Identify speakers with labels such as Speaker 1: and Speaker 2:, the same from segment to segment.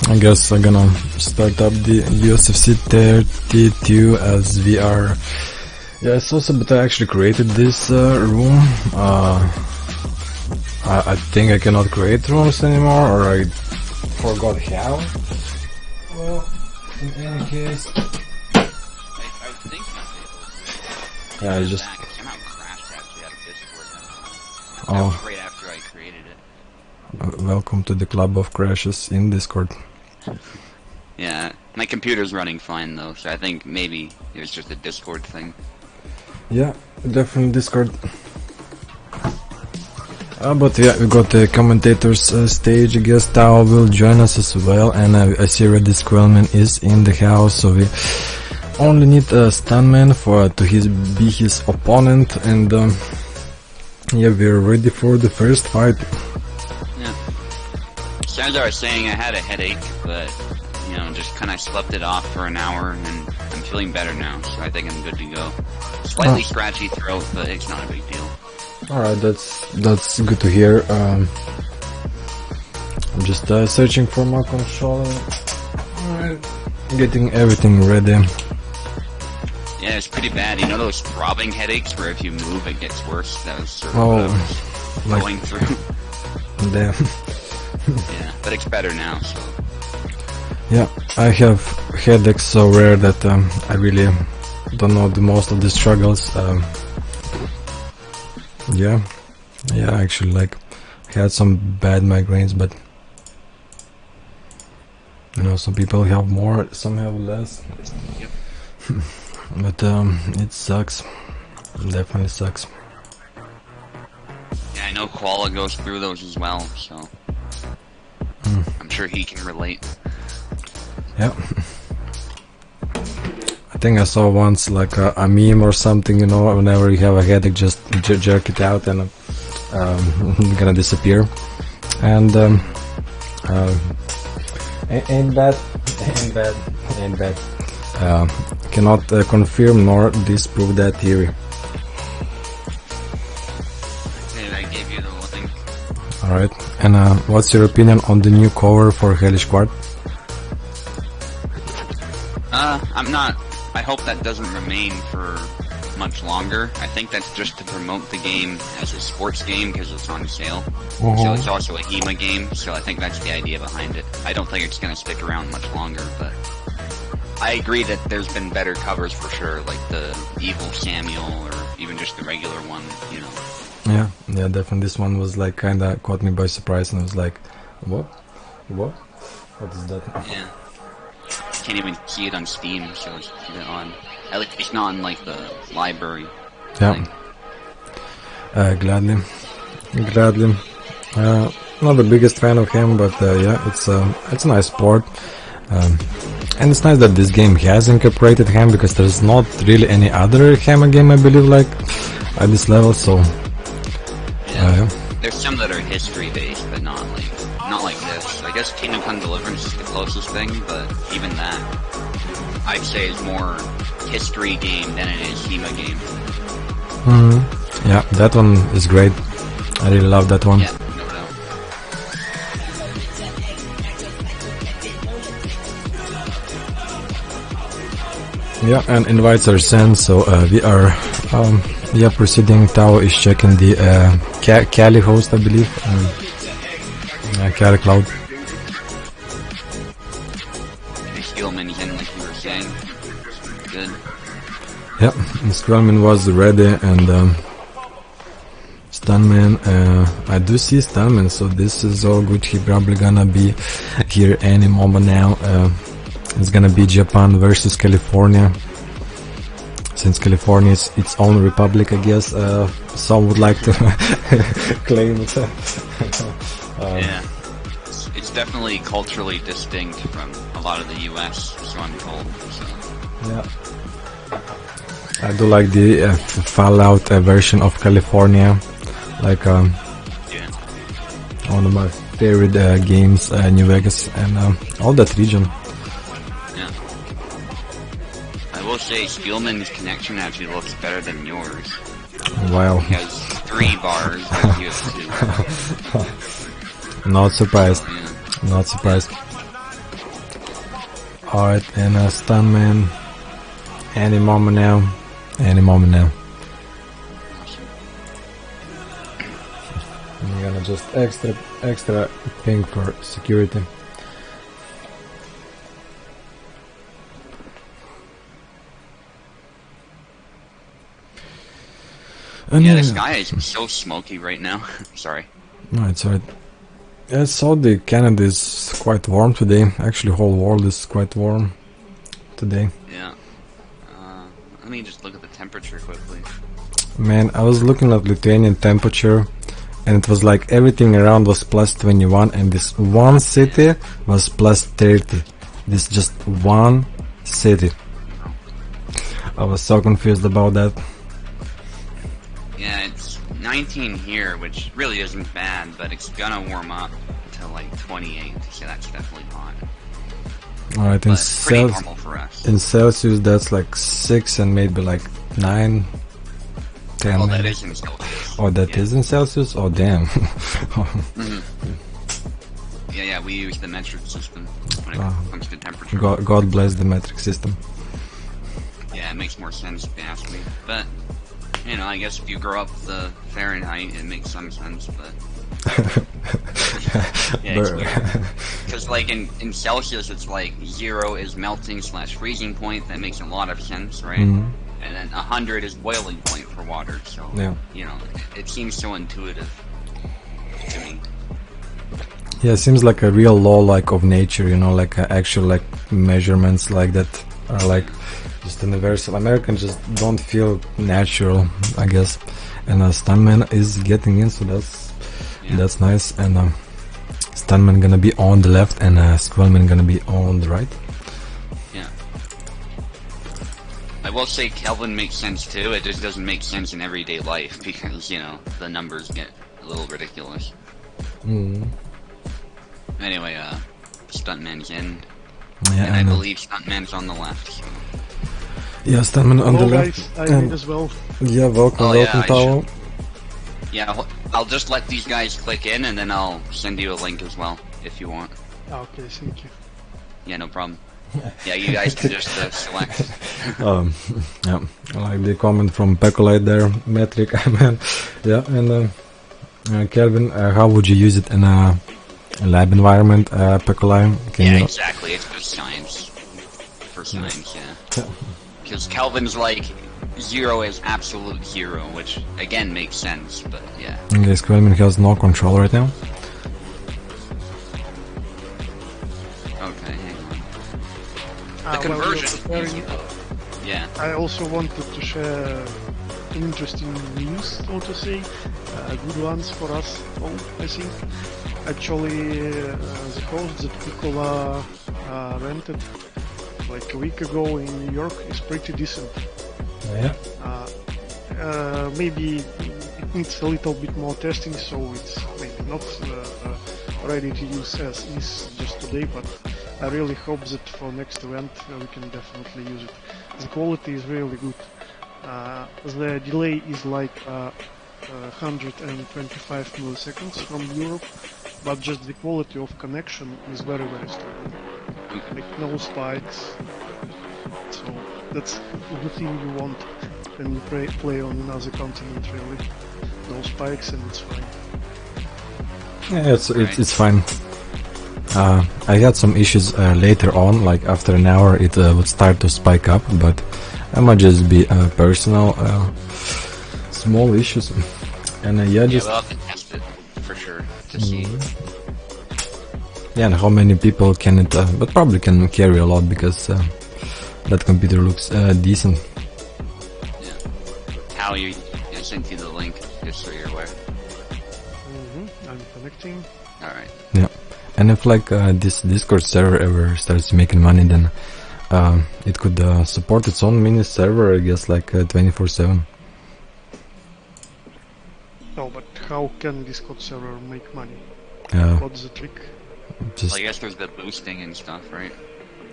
Speaker 1: I guess I'm gonna start up the USFC 32 as we are. Yeah, it's also, but I actually created this room. I think I cannot create rooms anymore, or I forgot how. Well, in any case,
Speaker 2: I think
Speaker 1: yeah, I just.
Speaker 2: somehow crashed actually out of Discord. That
Speaker 1: Oh,
Speaker 2: was right after I created it.
Speaker 1: welcome to the club of crashes in Discord.
Speaker 2: Yeah, my computer's running fine though, so I think maybe it was just a Discord thing.
Speaker 1: Yeah, definitely Discord. But yeah, we got the commentators stage. I guess Tao will join us as well, and I see Reddy Squellman is in the house, so we only need a stuntman be his opponent, and yeah, we're ready for the first fight.
Speaker 2: Yeah. So as I was saying, I had a headache, but just kind of slept it off for an hour, and I'm feeling better now, so I think I'm good to go. Slightly scratchy throat, but it's not a big deal.
Speaker 1: Alright, that's good to hear. I'm just searching for my controller. Alright, getting everything ready.
Speaker 2: Yeah, it's pretty bad. You know those throbbing headaches where if you move it gets worse? That was sort of
Speaker 1: Oh,
Speaker 2: what I was
Speaker 1: like-
Speaker 2: going through.
Speaker 1: Damn.
Speaker 2: Yeah, but it's better now, so...
Speaker 1: Yeah, I have headaches so rare that I really don't know the most of the struggles. Yeah, actually, like, I had some bad migraines, but some people have more, some have less.
Speaker 2: Yep.
Speaker 1: But it sucks. Definitely sucks.
Speaker 2: Yeah, I know Koala goes through those as well, so... I'm sure he can relate.
Speaker 1: Yeah. I think I saw once like a meme or something, whenever you have a headache, just jerk it out and it's gonna disappear. And ain't bad. Cannot confirm nor disprove that theory.
Speaker 2: Okay, I gave you the link.
Speaker 1: Alright, and what's your opinion on the new cover for Hellish Quart?
Speaker 2: I'm not... I hope that doesn't remain for much longer. I think that's just to promote the game as a sports game because it's on sale. So it's also a HEMA game, so I think that's the idea behind it. I don't think it's going to stick around much longer, but I agree that there's been better covers for sure, like the Evil Samuel or even just the regular one,
Speaker 1: Yeah, definitely. This one was like kinda caught me by surprise, and I was like, what? What is that?
Speaker 2: Yeah. Can't even see it on Steam, so it's a bit odd. At least it's not in like the library.
Speaker 1: Yeah.
Speaker 2: thing.
Speaker 1: Gladly. Not the biggest fan of him, but yeah, it's a nice sport. And it's nice that this game has incorporated ham, because there's not really any other Hammer game, I believe, like at this level. So
Speaker 2: Yeah. There's some that are history based, but not like this. I guess Kingdom Come Deliverance is the closest thing, but even that, I'd say is more history game than it is HEMA game.
Speaker 1: yeah, that one is great. I really love that one.
Speaker 2: Yeah, no doubt.
Speaker 1: Yeah, and invites are sent, so we are proceeding. Tao is checking the Cali host, I believe. Cali Cloud.
Speaker 2: Skillman's in, like you were saying. Good.
Speaker 1: Yeah, Squellman was ready, and Stunman, I do see Stunman, so this is all good. He probably gonna be here any moment now. It's gonna be Japan versus California. Since California is its own republic, I guess some would like to claim it.
Speaker 2: Yeah. It's definitely culturally distinct from a lot of the US, so I'm told. So.
Speaker 1: Yeah. I do like the Fallout version of California, like
Speaker 2: Yeah.
Speaker 1: one of my favorite games, New Vegas, and all that region.
Speaker 2: Yeah. I will say Spielman's connection actually looks better than yours.
Speaker 1: Wow.
Speaker 2: He has 3 bars, whereas you have 2.
Speaker 1: Not surprised.
Speaker 2: Yeah.
Speaker 1: Not surprised. Alright, and Stuntman. Any moment now. Any moment now. I'm gonna just extra ping for security. And
Speaker 2: yeah, the sky is so smoky right now. Sorry.
Speaker 1: No, it's alright. I saw the Canada is quite warm today. Actually, whole world is quite warm today.
Speaker 2: Yeah. Let me just look at the temperature quickly.
Speaker 1: Man, I was looking at Lithuanian temperature, and it was like everything around was plus 21, and this one city was plus 30. This just one city. I was so confused about that.
Speaker 2: Yeah, it's 19 here, which really isn't bad, but it's gonna warm up to like 28, so that's definitely hot.
Speaker 1: Alright,
Speaker 2: in normal for us.
Speaker 1: In Celsius that's like 6 and maybe like 9, 10.
Speaker 2: Oh, that is in Celsius.
Speaker 1: Oh, that is in Celsius? Oh, damn.
Speaker 2: Yeah, we use the metric system when it comes to temperature.
Speaker 1: God bless the metric system.
Speaker 2: Yeah, it makes more sense if you ask me. But, you know, I guess if you grow up with the Fahrenheit, it makes some sense, but... yeah, it's weird. Because, like, in Celsius, it's like 0 is melting / freezing point. That makes a lot of sense, right? And then 100 is boiling point for water. So, you know, it seems so intuitive to me.
Speaker 1: Yeah, it seems like a real law, like, of nature, you know, like actual, like, measurements like that are, like, just universal. Americans just don't feel natural, I guess. And Stuntman is getting in, so that's nice. And Stuntman gonna be on the left, and Squellman gonna be on the right.
Speaker 2: Yeah. I will say Kelvin makes sense too. It just doesn't make sense in everyday life because, you know, the numbers get a little ridiculous. Anyway, Stuntman's in.
Speaker 1: Yeah,
Speaker 2: and I believe Stuntman's on the left. So.
Speaker 1: Yeah, Stuntman on the left.
Speaker 3: Guys, I'm in as well.
Speaker 1: Yeah, welcome, Tao.
Speaker 2: Yeah, I'll just let these guys click in, and then I'll send you a link as well, if you want.
Speaker 3: Okay, thank you.
Speaker 2: Yeah, no problem. Yeah, you guys can just select.
Speaker 1: Yeah, I like the comment from Pecolite there, metric, man. Yeah, and Kelvin, how would you use it in a lab environment, Pecolite?
Speaker 2: Exactly, it's just science. For science, yeah. Because Kelvin's like 0 is absolute 0, which again makes sense, but yeah.
Speaker 1: Okay, Squellman has no control right now.
Speaker 2: Okay, hang on. The conversion is easy though. Yeah.
Speaker 3: I also wanted to share interesting news, so to say, good ones for us all, I think. Actually, the house that Piccola rented like a week ago in New York is pretty decent.
Speaker 1: Yeah.
Speaker 3: Maybe it needs a little bit more testing, so it's maybe not ready to use as is just today, but I really hope that for next event we can definitely use it. The quality is really good. The delay is like 125 milliseconds from Europe, but just the quality of connection is very, very strong. Like no spikes, so that's the thing you want when you play on another continent, really. No spikes and it's fine.
Speaker 1: Yeah, it's fine. I had some issues later on, like after an hour it would start to spike up, but that might just be personal small issues. And
Speaker 2: we'll have to test it for sure to see.
Speaker 1: Yeah, and how many people can it, but probably can carry a lot because that computer looks decent.
Speaker 2: Yeah. How I sent you the link, just so you're aware.
Speaker 3: I'm connecting.
Speaker 2: Alright.
Speaker 1: Yeah, and if like this Discord server ever starts making money, then it could support its own mini server, I guess, like 24/7.
Speaker 3: No, but how can Discord server make money? What's the trick?
Speaker 2: Well, I guess there's the boosting and stuff, right?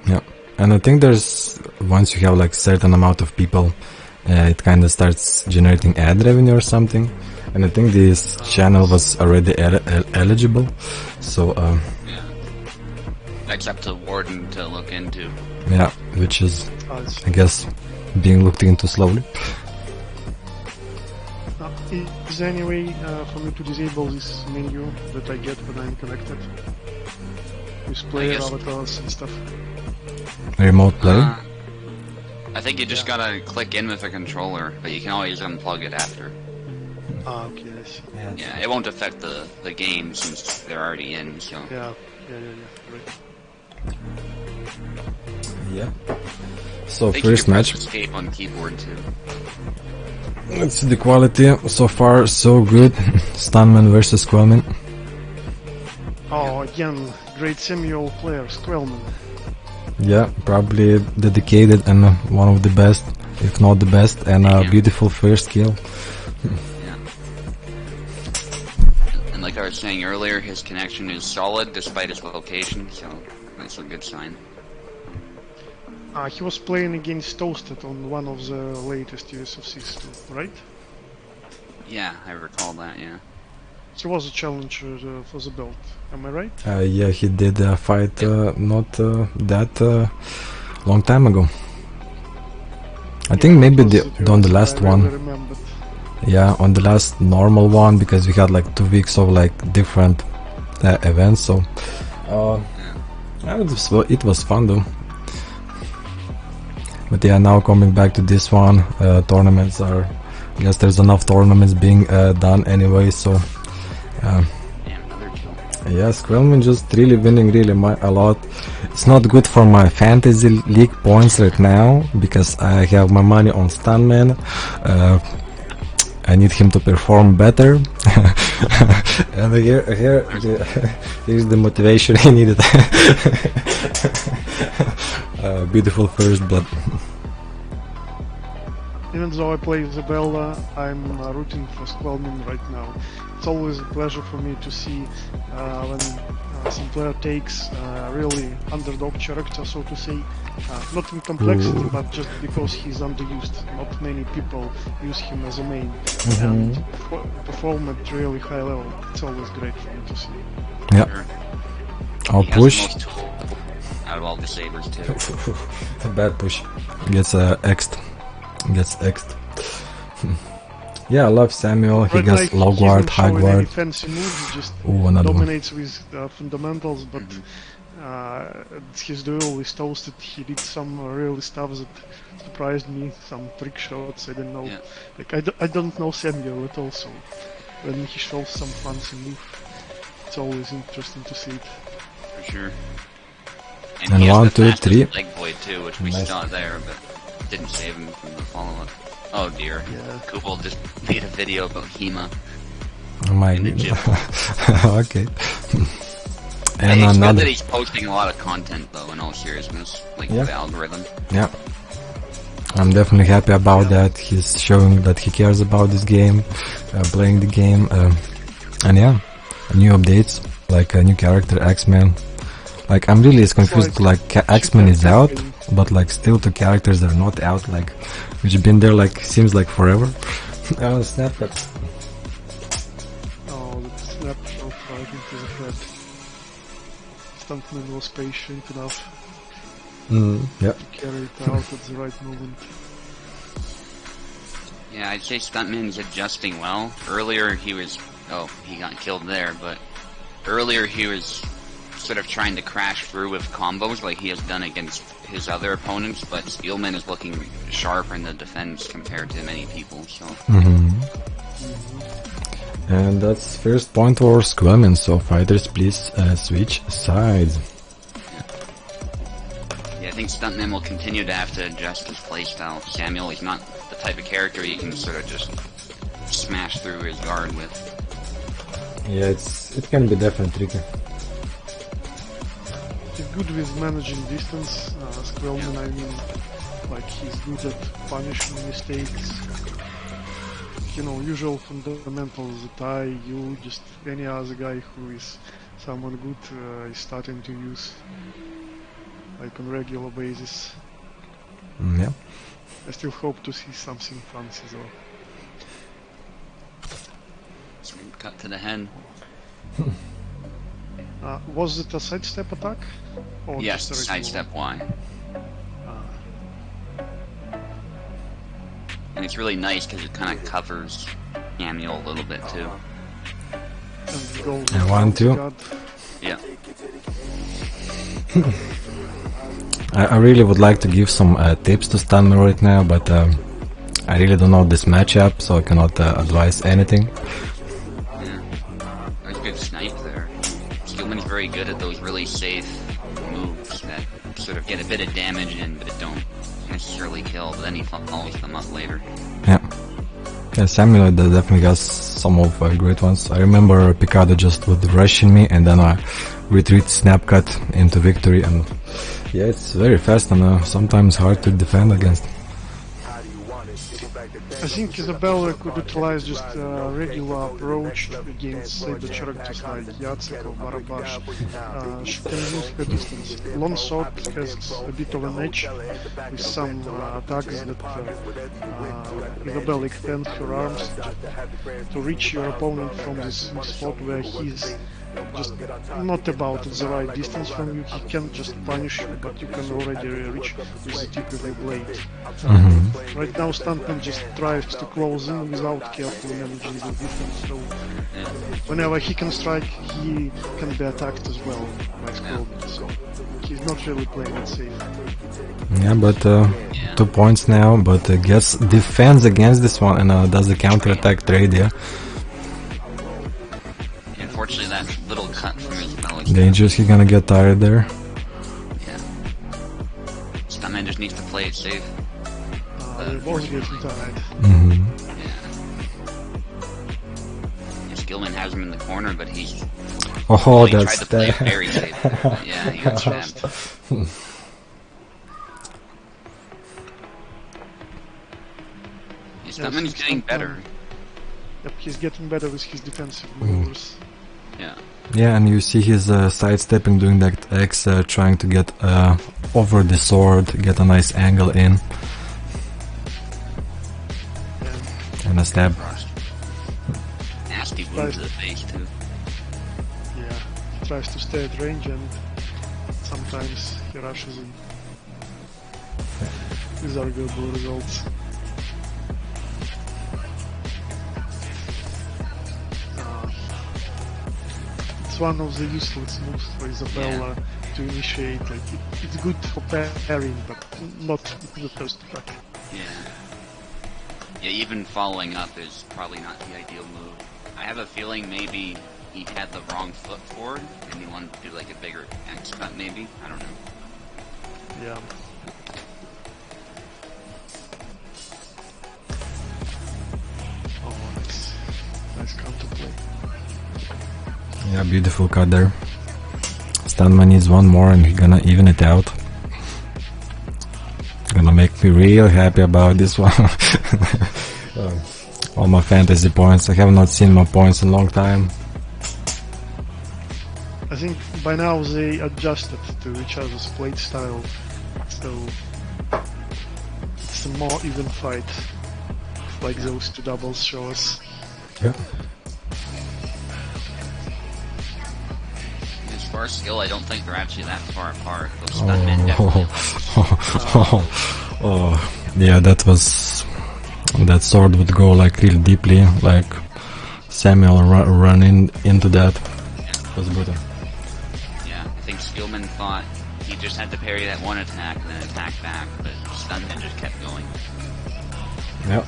Speaker 1: Yeah, and I think there's, once you have like certain amount of people, it kind of starts generating ad revenue or something. And I think this channel was already eligible, so
Speaker 2: That's up to Warden to look into.
Speaker 1: Yeah, which is, I guess, being looked into slowly.
Speaker 3: Is there any way for me to disable this menu that I get when I'm connected? With player avatars and stuff.
Speaker 1: Remote play?
Speaker 2: I think you just gotta click in with a controller, but you can always unplug it after.
Speaker 3: Okay, I see.
Speaker 2: Yeah, it won't affect the game since they're already in, so...
Speaker 3: Yeah, right.
Speaker 1: Yeah. So first match.
Speaker 2: Escape on keyboard too.
Speaker 1: Let's see the quality. So far, so good. Stunman versus Quellman.
Speaker 3: Oh, again, great Samuel player, Quellman.
Speaker 1: Yeah, probably dedicated and one of the best, if not the best, and a beautiful first kill.
Speaker 2: Yeah. And like I was saying earlier, his connection is solid despite his location, so that's a good sign.
Speaker 3: He was playing against Toasted on one of the latest USFCs too, right?
Speaker 2: Yeah, I recall that, yeah.
Speaker 3: He was a challenger for the belt, am I right?
Speaker 1: Yeah, he did a fight not that long time ago. I think maybe on the last one. Yeah, on the last normal one, because we had like 2 weeks of like different events, so it was fun though. But yeah, now coming back to this one, tournaments are, I guess there's enough tournaments being done anyway, so yes, Quellman just really winning a lot. It's not good for my fantasy league points right now because I have my money on Stunman. I need him to perform better. And here's the motivation he needed. Beautiful first blood.
Speaker 3: Even though I play Isabella, I'm rooting for Quellman right now. It's always a pleasure for me to see when some player takes really underdog character, so to say. Not in complexity, but just because he's underused. Not many people use him as a main. And perform at really high level. It's always great for me to see.
Speaker 1: Yeah. I'll push.
Speaker 2: Out of all the sabers too.
Speaker 1: A bad push. Gets X'd. Gets X'd. Yeah, I love Samuel. He gets low guard, high guard.
Speaker 3: Fancy moves, he just
Speaker 1: another
Speaker 3: dominates with fundamentals, but his duel with Toasted, he did some really stuff that surprised me. Some trick shots, I don't know.
Speaker 2: Yeah.
Speaker 3: Like I don't know Samuel at all, so when he shows some fancy move, it's always interesting to see it.
Speaker 2: For sure.
Speaker 1: And
Speaker 2: he
Speaker 1: 1,
Speaker 2: has the
Speaker 1: 2,
Speaker 2: fastest
Speaker 1: 3.
Speaker 2: leg void too, which we saw there, but didn't save him from the follow-up. Oh dear.
Speaker 3: Yeah.
Speaker 2: Kupal just made a video about Hema.
Speaker 1: Oh my
Speaker 2: in the gym.
Speaker 1: Okay.
Speaker 2: And it's good that he's posting a lot of content though, in all seriousness, like
Speaker 1: yeah.
Speaker 2: the algorithm.
Speaker 1: Yeah. I'm definitely happy about that. He's showing that he cares about this game, playing the game, and yeah, new updates, like a new character, X-Men. Like, I'm really confused, like, X-Men is out, but like still the characters are not out, like, which have been there like, seems like forever. Snapchat.
Speaker 3: Oh, the snapshot right into the head. Stuntman was patient enough
Speaker 1: Yeah.
Speaker 3: to carry it out at the right moment.
Speaker 2: Yeah, I'd say Stuntman's adjusting well. Earlier he was, oh, he got killed there, but earlier he was sort of trying to crash through with combos like he has done against his other opponents, but Spielman is looking sharp in the defense compared to many people, so...
Speaker 1: And that's first point for Quellman, so fighters please switch sides.
Speaker 2: Yeah, I think Stuntman will continue to have to adjust his playstyle. Samuel is not the type of character you can sort of just smash through his guard with.
Speaker 1: Yeah, it can be definitely tricky.
Speaker 3: He's good with managing distance, Quellman, I mean, like he's good at punishing mistakes. You know, usual fundamentals that you, just any other guy who is someone good is starting to use, like on regular basis.
Speaker 1: Yeah.
Speaker 3: I still hope to see something fancy though.
Speaker 2: Sweet cut to the head.
Speaker 3: Was it a sidestep attack? Or
Speaker 2: Yes,
Speaker 3: just a regular
Speaker 2: sidestep
Speaker 3: one?
Speaker 2: Y. And it's really nice because it kind of covers Cameo a little bit too.
Speaker 3: And goes
Speaker 1: I want to.
Speaker 3: God.
Speaker 2: Yeah.
Speaker 1: I really would like to give some tips to Stanley right now, but I really don't know this matchup, so I cannot advise anything.
Speaker 2: Yeah. There's a good snipe there. Skillman's very good at those really safe moves that sort of get a bit of damage in, but don't necessarily kill, but then he follows them up later.
Speaker 1: Yeah. Yeah, Samuel definitely has some of great ones. I remember Picado just would rushing me, and then I retreat snap cut into victory, and yeah, it's very fast and sometimes hard to defend against.
Speaker 3: I think Isabella could utilize just a regular approach against, say, the characters like Jacek or Barabash. She can use her distance. Long sword has a bit of an edge with some attacks that Isabella extends her arms to reach your opponent from this spot where he's just not about the right distance from you. He can just punish you, but you can already reach with the tip of the blade. Right now Stuntman just tries to close in without carefully managing the distance, so whenever he can strike, he can be attacked as well by Scrolling, so he's not really playing it safe.
Speaker 1: Yeah, but 2 points now, but gets defense against this one and does the counter attack trade, yeah.
Speaker 2: Unfortunately, that little cut from Isabella.
Speaker 1: Dangerous, he's gonna get tired there.
Speaker 2: Yeah. Stuntman just needs to play it safe.
Speaker 3: They're both getting tired.
Speaker 2: Yeah, Skillman has him in the corner, but he's...
Speaker 1: Oh,
Speaker 2: he
Speaker 1: that's
Speaker 2: tried to play it very safe. But yeah, he got stabbed. Yeah, Stuntman's getting better.
Speaker 3: Yep, he's getting better with his defensive maneuvers.
Speaker 2: Yeah.
Speaker 1: Yeah, and you see his sidestepping, doing that X, trying to get over the sword, get a nice angle in. And a stab.
Speaker 2: Nasty wound to the face too.
Speaker 3: Yeah, he tries to stay at range and sometimes he rushes in. These are good results. It's one of the useless moves for Isabella to initiate. Like it's good for parrying, but not the first attack.
Speaker 2: Yeah. Yeah, even following up is probably not the ideal move. I have a feeling maybe he had the wrong foot forward and he wanted to do like a bigger X cut maybe. I don't know.
Speaker 3: Yeah. Oh, nice counterplay.
Speaker 1: Yeah, beautiful cut there. Stuntman needs one more and he's gonna even it out. Gonna make me real happy about this one. All my fantasy points. I have not seen my points in a long time.
Speaker 3: I think by now they adjusted to each other's play style, so it's a more even fight, like those two doubles show us.
Speaker 1: Yeah.
Speaker 2: As far as skill, I don't think they're actually that far apart. Those stuntmen definitely.
Speaker 1: Yeah, that sword would go like real deeply, like Samuel running into that.
Speaker 2: Yeah.
Speaker 1: Was brutal.
Speaker 2: Yeah, I think Skillman thought he just had to parry that one attack and then attack back, but Stuntman just kept going.
Speaker 1: Yeah.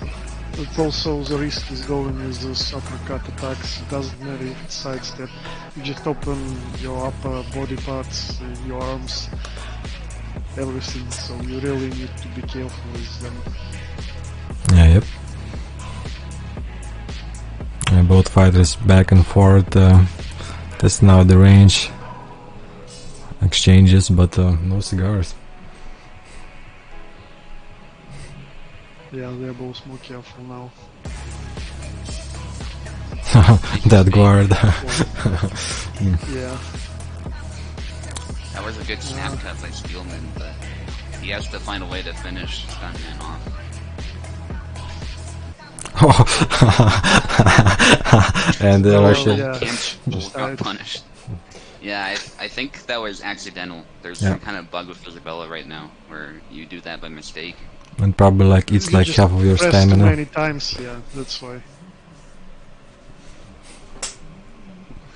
Speaker 3: But also the risk is going with those uppercut attacks. It doesn't matter if it's sidestep. You just open your upper body parts, your arms, everything. So you really need to be careful with them.
Speaker 1: Yeah, yep. Both fighters back and forth. That's now the range. Exchanges, but no cigars.
Speaker 3: Yeah, they're both more careful now.
Speaker 1: That guard.
Speaker 3: Yeah.
Speaker 2: That was a good snap cut by Skillman, but he has to find a way to finish Stuntman off.
Speaker 1: And the Russian.
Speaker 3: Yeah.
Speaker 2: Both got punished. Yeah, I think that was accidental. There's some kind of bug with Isabella right now where you do that by mistake.
Speaker 1: And probably like it's like half of your
Speaker 3: press too
Speaker 1: stamina.
Speaker 3: many times, yeah, that's why.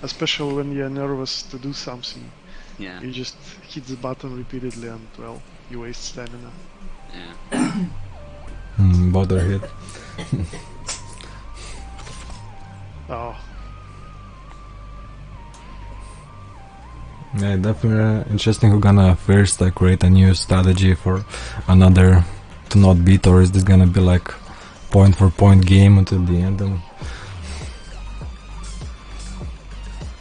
Speaker 3: Especially when you're nervous to do something.
Speaker 2: Yeah.
Speaker 3: You just hit the button repeatedly and, well, you waste stamina.
Speaker 2: Yeah.
Speaker 1: Bother hit.
Speaker 3: Oh.
Speaker 1: Yeah, definitely interesting. Who gonna first like create a new strategy for another to not beat, or is this gonna be like point for point game until the end? And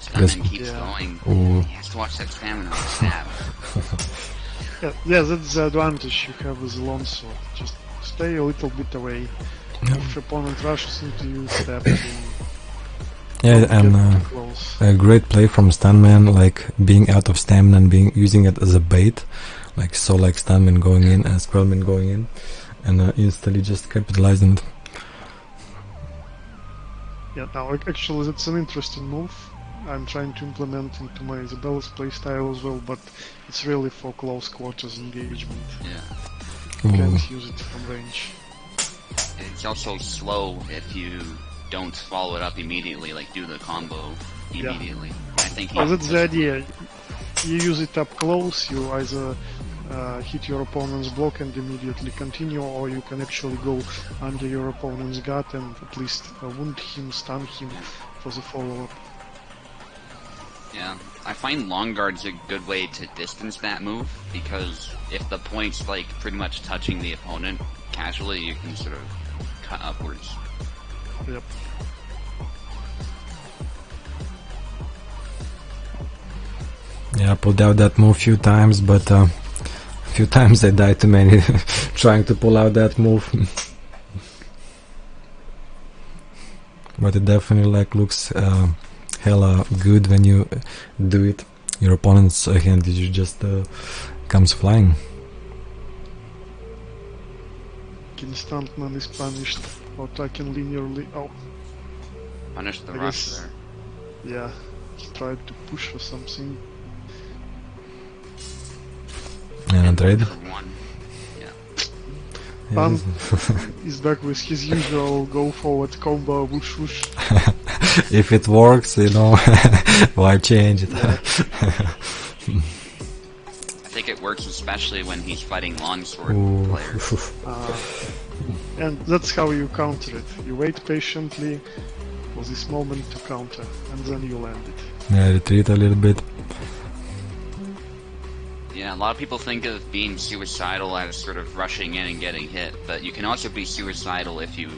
Speaker 2: Stuntman keeps going.
Speaker 1: Ooh.
Speaker 2: He has to watch that stamina stab.
Speaker 3: Yeah, that's the advantage you have with Alonso. Just stay a little bit away. If opponent rushes into you, stab him.
Speaker 1: Yeah, and a great play from Stuntman, like being out of stamina and using it as a bait, like Stuntman going in and Squellman going in, and instantly just capitalizing it.
Speaker 3: Yeah, now actually that's an interesting move. I'm trying to implement into my Isabella's playstyle as well, but it's really for close quarters engagement.
Speaker 2: Yeah.
Speaker 3: You can't use it from range.
Speaker 2: It's also slow if you don't follow it up immediately, like do the combo immediately. Yeah. I think
Speaker 3: that's the idea. You use it up close, you either hit your opponent's block and immediately continue, or you can actually go under your opponent's gut and at least wound him, stun him for the follow-up.
Speaker 2: Yeah, I find long guard's a good way to distance that move, because if the point's like pretty much touching the opponent casually, you can sort of cut upwards.
Speaker 3: Yep.
Speaker 1: Yeah, I pulled out that move few times, but few times I died too many trying to pull out that move. But it definitely like looks hella good when you do it. Your opponent's hand just comes flying.
Speaker 3: Stuntman is punished for attacking linearly. Oh.
Speaker 2: Punish the rush there.
Speaker 3: Yeah, he tried to push or something.
Speaker 1: And trade.
Speaker 3: Yeah. He's back with his usual go forward combo, whoosh whoosh.
Speaker 1: If it works, you know, why change it?
Speaker 2: Yeah. I think it works especially when he's fighting longsword players.
Speaker 3: And that's how you counter it. You wait patiently for this moment to counter, and then you land it.
Speaker 1: Yeah, retreat a little bit.
Speaker 2: Yeah, a lot of people think of being suicidal as sort of rushing in and getting hit, but you can also be suicidal if you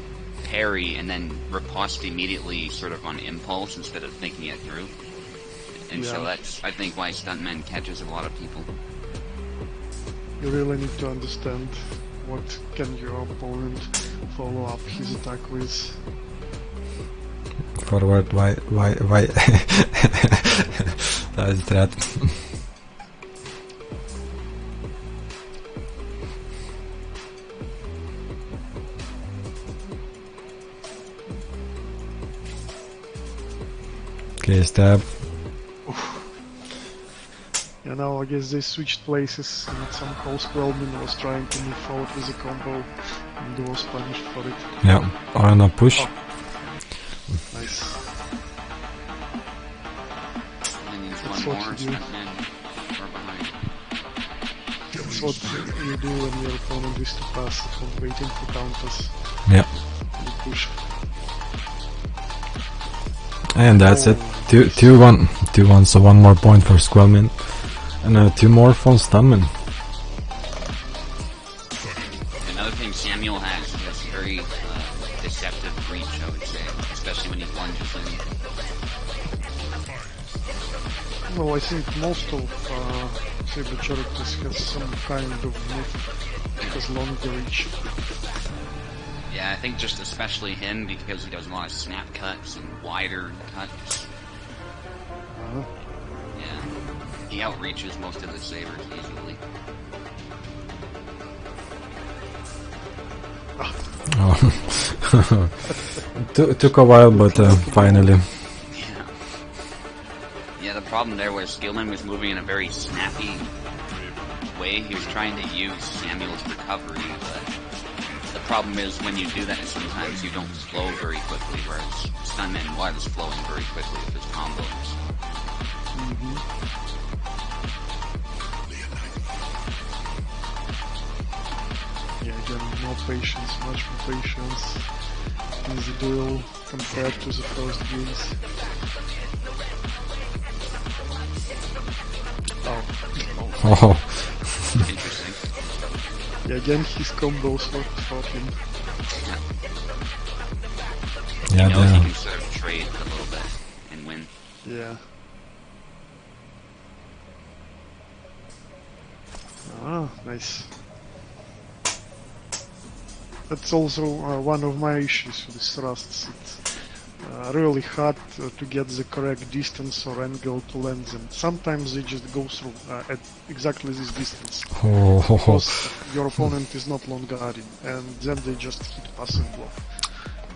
Speaker 2: parry and then riposte immediately sort of on impulse instead of thinking it through. And so that's, I think, why Stuntman catches a lot of people.
Speaker 3: You really need to understand what can your opponent follow up his attack with.
Speaker 1: Forward, why? That's that. Okay, stab.
Speaker 3: Yeah, now I guess they switched places, and somehow Squellman was trying to move forward with a combo, and was punished for it.
Speaker 1: Yeah, or no push.
Speaker 3: Oh. Nice.
Speaker 2: That's what you do.
Speaker 3: That's what you do when your opponent is too passive and waiting for counters.
Speaker 1: Yeah.
Speaker 3: You push.
Speaker 1: And that's it. 2-1, so one more point for Squellman. And 2 more for Stuntman.
Speaker 2: Another thing Samuel has is very deceptive reach, I would say, especially when he lunges in.
Speaker 3: Well, I think most of Saber characters have some kind of move that has longer reach.
Speaker 2: Yeah, I think just especially him because he does a lot of snap cuts and wider cuts. Yeah, he outreaches most of the sabers easily.
Speaker 1: Oh. Took a while, but finally.
Speaker 2: Yeah, the problem there was Skillman was moving in a very snappy way. He was trying to use Samuel's recovery, but the problem is when you do that, sometimes you don't flow very quickly, whereas Stuntman was flowing very quickly with his combos.
Speaker 3: Yeah, again, more patience, much more patience in the duel compared to the first games.
Speaker 1: Oh.
Speaker 2: Interesting.
Speaker 3: Yeah, again, his combos worked for him.
Speaker 1: Yeah,
Speaker 2: He knows he can sort of trade a little bit and win.
Speaker 3: Yeah. Ah, nice. That's also one of my issues with thrusts. It's really hard to get the correct distance or angle to land them. Sometimes they just go through at exactly this distance because your opponent is not long guarding, and then they just hit passive block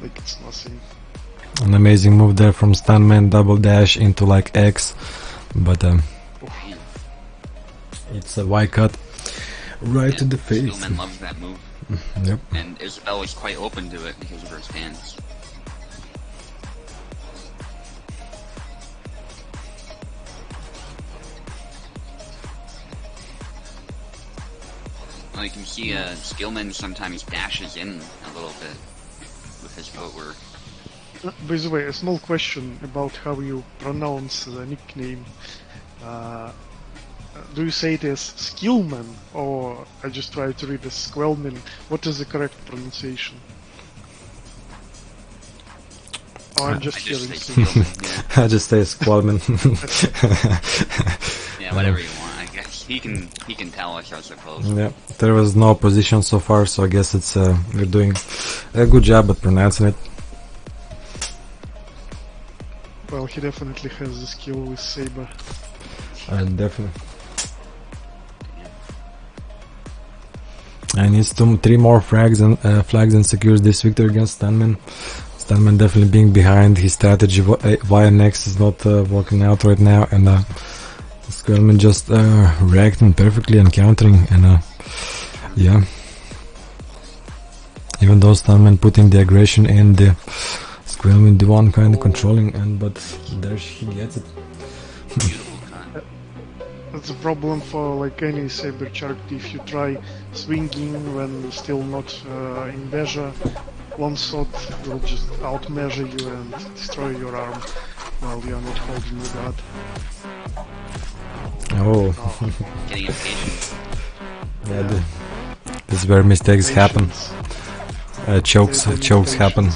Speaker 3: like it's nothing.
Speaker 1: An amazing move there from Stuntman, double dash into like X, but it's a Y cut right to the face.
Speaker 2: Skillman loves that move.
Speaker 1: Yep.
Speaker 2: And Isabel is quite open to it because of her stance. Well, you can see Skillman sometimes dashes in a little bit with his footwork.
Speaker 3: By the way, a small question about how you pronounce the nickname. Do you say it as Skillman, or I just try to read as Squellman? What is the correct pronunciation? Oh, I'm just hearing
Speaker 2: Skillman,
Speaker 1: I just say Squallman.
Speaker 2: yeah, whatever you want, I guess. He can tell us, I suppose.
Speaker 1: Yeah, there was no opposition so far, so I guess it's we're doing a good job at pronouncing it.
Speaker 3: Well, he definitely has the skill with Saber.
Speaker 1: Definitely. And needs 3 more flags and secures this victory against Stuntman. Stuntman definitely being behind. His strategy YNX is not working out right now, and Squellman just reacting perfectly and countering, and yeah. Even though Stuntman putting the aggression in, the Squellman the one kind of controlling, but there he gets it.
Speaker 3: That's a problem for like any Saber character. If you try swinging when still not in measure, one shot will just outmeasure you and destroy your arm while you are not holding the guard.
Speaker 1: Oh.
Speaker 2: Getting impatient.
Speaker 1: Yeah, this is where mistakes happen. Chokes happen.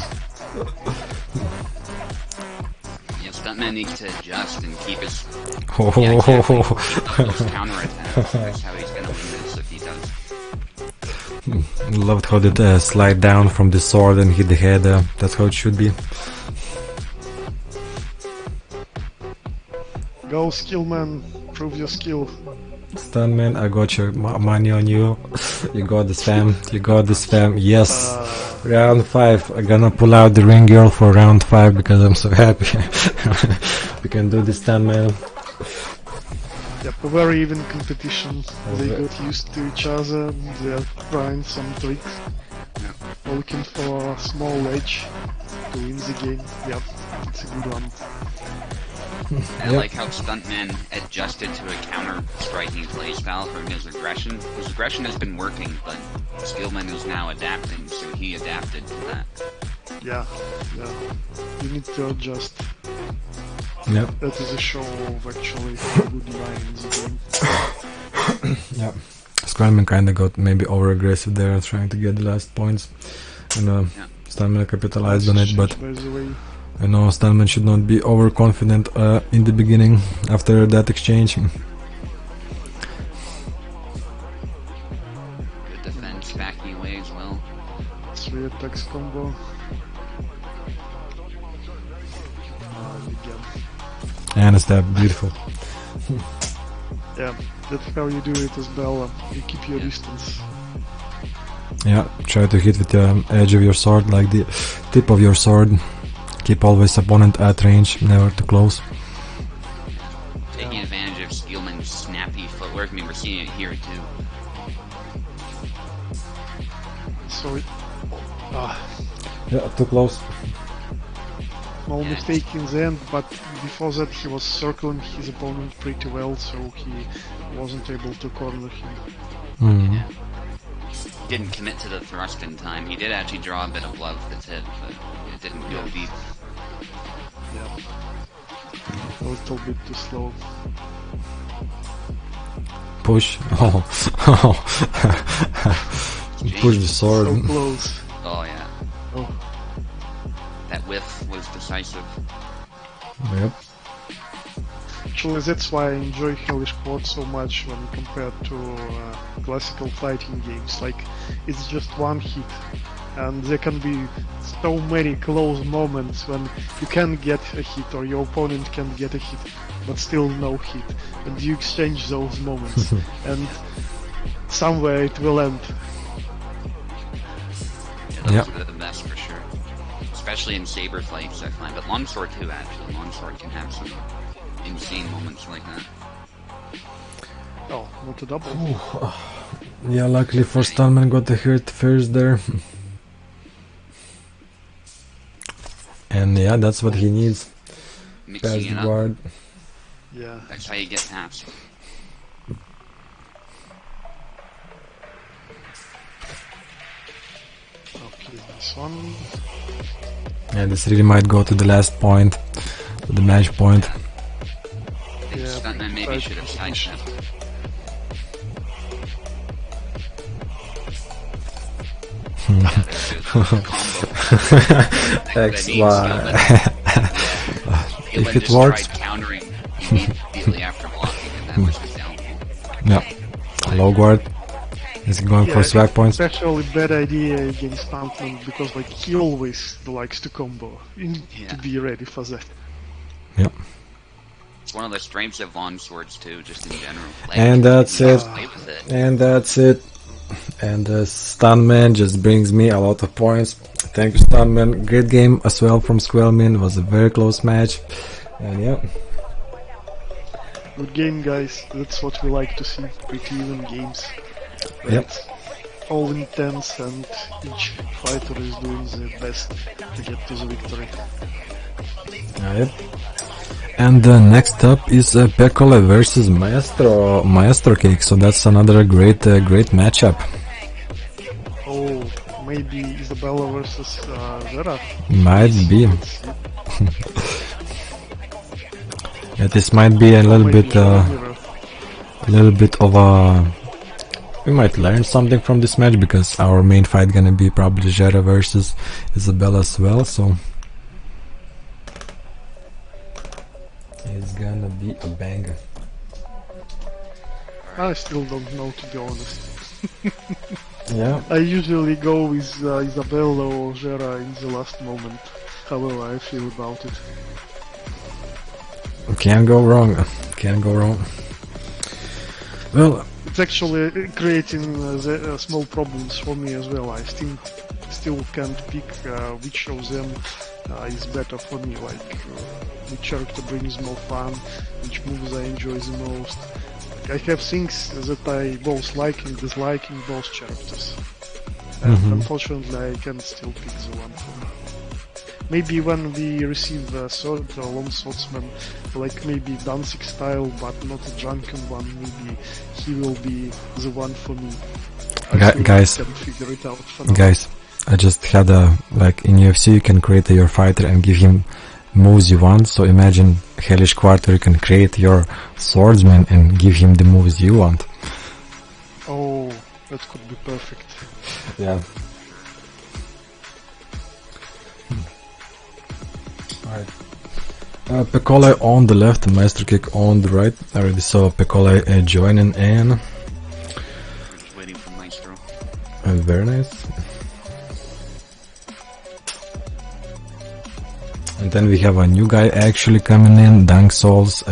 Speaker 2: Yeah, Stuntman needs to adjust and keep his
Speaker 1: Oh.
Speaker 2: counterattacks. That's how he's gonna win this if he does.
Speaker 1: Loved how it slide down from the sword and hit the head. That's how it should be.
Speaker 3: Go, Skillman, prove your skill.
Speaker 1: Stuntman, I got your money on you. You got this fam. You got this fam. Yes. Round 5. I'm gonna pull out the ring girl for round 5 because I'm so happy. We can do this, Stuntman.
Speaker 3: Yep, a very even competition. They got used to each other. They're trying some tricks. Looking for a small edge to win the game. Yep, it's a good one.
Speaker 2: I like how Stuntman adjusted to a counter-striking playstyle from his aggression. His aggression has been working, but Skillman is now adapting, so he adapted to that.
Speaker 3: Yeah. You need to adjust.
Speaker 1: Yep.
Speaker 3: That is a show of actually a good line in the game.
Speaker 1: Yep. Squellman kinda got maybe over-aggressive there, trying to get the last points. And Stuntman capitalized on it, but
Speaker 3: By the way,
Speaker 1: I know Stuntman should not be overconfident in the beginning after that exchange.
Speaker 2: Good defense backing away as well.
Speaker 3: 3 attacks combo. Again.
Speaker 1: And a stab, beautiful.
Speaker 3: Yeah, that's how you do it as Bella. You keep your distance.
Speaker 1: Yeah, try to hit with the edge of your sword, like the tip of your sword. Keep always opponent at range, never too close.
Speaker 2: taking advantage of Spielman's snappy footwork. I mean, we're seeing it here too.
Speaker 3: So it,
Speaker 1: Yeah, too close.
Speaker 3: small mistake in the end, but before that he was circling his opponent pretty well, so he wasn't able to corner him.
Speaker 2: Yeah. Didn't commit to the thrust in time. He did actually draw a bit of love that's it, but it didn't go deep.
Speaker 3: Yeah. A little bit too slow.
Speaker 1: Push. Oh. Push the sword.
Speaker 3: So close.
Speaker 2: Oh yeah.
Speaker 3: Oh.
Speaker 2: That whiff was decisive.
Speaker 1: Yep.
Speaker 3: Actually, that's why I enjoy Hellish Quart so much when compared to classical fighting games. Like, it's just one hit, and there can be so many close moments when you can get a hit or your opponent can get a hit, but still no hit, and you exchange those moments, and somewhere it will end.
Speaker 2: Yeah, those are the best for sure. Especially in saber fights, I find, but longsword too. Actually, longsword can have some insane moments like that.
Speaker 3: Oh, not a double.
Speaker 1: Yeah, luckily for Stallman got the hurt first there. And yeah, that's what he needs. Pass
Speaker 2: Mixing
Speaker 1: the
Speaker 2: it
Speaker 1: guard.
Speaker 2: up.
Speaker 3: Yeah.
Speaker 2: That's how you get past.
Speaker 3: Okay, this one.
Speaker 1: Yeah, this really might go to the last point, to the match point.
Speaker 2: The
Speaker 3: Yeah,
Speaker 2: stuntman maybe
Speaker 3: right.
Speaker 2: should have sidestepped.
Speaker 1: If it works.
Speaker 2: Tried countering immediately after blocking, and that was his downfall.
Speaker 1: Yeah. Low guard. Is he going for swag points?
Speaker 3: It's actually a bad idea against Stuntman because like he always likes to combo. You need to be ready for that.
Speaker 1: Yep.
Speaker 2: It's one of the strengths of longswords too, just in general. Like,
Speaker 1: And that's
Speaker 2: you
Speaker 1: it.
Speaker 2: just play with it.
Speaker 1: And that's it. And the Stuntman just brings me a lot of points. Thank you, Stuntman. Great game as well from Squellman. It was a very close match. And yeah.
Speaker 3: Good game, guys. That's what we like to see. Pretty even games. Right?
Speaker 1: Yep.
Speaker 3: All intense, and each fighter is doing their best to get to the victory.
Speaker 1: Yep. And next up is Pecole versus Maestro Cake. So that's another great matchup.
Speaker 3: Oh, maybe Isabella versus Vera.
Speaker 1: Might be. Yeah, this might be a little
Speaker 3: Maybe
Speaker 1: bit, of a. We might learn something from this match because our main fight gonna be probably Jera versus Isabella as well. So it's gonna be a banger.
Speaker 3: I still don't know, to be honest.
Speaker 1: Yeah.
Speaker 3: I usually go with Isabella or Jera in the last moment, however I feel about it.
Speaker 1: Can't go wrong. Can't go wrong. Well,
Speaker 3: It's actually creating small problems for me as well. I still can't pick which of them is better for me, like which character brings more fun, which moves I enjoy the most. I have things that I both like and dislike in both characters. And unfortunately I can still pick the one for me. Maybe when we receive a sword or long swordsman, like maybe dancing style but not a drunken one, maybe he will be the one for me. I
Speaker 1: guys,
Speaker 3: can figure it out for now.
Speaker 1: guys, I just had a, like in UFC you can create your fighter and give him moves you want. So imagine Hellish Quart, you can create your swordsman and give him the moves you want.
Speaker 3: Oh, that could be perfect.
Speaker 1: Yeah. Alright. Pecole on the left and Maestro Kick on the right. I already saw Pecole joining in.
Speaker 2: Just waiting for Maestro.
Speaker 1: Very nice. And then we have a new guy actually coming in, Dank Soul's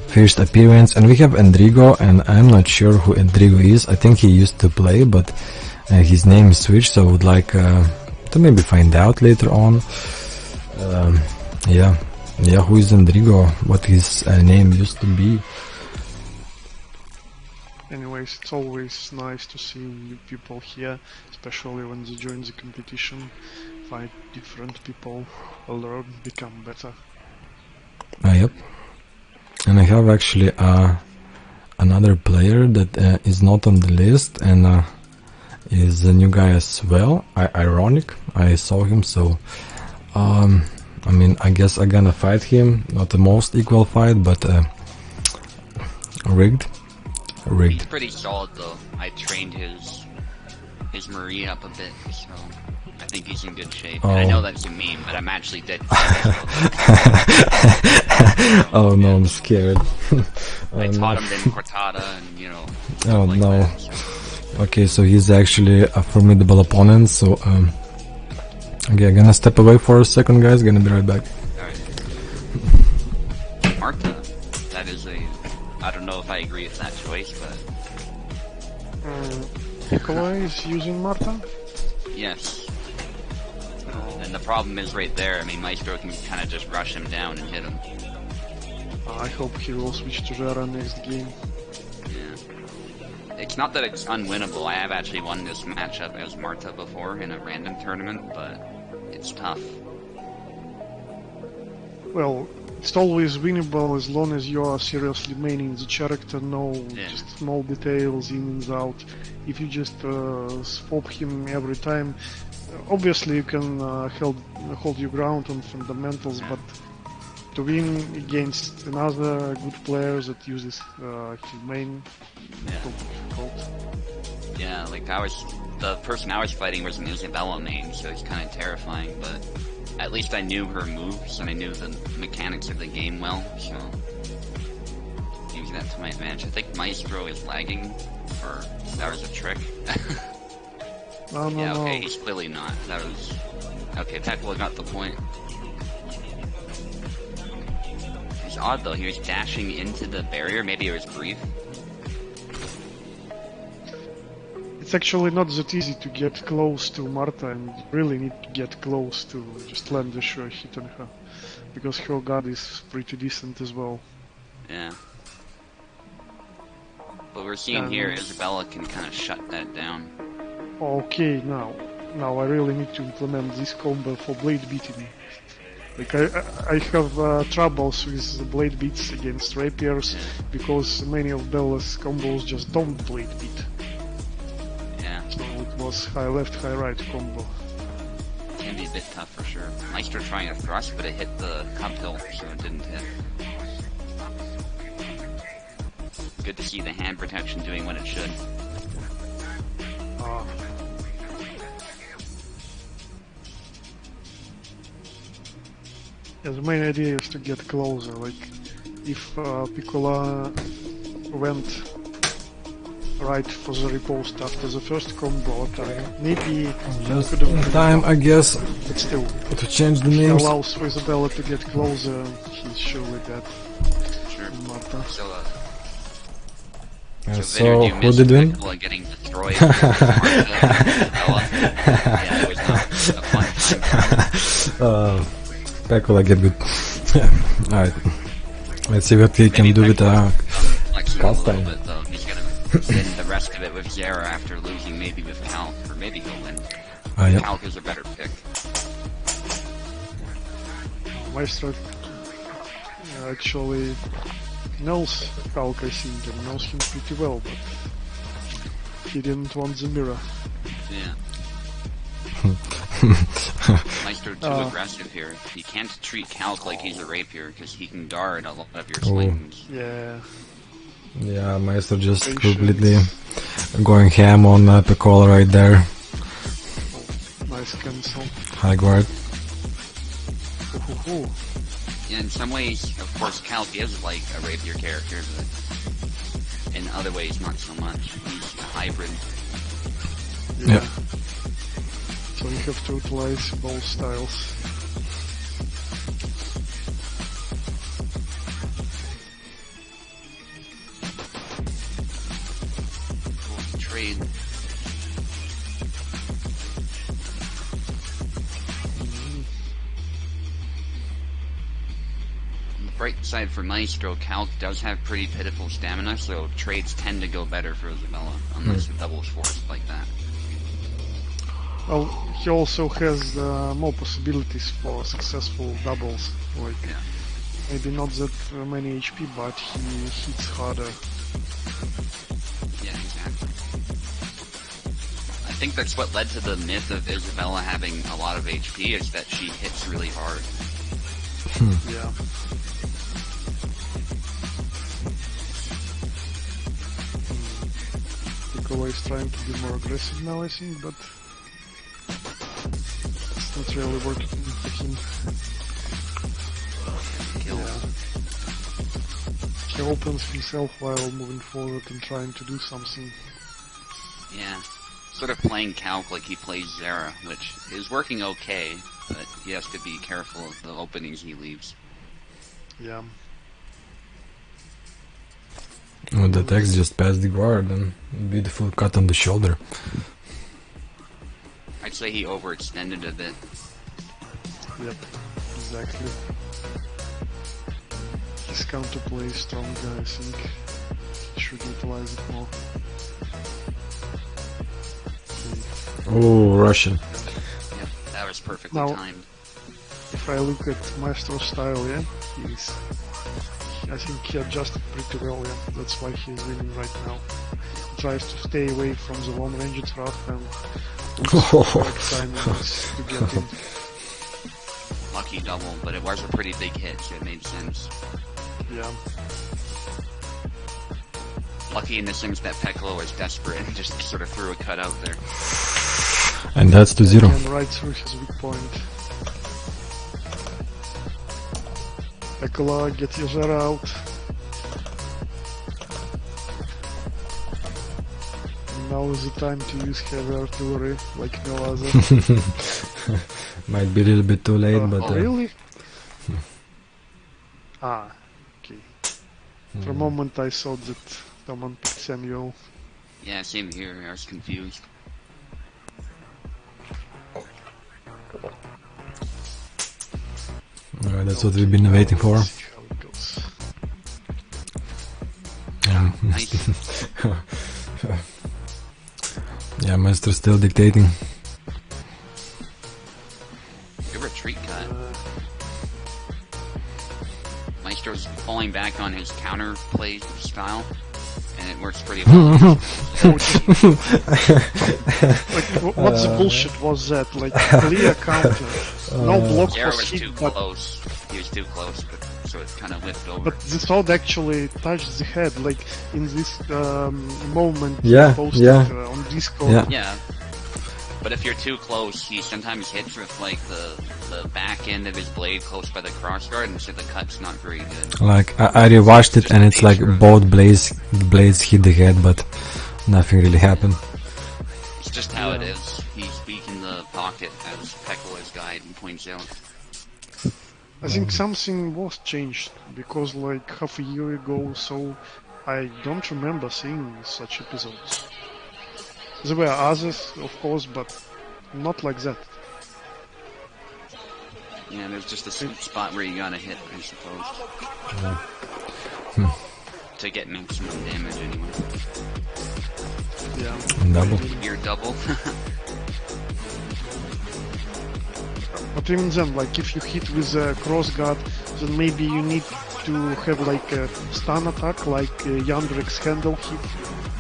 Speaker 1: first appearance. And we have Endrigo, and I'm not sure who Endrigo is. I think he used to play, but his name is switched, so I would like to maybe find out later on. Yeah, Yeah, who is Endrigo? What his name used to be?
Speaker 3: Anyways, it's always nice to see new people here, especially when they join the competition, find different people, learn, become better.
Speaker 1: Yep. And I have actually another player that is not on the list and is a new guy as well. Ironic, I saw him, so I mean, I guess I'm gonna fight him. Not the most equal fight, but rigged.
Speaker 2: He's pretty solid though. I trained his Marie up a bit, so I think he's in good shape. And I know that's a meme, but I'm actually dead.
Speaker 1: Oh no, I'm scared.
Speaker 2: I taught him in Cortada and
Speaker 1: Oh
Speaker 2: like
Speaker 1: no.
Speaker 2: that, so.
Speaker 1: Okay, so he's actually a formidable opponent, so okay, I'm gonna step away for a second, guys, gonna be right back.
Speaker 2: Alright. Marta, that is I don't know if I agree with that choice, but...
Speaker 3: Nikolai is using Marta?
Speaker 2: Yes. And the problem is right there, I mean, Maestro can kind of just rush him down and hit him.
Speaker 3: I hope he will switch to Jera next game.
Speaker 2: Yeah. It's not that it's unwinnable. I have actually won this matchup as Marta before in a random tournament, but it's tough.
Speaker 3: Well, it's always winnable as long as you are seriously maining the character, know just small details in and out. If you just swap him every time, obviously you can hold your ground on fundamentals, but to win against another good player that uses his main, it's difficult.
Speaker 2: Yeah, like the person I was fighting was an Isabella main, so it's kind of terrifying, but at least I knew her moves and I knew the mechanics of the game well, so using that to my advantage. I think Maestro is lagging, or that was a trick.
Speaker 3: No,
Speaker 2: okay, he's clearly not. That was... Okay, Pekla got the point. It's odd though, he was dashing into the barrier, maybe it was brief.
Speaker 3: It's actually not that easy to get close to Marta, and you really need to get close to just land a sure hit on her, because her guard is pretty decent as well.
Speaker 2: Yeah. But we're seeing here, Isabella can kind of shut that down.
Speaker 3: Okay, now I really need to implement this combo for blade beating. Like I have troubles with the blade beats against rapiers, because many of Bella's combos just don't blade beat.
Speaker 2: Yeah.
Speaker 3: So it was high left, high right combo.
Speaker 2: Can be a bit tough for sure. Maestro trying to thrust, but it hit the cup hill, so it didn't hit. Good to see the hand protection doing what it should.
Speaker 3: Yeah, the main idea is to get closer. Like if Piccola went right for the riposte after the first combo attack, maybe
Speaker 1: Just
Speaker 3: could have
Speaker 1: in time, I guess,
Speaker 3: but still,
Speaker 1: to change the
Speaker 3: he
Speaker 1: names.
Speaker 3: allows for Isabella to get closer. He's surely dead.
Speaker 2: Sure.
Speaker 3: Marta.
Speaker 2: So,
Speaker 1: So who did win?
Speaker 2: Getting destroyed. Yeah, it was not a fun time.
Speaker 1: Pekla get good. Alright. Let's see what he can do with
Speaker 2: cast time. He's gonna win the rest of it with Zera after losing maybe with Calc, or maybe he'll win.
Speaker 1: Yeah.
Speaker 2: Calc is a better pick.
Speaker 3: Maestro actually knows Hulk, I think, and knows him pretty well, but he didn't want the mirror.
Speaker 2: Yeah. Maestro too aggressive here. You can't treat Calc like he's a rapier, because he can guard a lot of your slings.
Speaker 3: Yeah.
Speaker 1: Yeah, Maestro just completely going ham on Piccola right there.
Speaker 3: Nice cancel.
Speaker 1: High guard.
Speaker 2: Yeah, in some ways, of course, Calc is like a rapier character, but in other ways, not so much. He's a hybrid.
Speaker 3: Yeah. So you have to utilize both styles.
Speaker 2: Trade. bright side for Maestro, Calc does have pretty pitiful stamina, so trades tend to go better for Isabella, unless the double's forced like that.
Speaker 3: Well, he also has more possibilities for successful doubles. Like, maybe not that many HP, but he hits harder.
Speaker 2: Yeah, exactly. I think that's what led to the myth of Isabella having a lot of HP, is that she hits really hard.
Speaker 3: Yeah. Nikolai is trying to be more aggressive now, I think, but it's not really working for him. Yeah. He opens himself while moving forward and trying to do something.
Speaker 2: Yeah. Sort of playing Calc like he plays Zera, which is working okay, but he has to be careful of the openings he leaves.
Speaker 3: Yeah.
Speaker 1: Oh, the text just passed the guard and beautiful cut on the shoulder.
Speaker 2: I'd say he overextended a bit.
Speaker 3: Yep, exactly. His counterplay is stronger, I think. He should utilize it more.
Speaker 1: Oh, Russian.
Speaker 2: Yep, that was perfectly
Speaker 3: Now,
Speaker 2: timed.
Speaker 3: If I look at Maestro's style, yeah, I think he adjusted pretty well, yeah. That's why he's winning right now. He tries to stay away from the long-range trap and looks timings to get in.
Speaker 2: Lucky double, but it was a pretty big hit, so it made sense.
Speaker 3: Yeah.
Speaker 2: Lucky in the sense that Peklo was desperate and just sort of threw a cut out there.
Speaker 1: And that's to 0.
Speaker 3: And right through his weak point. Peklo, get your Zera out. And now is the time to use heavy artillery, like no other.
Speaker 1: Might be a little bit too late, but...
Speaker 3: Really? Okay. For a moment I thought that someone picked Samuel.
Speaker 2: Yeah, same here, I was confused.
Speaker 1: Alright, that's what we've been waiting for.
Speaker 3: Let's see how it goes.
Speaker 2: Nice.
Speaker 1: Yeah, Master still dictating.
Speaker 2: Good retreat cut. Maestro's falling back on his counter play style, and it works pretty well.
Speaker 3: Like, what the bullshit was that? Like, clear counter. No block
Speaker 2: Zera
Speaker 3: was
Speaker 2: was
Speaker 3: hit,
Speaker 2: too
Speaker 3: but,
Speaker 2: close. He was too close, so it kind of whipped over.
Speaker 3: but the sword actually touched the head, like, in this moment
Speaker 1: Yeah,
Speaker 3: he posted
Speaker 1: yeah.
Speaker 3: On Discord.
Speaker 1: Yeah.
Speaker 2: Yeah. But if you're too close, he sometimes hits with like the back end of his blade close by the crossguard, and so the cut's not very good.
Speaker 1: Like, I rewatched it and it's like both blades hit the head, but nothing really happened.
Speaker 2: It's just how it is. He's weak in the pocket, as Peklo's guide points out.
Speaker 3: I think something was changed, because like half a year ago, so I don't remember seeing such episodes. There were others, of course, but not like that.
Speaker 2: Yeah, there's just a sweet spot where you gotta hit, I suppose. To get maximum damage anyway.
Speaker 3: Yeah.
Speaker 1: Double.
Speaker 2: Your double.
Speaker 3: But even then, like if you hit with a cross guard, then maybe you need to have like a stun attack, like Yandrek's handle hit.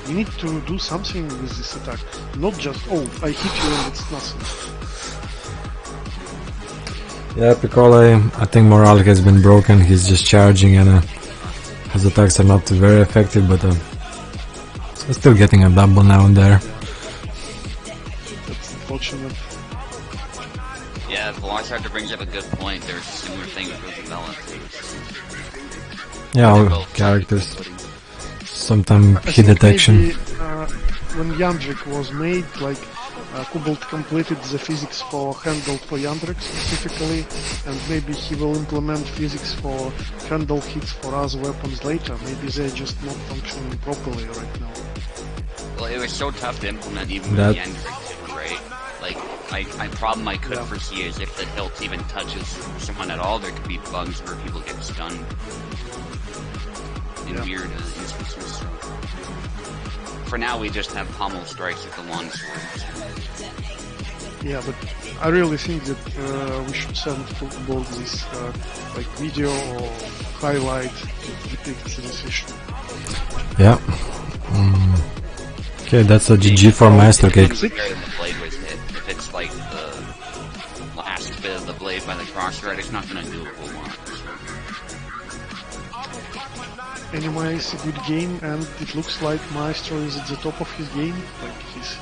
Speaker 3: You need to do something with this attack, not just, oh, I hit you and it's nothing.
Speaker 1: Yeah, Piccolo, I think morale has been broken. He's just charging and his attacks are not very effective, but he's still getting a double now and there.
Speaker 3: That's unfortunate.
Speaker 2: Yeah, Velociraptor brings up a good point. There's a similar thing with Rosabella.
Speaker 1: Yeah, all characters. Sometimes hit detection.
Speaker 3: Maybe, when Yandrek was made, like Kubalt completed the physics for handle for Yandrek specifically, and maybe he will implement physics for handle hits for other weapons later. Maybe they're just not functioning properly right now.
Speaker 2: Well, it was so tough to implement even with Yandrek too, right? Like, problem I could foresee is if the hilt even touches someone at all, there could be bugs where people get stunned in weird instances. So for now, we just have pommel strikes with the long swords.
Speaker 3: Yeah, but I really think that we should send football this like video or highlight that depicts this issue.
Speaker 1: Yeah. Okay, that's a GG for Master Cake.
Speaker 2: Where the blade was hit. If it's like the last bit of the blade by the crossguard, it's not going to do a whole lot.
Speaker 3: Anyway, it's a good game, and it looks like Maestro is at the top of his game. Like his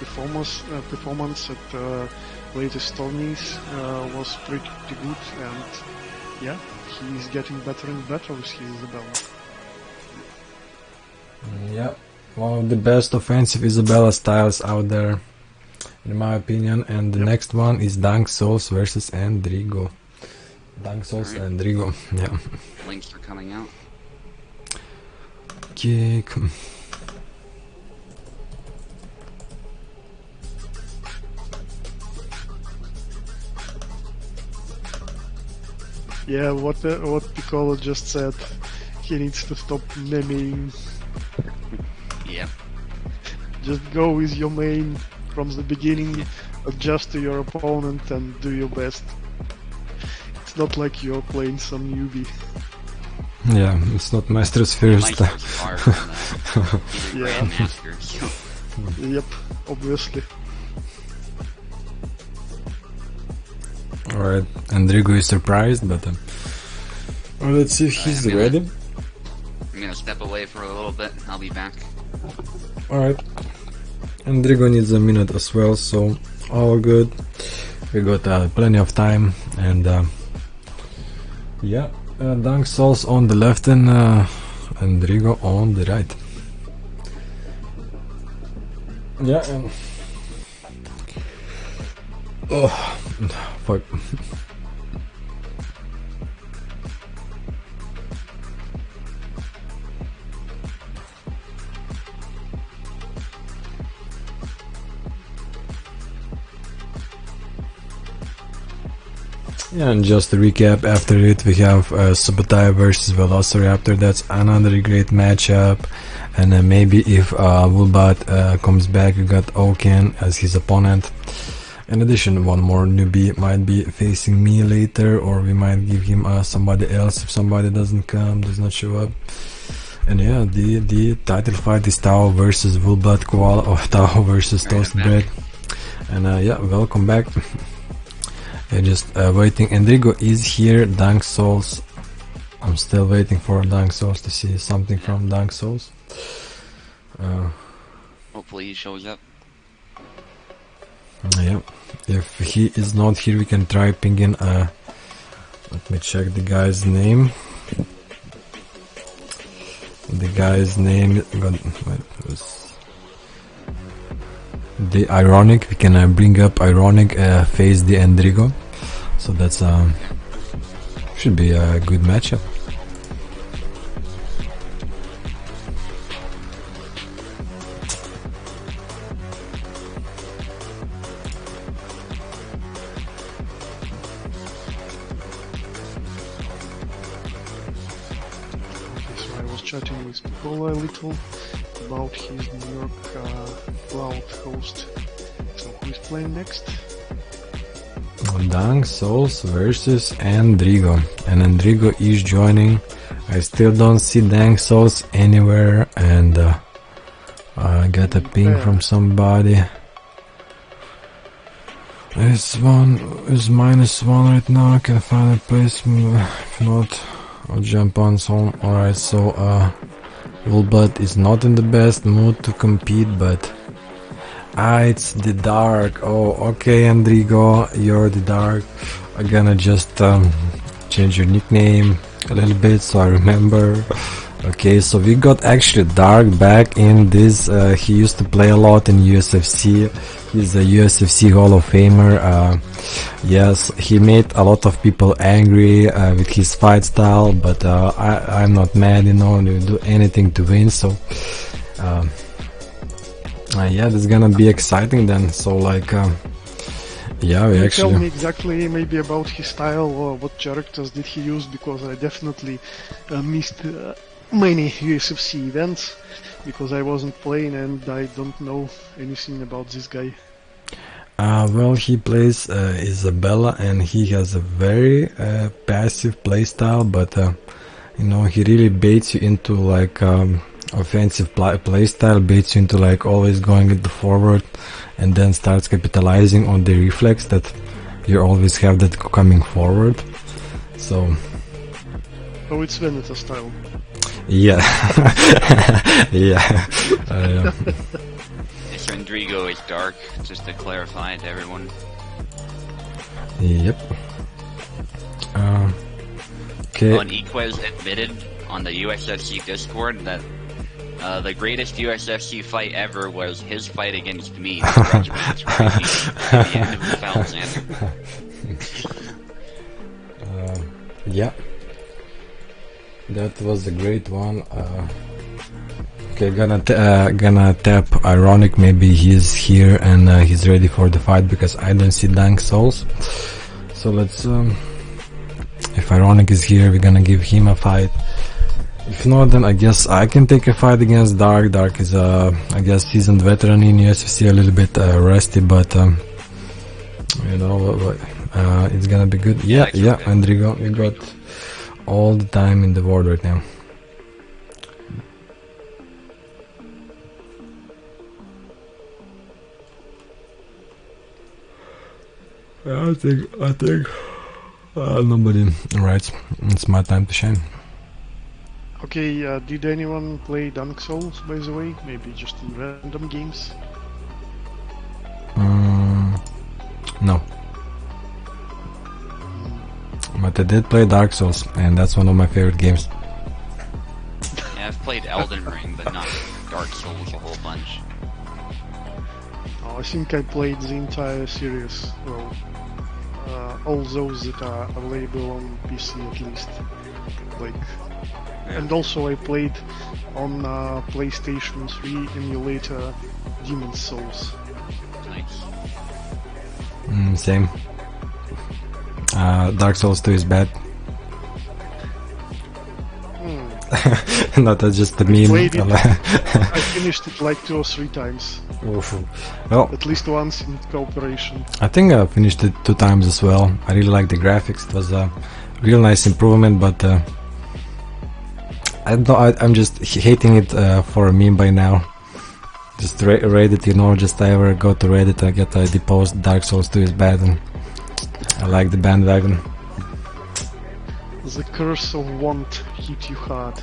Speaker 3: performance at latest tourneys was pretty good, and yeah, he's getting better and better with his Isabella.
Speaker 1: Yeah, one of the best offensive Isabella styles out there, in my opinion. And the next one is Dank Souls versus Endrigo. Dank Souls and Endrigo. Yeah.
Speaker 2: Links are coming out.
Speaker 1: Kick.
Speaker 3: Yeah, what Piccolo just said. He needs to stop memeing.
Speaker 2: Yeah.
Speaker 3: Just go with your main from the beginning, adjust to your opponent and do your best. It's not like you're playing some newbie.
Speaker 1: Yeah, it's not Master's first.
Speaker 3: Yeah. Yep, obviously.
Speaker 1: Alright, Endrigo is surprised, but let's see if he's ready.
Speaker 2: I'm gonna step away for a little bit. I'll be back.
Speaker 1: Alright. Endrigo needs a minute as well, so all good. We got plenty of time, and yeah, Dank Souls on the left and Endrigo on the right. Yeah, and oh, fuck. Yeah, and just to recap, after it we have Subotai versus Velociraptor. That's another great matchup, and maybe if Wulbat comes back, we got Oken as his opponent. In addition, one more newbie might be facing me later, or we might give him somebody else if somebody does not show up. And yeah, the title fight is Tao versus Wulbat Koala, or Tao versus Toasted Bread. And yeah, welcome back. Just waiting. Endrigo is here. Dank Souls. I'm still waiting for Dank Souls to see something from Dank Souls.
Speaker 2: Hopefully he shows up.
Speaker 1: Yeah. If he is not here, we can try pinging. Let me check the guy's name. The guy's name. The Ironic. We can bring up Ironic, face the Endrigo. So that's should be a good matchup.
Speaker 3: So I was chatting with Piccolo a little about his New York cloud host. So who is playing next?
Speaker 1: Dank Souls versus Endrigo, and Endrigo is joining. I still don't see Dank Souls anywhere, and I got a ping from somebody. It's -1 right now. I can find a place. If not, I'll jump on some. Alright, so Wulbat is not in the best mood to compete, but it's the Dark. Oh, okay, Endrigo, you're the Dark. I'm gonna just change your nickname a little bit so I remember. Okay, so we got actually Dark back in this. He used to play a lot in USFC. He's a USFC Hall of Famer. Yes, he made a lot of people angry with his fight style, but I'm not mad, you know, to do anything to win. So yeah, this is gonna be exciting then. So like Yeah, we
Speaker 3: Can you
Speaker 1: actually.
Speaker 3: tell me exactly maybe about his style or what characters did he use? Because I definitely missed many USFC events because I wasn't playing and I don't know anything about this guy.
Speaker 1: Well, he plays Isabella, and he has a very passive playstyle, but you know, he really baits you into like offensive playstyle, baits you into like always going into forward, and then starts capitalizing on the reflex that you always have that coming forward. So
Speaker 3: Oh, it's Veneto style.
Speaker 1: yeah, yeah.
Speaker 2: This Rodrigo is dark, just to clarify to everyone.
Speaker 1: Yep. Okay.
Speaker 2: And Equez admitted on the USFC Discord that the greatest USFC fight ever was his fight against me. The Regiment, right? At the end of the Foul Xander.
Speaker 1: Yeah. That was a great one. Okay, gonna tap Ironic. Maybe he's here and he's ready for the fight because I don't see Dank Souls. So let's. If Ironic is here, we're gonna give him a fight. If not, then I guess I can take a fight against Dark. Dark is I guess seasoned veteran in USFC, a little bit rusty, but you know, it's gonna be good. Yeah, yeah, Andrigo, you got all the time in the world right now. I think nobody writes. It's my time to shine.
Speaker 3: Okay, did anyone play Dark Souls, by the way? Maybe just in random games?
Speaker 1: No. But I did play Dark Souls, and that's one of my favorite games.
Speaker 2: Yeah, I've played Elden Ring, but not Dark Souls a whole bunch.
Speaker 3: Oh, I think I played the entire series. Well, all those that are available on PC at least. Like, and also I played on PlayStation 3 emulator Demon's Souls.
Speaker 2: Nice.
Speaker 1: Same. Dark Souls 2 is bad. No, that's just the meme.
Speaker 3: Played it. I finished it like 2 or 3 times.
Speaker 1: Well,
Speaker 3: At least once in cooperation.
Speaker 1: I think I finished it 2 times as well. I really like the graphics. It was a real nice improvement, but I don't know, I'm just hating it for a meme by now. Just Reddit, you know, just I ever go to Reddit, I get the post Dark Souls 2 is bad, and I like the bandwagon.
Speaker 3: The curse of want hit you hard.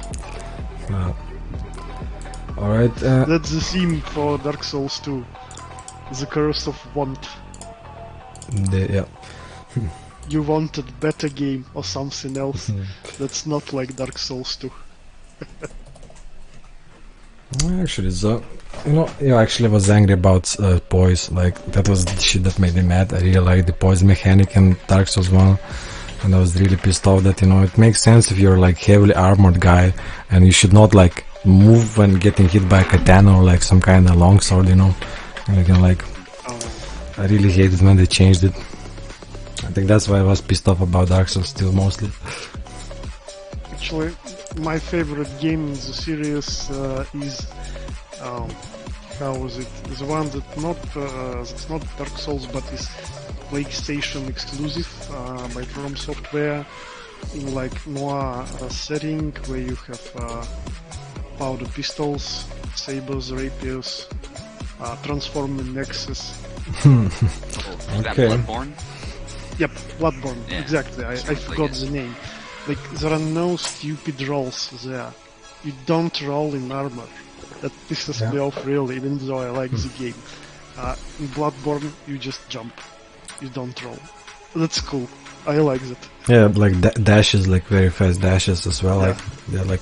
Speaker 1: Alright.
Speaker 3: That's the theme for Dark Souls 2. The curse of want.
Speaker 1: Yeah.
Speaker 3: You wanted better game or something else that's not like Dark Souls 2.
Speaker 1: Actually, so you actually was angry about poise. Like that was the shit that made me mad. I really like the poise mechanic in Dark Souls 1, and I was really pissed off that it makes sense if you're like heavily armored guy, and you should not like move when getting hit by a katana or like some kind of longsword, And you can like. I really hated when they changed it. I think that's why I was pissed off about Dark Souls 2 mostly.
Speaker 3: Actually, my favorite game in the series is how was it? The one that's not Dark Souls, but is PlayStation exclusive by From Software in like noir setting where you have powder pistols, sabers, rapiers, transforming nexus.
Speaker 1: Okay.
Speaker 2: Bloodborne?
Speaker 3: Yep, Bloodborne.
Speaker 2: Yeah,
Speaker 3: exactly. I forgot the name. Like, there are no stupid rolls there. You don't roll in armor. That pisses me off really, even though I like the game. In Bloodborne, you just jump. You don't roll. That's cool. I like that.
Speaker 1: Yeah, like dashes, like very fast dashes as well, like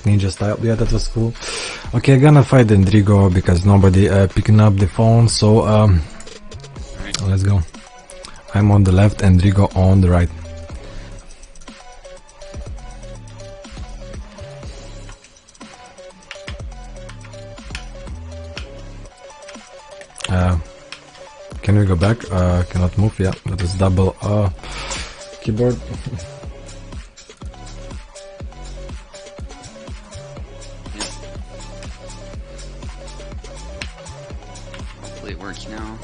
Speaker 1: ninja style. Yeah, that was cool. Okay, I'm gonna fight Endrigo because nobody picking up the phone, so let's go. I'm on the left, Endrigo on the right. can we go back? Cannot move, yeah, that is double keyboard.
Speaker 2: Hopefully it works now.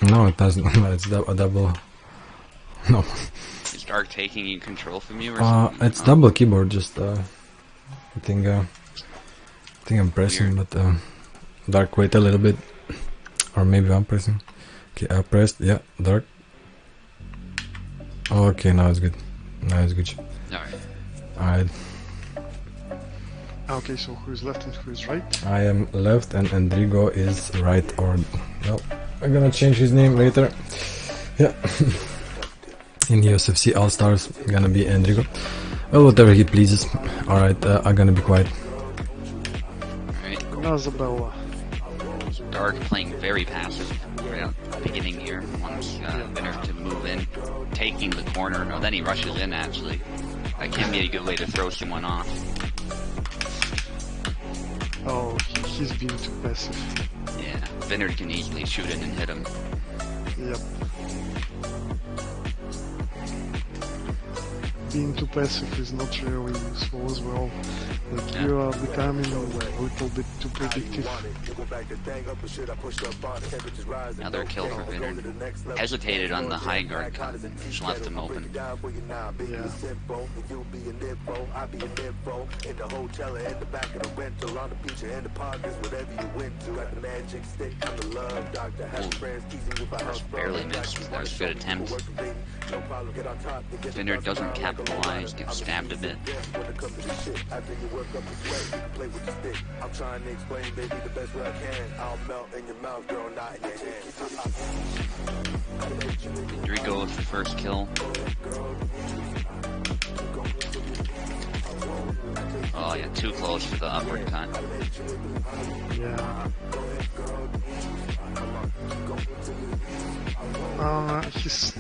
Speaker 1: No, it doesn't. It's a double. No.
Speaker 2: Is Dark taking you control from you or something?
Speaker 1: It's double keyboard, just I think I'm pressing,
Speaker 2: Weird.
Speaker 1: but Dark, wait a little bit. Or maybe I'm pressing. Okay, I pressed, yeah, Dark. Okay, now it's good. Now it's good.
Speaker 2: Alright.
Speaker 1: Alright.
Speaker 3: Okay, so who is left and who is right?
Speaker 1: I am left and Endrigo is right, or no, I'm gonna change his name later. Yeah. In USFC All Stars, gonna be Endrigo. Well, whatever he pleases. Alright, I'm gonna be quiet.
Speaker 2: Alright.
Speaker 3: Isabella.
Speaker 2: Dark playing very passive right at the beginning here. Wants Winner to move in, taking the corner. No, then he rushes in actually. That can be a good way to throw someone off.
Speaker 3: Oh, he's being too passive.
Speaker 2: Yeah, Vinard can easily shoot in and hit him.
Speaker 3: Yep. Being too passive is not really useful as well. Like you are becoming a little bit too predictive.
Speaker 2: Another kill for Vinard. Hesitated on the high guard cut, just left him open.
Speaker 3: Yeah.
Speaker 2: Barely missed. That was a good attempt. Vinard doesn't capitalize, gets stabbed a bit. Rodrigo with the first kill. Oh yeah, too close for the upward cut.
Speaker 3: Yeah. His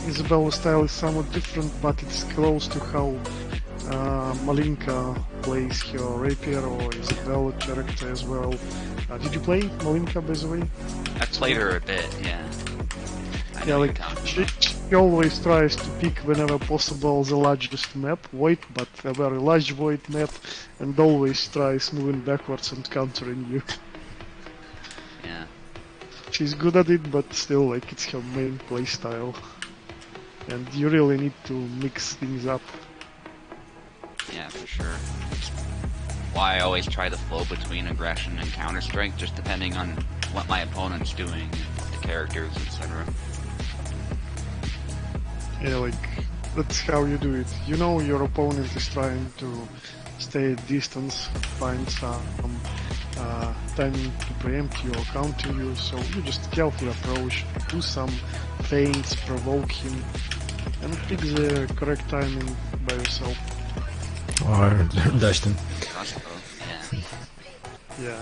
Speaker 3: Isabella's style is somewhat different, but it's close to how Malinka plays her rapier or Isabella character as well. Did you play Malinka, by the way?
Speaker 2: I played her a bit, yeah.
Speaker 3: Yeah, like she always tries to pick whenever possible the largest map, void, but a very large void map, and always tries moving backwards and countering you.
Speaker 2: Yeah.
Speaker 3: She's good at it, but still, like, it's her main playstyle. And you really need to mix things up.
Speaker 2: Yeah, for sure. It's why I always try to flow between aggression and counter-strike, just depending on what my opponent's doing, the characters, etc.
Speaker 3: Yeah, like, that's how you do it. You know your opponent is trying to stay at distance, find some timing to preempt you or counter you, so you just carefully approach, do some feints, provoke him, and pick the correct timing by yourself.
Speaker 1: Or dashed him.
Speaker 2: Crossbow, yeah.
Speaker 3: Yeah.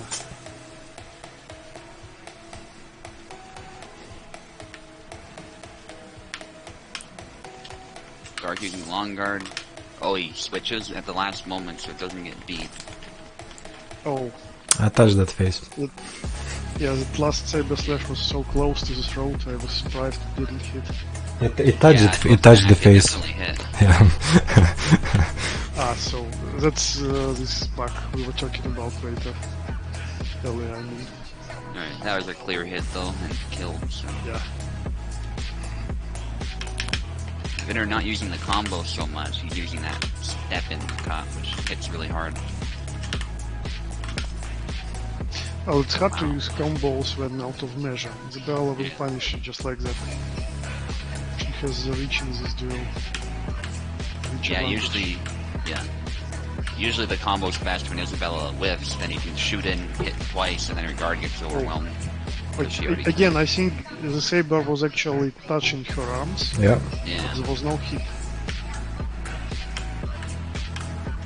Speaker 2: Dark using long guard. Oh, he switches at the last moment so it doesn't get beat.
Speaker 3: Oh.
Speaker 1: I touched that face.
Speaker 3: Yeah, that last saber slash was so close to the throat, I was surprised it didn't hit.
Speaker 1: It touched it touched the face.
Speaker 2: Hit.
Speaker 1: Yeah.
Speaker 3: So that's this bug we were talking about later. Earlier, I mean.
Speaker 2: Alright, that was a clear hit though, and kill, so.
Speaker 3: Yeah.
Speaker 2: Vinner not using the combo so much, he's using that step in cut, which hits really hard.
Speaker 3: Oh, it's hard to use combos when out of measure. Isabella will punish you just like that. She has the reach in this duel.
Speaker 2: Yeah, usually the combo's best when Isabella whiffs, then you can shoot in, hit twice, and then her guard gets overwhelmed.
Speaker 3: But again, I think the saber was actually touching her arms.
Speaker 1: Yeah.
Speaker 2: Yeah.
Speaker 3: There was no hit.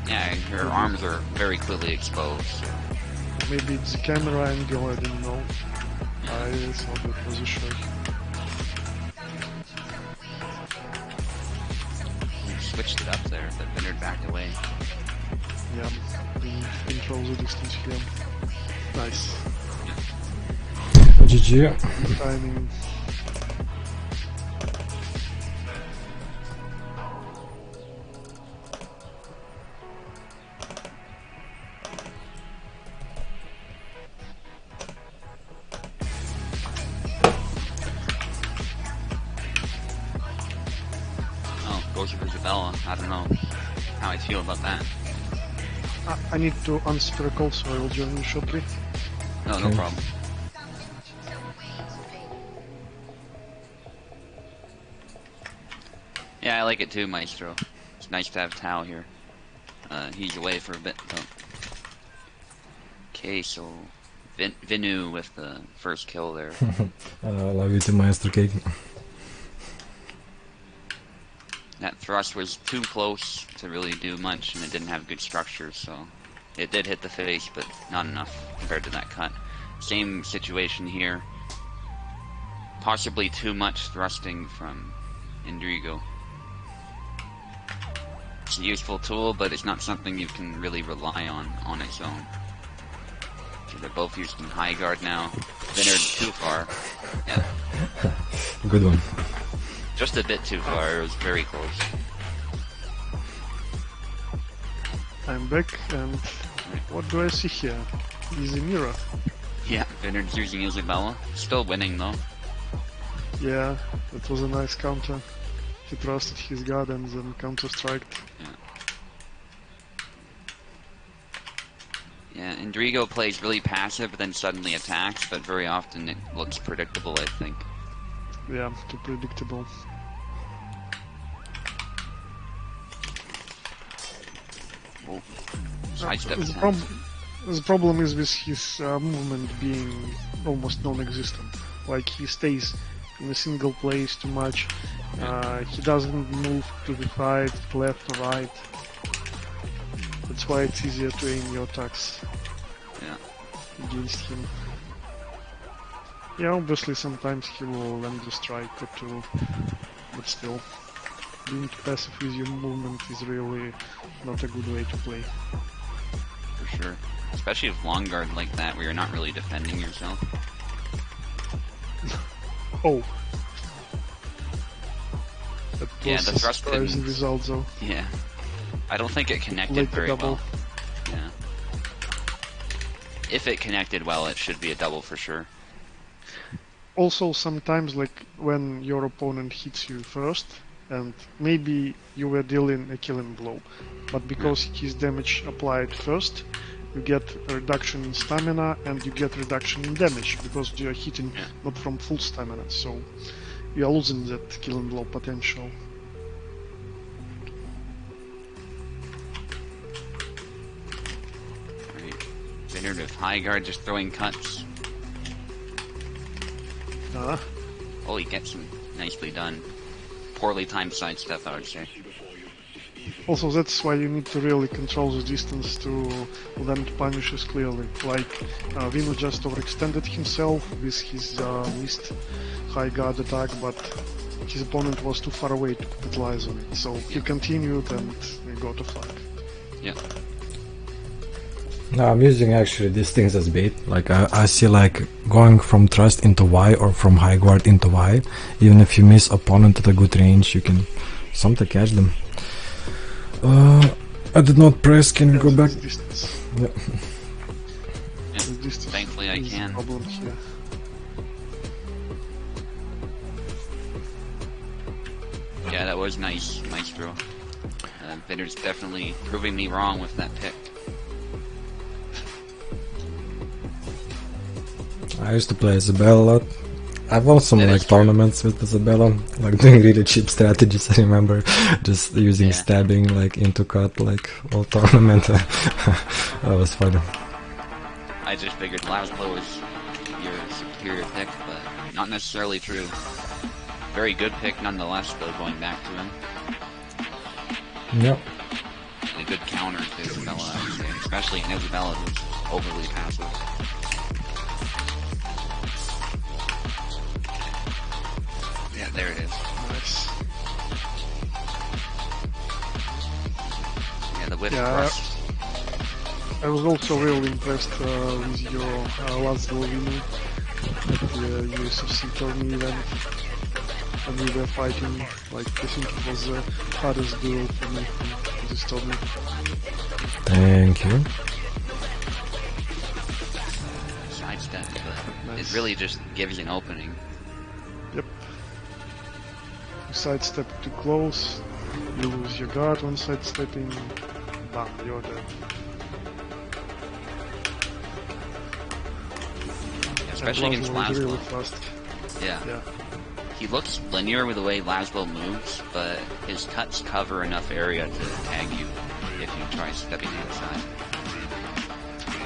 Speaker 2: Yeah, her arms are very clearly exposed.
Speaker 3: Maybe it's the camera angle, I didn't know. I thought that was a shot.
Speaker 2: You switched it up there, but Vinard backed away.
Speaker 3: Yeah, control the distance here. Nice.
Speaker 2: Yeah.
Speaker 1: GG.
Speaker 3: Timing.
Speaker 2: Oh, goes for Isabella. I don't know how I feel about that.
Speaker 3: I need to answer a call, so I will join you shortly.
Speaker 2: No, no
Speaker 1: Okay.
Speaker 2: problem. Yeah, I like it too, Maestro. It's nice to have Tao here. He's away for a bit, though. Okay, so Vinu with the first kill there.
Speaker 1: I love you too, Maestro Cake.
Speaker 2: That thrust was too close to really do much, and it didn't have good structure, so it did hit the face, but not enough compared to that cut. Same situation here. Possibly too much thrusting from Indrigo. It's a useful tool, but it's not something you can really rely on its own. So they're both using high guard now. Vinard too far. Yeah,
Speaker 1: Good one.
Speaker 2: just a bit too far. It was very close.
Speaker 3: I'm back, and what do I see here? Easy mirror.
Speaker 2: Yeah, Vinard's using Isabella. Still winning though.
Speaker 3: Yeah, that was a nice counter. He trusted his guard and then counter-striked.
Speaker 2: Yeah, Indrigo plays really passive, but then suddenly attacks, but very often it looks predictable, I think.
Speaker 3: Yeah, too predictable.
Speaker 2: Oh, sidestep
Speaker 3: The,
Speaker 2: attack.
Speaker 3: the problem is with his movement being almost non-existent. Like, he stays in a single place too much. He doesn't move to the right, left, or right. That's why it's easier to aim your attacks
Speaker 2: Yeah.
Speaker 3: against him. Yeah, obviously sometimes he will land a strike or two, but still, being too passive with your movement is really not a good way to play.
Speaker 2: For sure. Especially with long guard like that, where you're not really defending yourself.
Speaker 3: Oh! That
Speaker 2: Yeah,
Speaker 3: was
Speaker 2: the
Speaker 3: a
Speaker 2: thrust
Speaker 3: surprising
Speaker 2: didn't-
Speaker 3: result though.
Speaker 2: Yeah. I don't think it connected
Speaker 3: Like
Speaker 2: very
Speaker 3: double.
Speaker 2: well. Yeah. If it connected well, it should be a double for sure.
Speaker 3: Also, sometimes, like, when your opponent hits you first, and maybe you were dealing a killing blow, but because his damage applied first, you get a reduction in stamina and you get reduction in damage, because you are hitting not from full stamina, so you are losing that killing blow potential.
Speaker 2: Right. Vinard with high guard just throwing cuts. Oh, he gets him. Nicely done. Poorly timed sidestep, I would say.
Speaker 3: Also, that's why you need to really control the distance to land punishes clearly. Like, Vino just overextended himself with his missed high guard attack, but his opponent was too far away to capitalize on it. So he continued and he got a flag.
Speaker 2: Yeah.
Speaker 1: No, I'm using actually these things as bait. Like I see like going from thrust into Y or from high guard into Y. Even if you miss opponent at a good range, you can something catch them. I did not press. Can you go back?
Speaker 3: Distance.
Speaker 1: Yeah.
Speaker 2: Yeah.
Speaker 3: The distance
Speaker 2: Thankfully I
Speaker 3: is the
Speaker 2: can.
Speaker 3: problem here.
Speaker 2: Yeah, that was nice, Maestro. Vinard's definitely proving me wrong with that pick.
Speaker 1: I used to play Isabella a lot. I've won some
Speaker 2: That
Speaker 1: like
Speaker 2: is true.
Speaker 1: tournaments with Isabella, like doing really cheap strategies. I remember just using
Speaker 2: Yeah.
Speaker 1: stabbing like into cut like all tournament. That was funny.
Speaker 2: I just figured Laszlo was your superior pick, but not necessarily true. Very good pick nonetheless, though, going back to him.
Speaker 1: Yep.
Speaker 2: A good counter to Isabella, I would say, especially in Isabella, who's overly passive. Yeah, there it is.
Speaker 3: Nice.
Speaker 2: Yeah, the whip
Speaker 3: Yeah,
Speaker 2: thrust.
Speaker 3: I was also really impressed with your Laszlo Vino. the USFC tourney event, and we were fighting. Like, I think it was the hardest duel for me in this tournament.
Speaker 1: Thank you.
Speaker 2: Sidestep, but
Speaker 3: Nice.
Speaker 2: it really just gives you an opening.
Speaker 3: Yep. You sidestep too close, you lose your guard when sidestepping, bam, you're dead.
Speaker 2: Especially
Speaker 3: And
Speaker 2: against
Speaker 3: Laszlo is
Speaker 2: Laszlo.
Speaker 3: really fast.
Speaker 2: Yeah.
Speaker 3: Yeah.
Speaker 2: He looks linear with the way Laszlo moves, but his cuts cover enough area to tag you if you try stepping inside.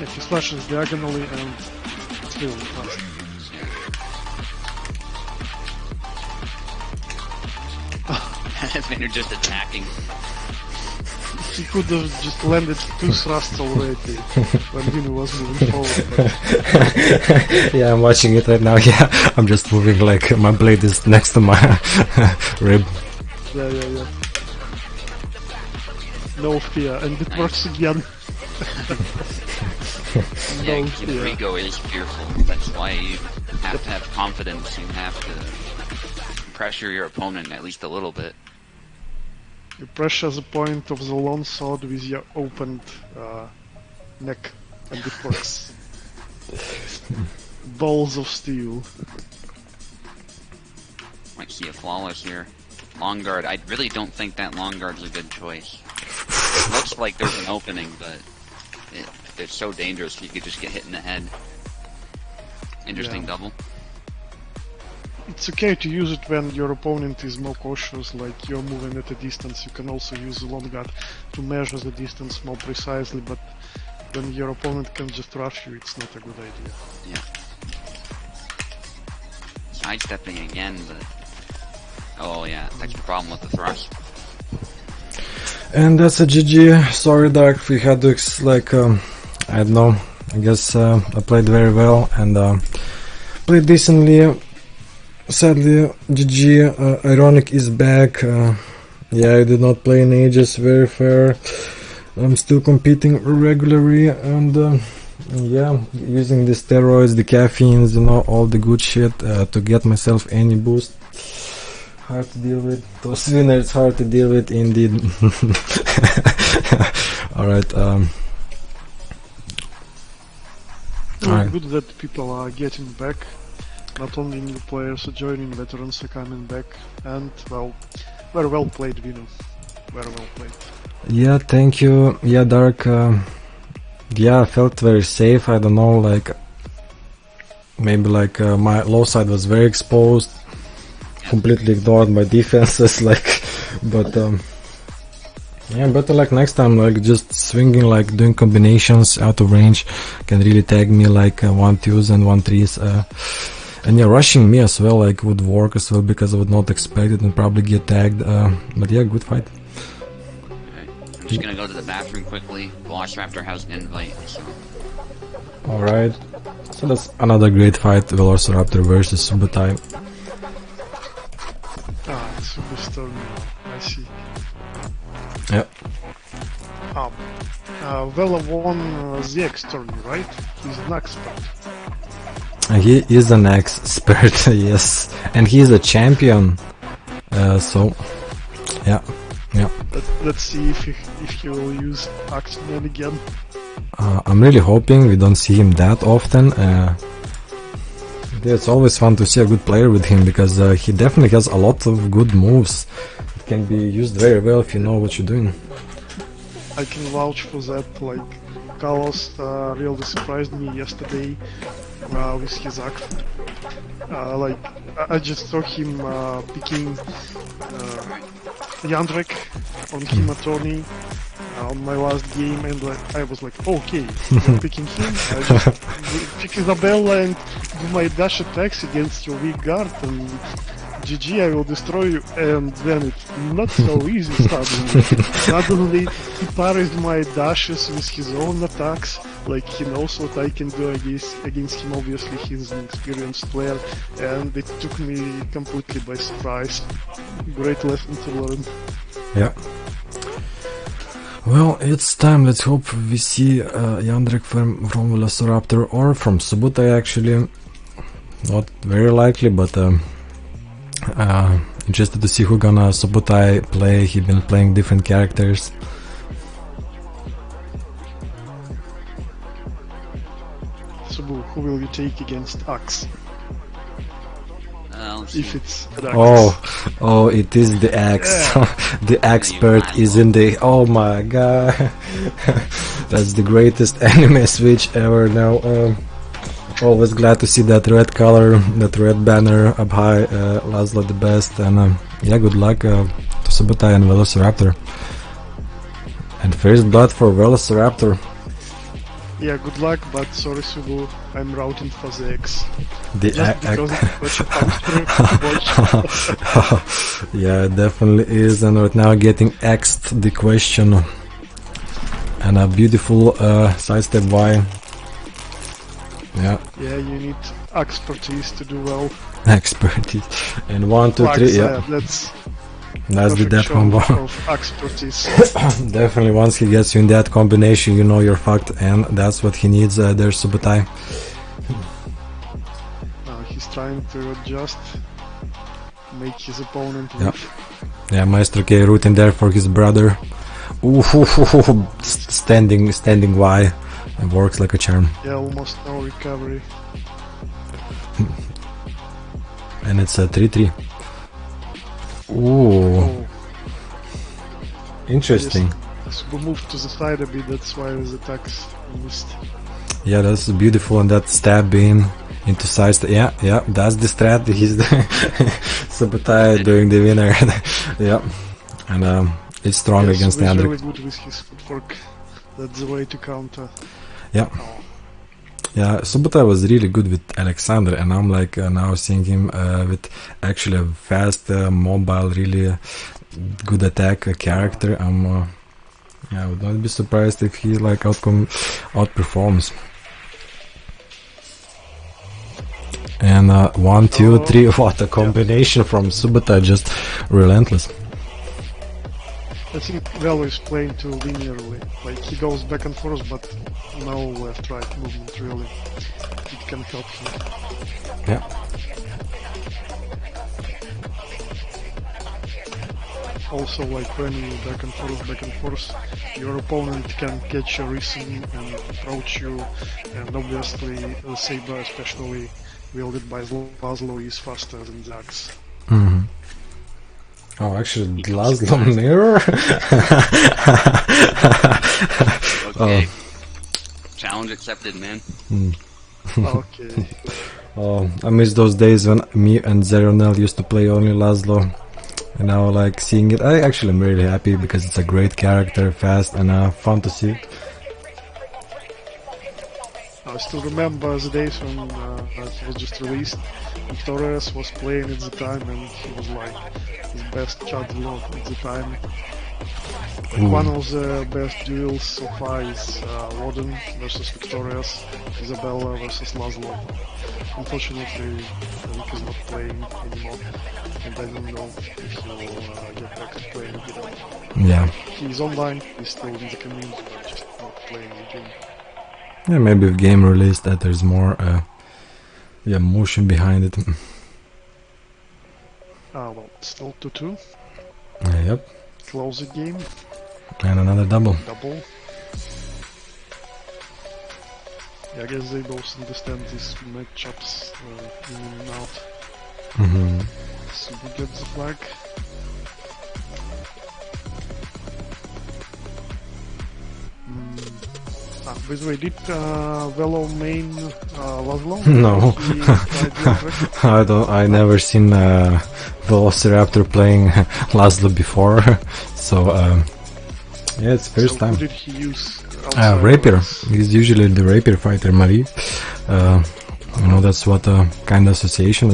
Speaker 3: If he slashes diagonally and it's really fast.
Speaker 2: And you're just attacking.
Speaker 3: He could have just landed 2 thrusts already when Vinu was moving forward, but
Speaker 1: Yeah, I'm watching it right now. Yeah, I'm just moving like my blade is next to my rib.
Speaker 3: yeah. No fear, and it works again.
Speaker 2: Yeah,
Speaker 3: No
Speaker 2: because
Speaker 3: fear.
Speaker 2: Rigo is fearful. That's why you have to have confidence. You have to pressure your opponent at least a little bit.
Speaker 3: You pressure the point of the long sword with your opened neck, and it works. Balls of steel.
Speaker 2: Might see a flawless here. Long guard. I really don't think that long guard is a good choice. It looks like there's an opening, but it's so dangerous. You could just get hit in the head. Interesting
Speaker 3: Yeah.
Speaker 2: double.
Speaker 3: It's okay to use it when your opponent is more cautious, like you're moving at a distance. You can also use the long guard to measure the distance more precisely, but when your opponent can just rush you, it's not a good idea.
Speaker 2: Yeah. Sidestepping again, but oh yeah, that's the problem with the thrust.
Speaker 1: And that's a GG. Sorry, Dark. We had to I don't know. I guess I played very well and played decently. Sadly, GG. Ironic is back. Yeah, I did not play in ages. Very fair. I'm still competing regularly and yeah, using the steroids, the caffeines, all the good shit to get myself any boost. Hard to deal with. Those winners hard to deal with indeed. Alright, Alright.
Speaker 3: Good that people are getting back. Not only new players are joining, veterans are coming back, and well, very well played, Vino. Very well played.
Speaker 1: Yeah, thank you. Yeah, Dark. Yeah, I felt very safe. I don't know, maybe my low side was very exposed, completely ignored my defenses. But yeah, better next time, just swinging, doing combinations out of range can really tag me 1-2s and 1-3s. And yeah, rushing me as well would work as well because I would not expect it and probably get tagged. But yeah, good fight.
Speaker 2: Okay. I'm just gonna go to the bathroom quickly. Velociraptor has an invite, so
Speaker 1: Alright, so that's another great fight, Velociraptor versus Subutai.
Speaker 3: Ah, it's a good story now. I see.
Speaker 1: Yep.
Speaker 3: Vela won the X tourney, right? He's an expert.
Speaker 1: He is an expert, yes, and he's a champion. So, yeah.
Speaker 3: Let's see if he will use Axeman again.
Speaker 1: I'm really hoping we don't see him that often. It's always fun to see a good player with him because he definitely has a lot of good moves. It can be used very well if you know what you're doing.
Speaker 3: I can vouch for that. Carlos really surprised me yesterday with his act. I just saw him picking Jandrek on Hima tourney on my last game, and I was like, okay, you're picking him. I just pick Isabella and do my dash attacks against your weak guard, and GG, I will destroy you. And then it's not so easy suddenly. Suddenly he parries my dashes with his own attacks. He knows what I can do against him. Obviously he's an experienced player, and it took me completely by surprise. Great lesson to learn.
Speaker 1: Yeah. Well, it's time. Let's hope we see Jandrek from Velociraptor or from Subutai actually. not very likely, but interested to see who gonna Subotai play. He been playing different characters.
Speaker 3: Subu, who will you take against Axe? If it's an Axe.
Speaker 1: Oh, it is the Axe.
Speaker 3: Yeah.
Speaker 1: The expert is in the. Oh my god, that's the greatest anime switch ever. Now, always glad to see that red color, that red banner up high. Laszlo the best, and yeah, good luck to Subotai and Velociraptor. And first blood for Velociraptor.
Speaker 3: Yeah, good luck, but sorry Subu, I'm routing for the X.
Speaker 1: The
Speaker 3: Just because it's such a fun to watch.
Speaker 1: Yeah, it definitely is, and right now getting X'd the question. And a beautiful sidestep Y. Yeah.
Speaker 3: Yeah, you need expertise to do well.
Speaker 1: Expertise. And 1, 2, 3, yeah. That's the death combo.
Speaker 3: Of expertise.
Speaker 1: Definitely, once he gets you in that combination, you know you're fucked, and that's what he needs. There's Subotai.
Speaker 3: He's trying to adjust, make his opponent leave.
Speaker 1: Yeah, Maestro K rooting there for his brother. Ooh, standing Y. It works like a charm.
Speaker 3: Yeah, almost no recovery.
Speaker 1: And it's a 3-3. Ooh.
Speaker 3: Oh.
Speaker 1: Interesting.
Speaker 3: Subu moved to the side a bit, that's why his attacks missed.
Speaker 1: Yeah, that's beautiful, and that stab in into size. Yeah, that's the strat. He's the Subotai doing the winner. Yeah, and it's strong against
Speaker 3: He's
Speaker 1: Andrik.
Speaker 3: really good with his footwork. That's the way to counter.
Speaker 1: Yeah. Yeah, Subotai was really good with Alexander, and I'm like now seeing him with actually a fast, mobile, really good attack character. I would not be surprised if he like outperforms. And 1, 2, 3, what a combination from Subotai, just relentless.
Speaker 3: I think Velo is playing too linearly. Like he goes back and forth, but no left-right movement really. It can help him.
Speaker 1: Yeah.
Speaker 3: Also, like when you back and forth, your opponent can catch your rhythm and approach you, and obviously the Saber, especially wielded by Laszlo, is faster than the Axe.
Speaker 1: Mm-hmm. Oh, actually, Laszlo mirror?
Speaker 2: Okay. Challenge accepted, man.
Speaker 3: Okay.
Speaker 1: Oh, I miss those days when me and Zeronel used to play only Laszlo. And now, like, seeing it, I actually am really happy because it's a great character, fast, and fun to see.
Speaker 3: I still remember the days when it was just released. Victorious was playing at the time, and he was like his best Chadlo at the time. Like one of the best duels so far is Warden versus Victorious, Isabella versus Laszlo. Unfortunately, Rick is not playing anymore, and I don't know if he'll get back to playing again.
Speaker 1: Yeah.
Speaker 3: He's online, he's still in the community, but just not playing the game.
Speaker 1: Yeah, maybe if game release that there's more motion behind it.
Speaker 3: Well, still 2-2.
Speaker 1: Yep.
Speaker 3: Close the game.
Speaker 1: And another double.
Speaker 3: Yeah, I guess they both understand these matchups in and out.
Speaker 1: Mm-hmm.
Speaker 3: So we get the flag. By the way, did Velo main Laszlo?
Speaker 1: No. I never seen Velociraptor playing Laszlo before, so yeah, it's first time.
Speaker 3: Who did he use?
Speaker 1: Rapier. He's usually the rapier fighter, Marie. That's what kind of association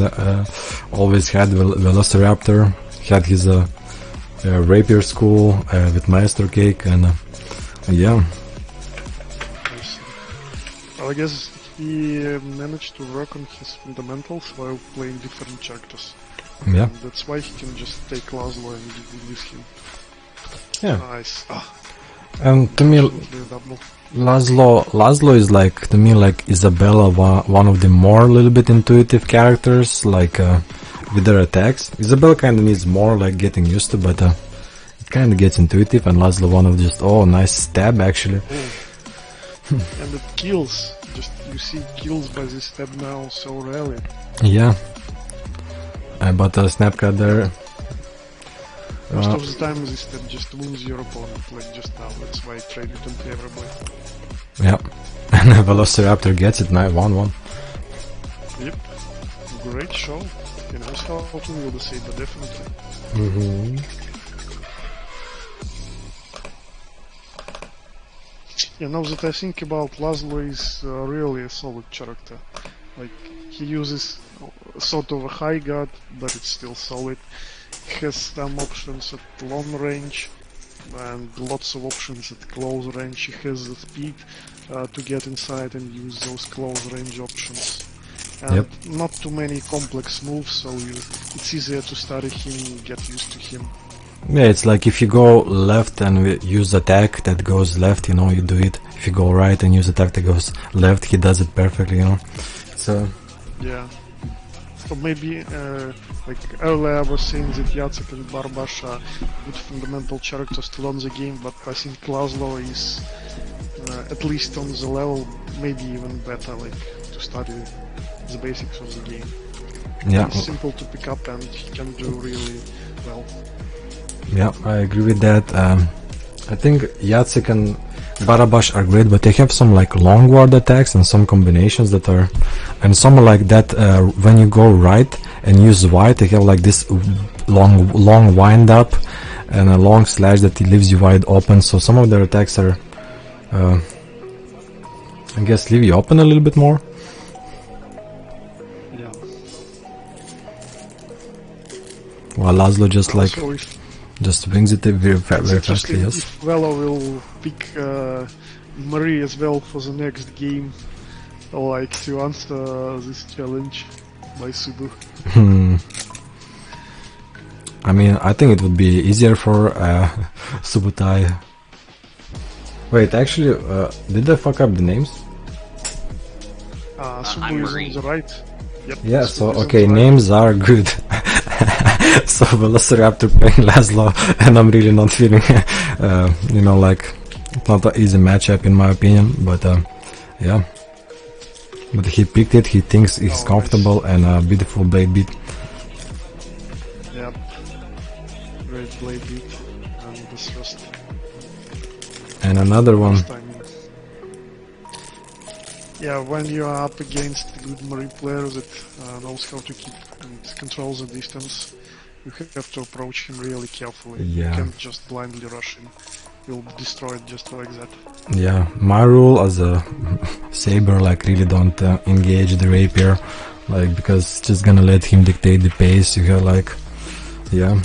Speaker 1: always had. Velociraptor had his rapier school with Maestro Cake, and yeah.
Speaker 3: Well, I guess he managed to work on his fundamentals while playing different characters.
Speaker 1: Yeah.
Speaker 3: And that's why he can just take Laszlo and deal with him.
Speaker 1: Yeah.
Speaker 3: Nice.
Speaker 1: And to me, Laszlo is like, to me, like Isabella, one of the more little bit intuitive characters, like with their attacks. Isabella kind of needs more like getting used to, but it kind of gets intuitive, and Laszlo one of just, oh, nice stab actually.
Speaker 3: And it kills. Just you see kills by this stab now so rarely.
Speaker 1: Yeah. But Snapcat there.
Speaker 3: Most of the time this stab just wounds your opponent, like just now. That's why I traded them to everybody.
Speaker 1: Yep. And Velociraptor gets it now 1-1.
Speaker 3: Yep. Great show. You know, Scouting will the same, but definitely.
Speaker 1: Mm-hmm.
Speaker 3: Yeah, now that I think about Laszlo is really a solid character. Like, he uses sort of a high guard, but it's still solid. He has some options at long range, and lots of options at close range. He has the speed to get inside and use those close range options. And not too many complex moves, so it's easier to study him, get used to him.
Speaker 1: Yeah, it's like if you go left and use attack that goes left, you know, you do it. If you go right and use attack that goes left, he does it perfectly, you know. So
Speaker 3: yeah. So maybe, like earlier I was saying that Jacek and Barbash are good fundamental characters to learn the game, but I think Laszlo is at least on the level, maybe even better, like to study the basics of the game.
Speaker 1: yeah.
Speaker 3: It's simple to pick up and he can do really well.
Speaker 1: Yeah, I agree with that. I think Jacek and Barabash are great, but they have some like long ward attacks and some combinations that are, and some like that when you go right and use white, they have like this long wind up and a long slash that leaves you wide open. So some of their attacks are, I guess, leave you open a little bit more.
Speaker 3: Yeah.
Speaker 1: While Laszlo just like
Speaker 3: Also, if
Speaker 1: just wings it very fastly. Yes.
Speaker 3: if Velo will pick Marie as well for the next game, like to answer this challenge by Subu.
Speaker 1: I mean, I think it would be easier for Subutai. Wait, actually, did I fuck up the names?
Speaker 3: Subu is on the right. Yep,
Speaker 1: Yeah,
Speaker 3: Subu
Speaker 1: so
Speaker 3: is on
Speaker 1: okay,
Speaker 3: the right.
Speaker 1: names are good. So Velociraptor playing Laszlo, and I'm really not feeling, you know, like, not an easy matchup in my opinion, but yeah. But he picked it, he thinks he's comfortable,
Speaker 3: nice.
Speaker 1: and beautiful blade beat.
Speaker 3: Yep. Great blade beat and this first
Speaker 1: And another one.
Speaker 3: time. Yeah, when you are up against a good Marie player that knows how to keep and control the distance, you have to approach him really carefully.
Speaker 1: Yeah.
Speaker 3: You can't just blindly rush him. You'll destroy it just like that.
Speaker 1: Yeah, my rule as a saber, like, really don't engage the rapier, like, because it's just gonna let him dictate the pace. You have like, yeah.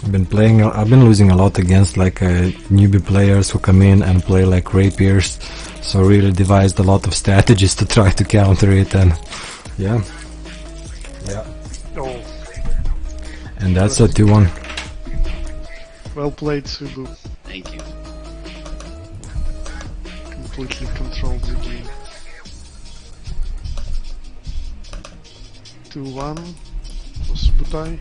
Speaker 1: I've been losing a lot against like newbie players who come in and play like rapiers, so really devised a lot of strategies to try to counter it, and yeah.
Speaker 3: Oh,
Speaker 1: And that's a 2-1.
Speaker 3: well played, Subu.
Speaker 2: Thank you.
Speaker 3: Completely controlled the game. 2-1 for Subutai.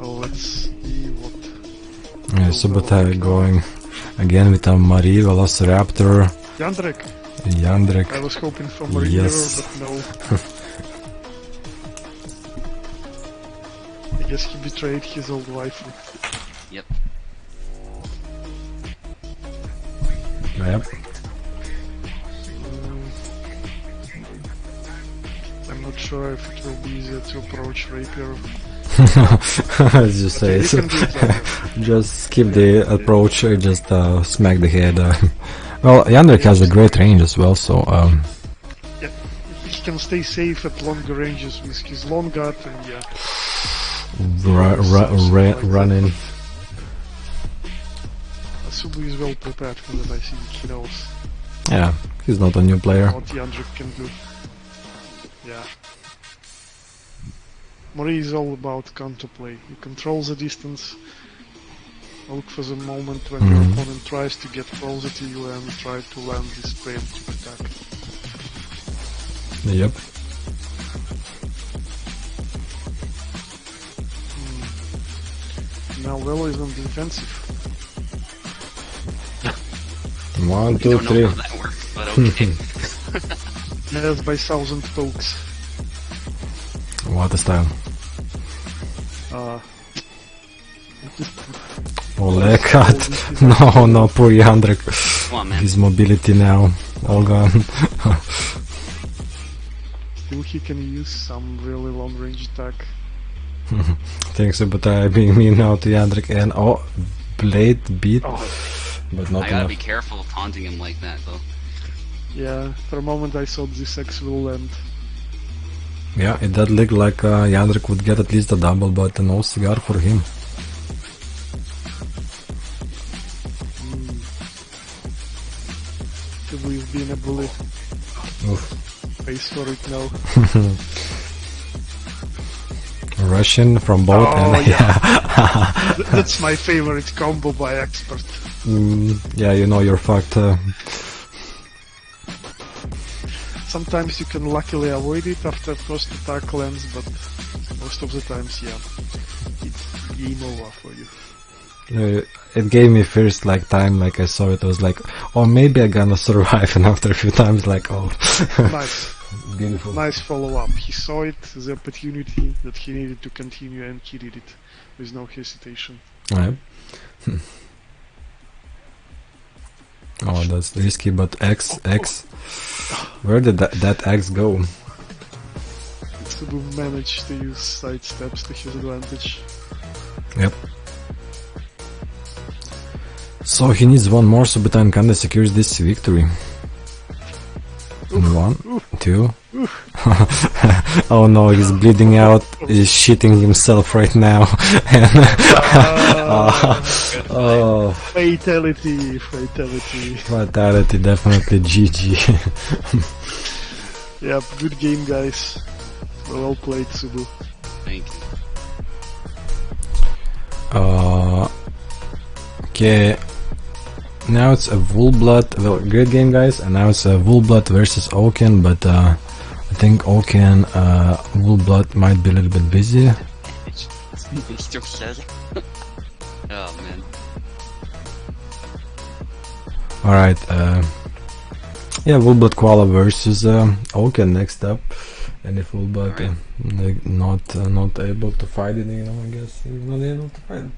Speaker 3: Oh, let's see what...
Speaker 1: Yeah, Subotai going again with a Marie, Velociraptor,
Speaker 3: Jandrek!
Speaker 1: Jandrek.
Speaker 3: I was hoping for Marie
Speaker 1: Yes.
Speaker 3: but no. I guess he betrayed his old waifu.
Speaker 2: Yep.
Speaker 1: Yep.
Speaker 3: I'm not sure if it will be easier to approach Rapier.
Speaker 1: As you say,
Speaker 3: You
Speaker 1: so
Speaker 3: can do it later.
Speaker 1: just skip the approach, just smack the head. Well, Jandrek has a great range as well, so
Speaker 3: Yeah, he can stay safe at longer ranges with his long guard and yeah.
Speaker 1: running.
Speaker 3: Subu is well prepared for that, I think he knows
Speaker 1: Yeah, he's not a new player.
Speaker 3: what Jandrek can do. Yeah. Mori is all about counterplay. You control the distance Look for the moment when your opponent tries to get closer to you and try to land this preemptive attack.
Speaker 1: Yep.
Speaker 3: Now Velo is on defensive.
Speaker 1: 1, 2,
Speaker 2: Don't
Speaker 1: 3.
Speaker 2: know how that works, but okay.
Speaker 3: That's by 1,000 pokes.
Speaker 1: What a style. Ole cut. No, poor Jandrek.
Speaker 2: Come on, man.
Speaker 1: His mobility now, all gone.
Speaker 3: Still he can use some really long range attack.
Speaker 1: Thanks for being mean now to Jandrek, and blade beat, but not
Speaker 2: I gotta
Speaker 1: enough.
Speaker 2: be careful of taunting him like that, though.
Speaker 3: Yeah, for a moment I thought this X will land.
Speaker 1: Yeah, it did look like Jandrek would get at least a double, but no cigar for him.
Speaker 3: We've been a bully.
Speaker 1: Oof.
Speaker 3: Face for it now.
Speaker 1: Russian from both and
Speaker 3: yeah. That's my favorite combo by expert.
Speaker 1: Yeah, you know you're fucked.
Speaker 3: Sometimes you can luckily avoid it after first attack lands, but most of the times, yeah, it's game over for you.
Speaker 1: It gave me first time like I saw it, I was like, oh, maybe I'm gonna survive, and after a few times like, oh.
Speaker 3: Nice.
Speaker 1: Beautiful.
Speaker 3: Nice follow-up. He saw it, the opportunity that he needed to continue, and he did it with no hesitation.
Speaker 1: Right. Oh, that's risky, but X. Where did that X go?
Speaker 3: Tsubu managed to use side steps to his advantage.
Speaker 1: Yep. So he needs one more, so Subotai kinda secures this victory. 1, 2. Oh no, he's bleeding out. He's shitting himself right now.
Speaker 3: Fatality.
Speaker 1: Fatality, definitely GG.
Speaker 3: Yep, good game, guys. Well played, Tsubu.
Speaker 2: Thank you.
Speaker 1: Okay. Now it's a Woolblood. Well, great game, guys. And now it's a Woolblood versus Oaken, but I think Oaken, Woolblood might be a little bit busy.
Speaker 2: Mr. says. Oh man.
Speaker 1: Alright, yeah, Woolblood Koala versus Oaken next up. And if Woolblood not able to fight it, you know, I guess he's not able to fight it.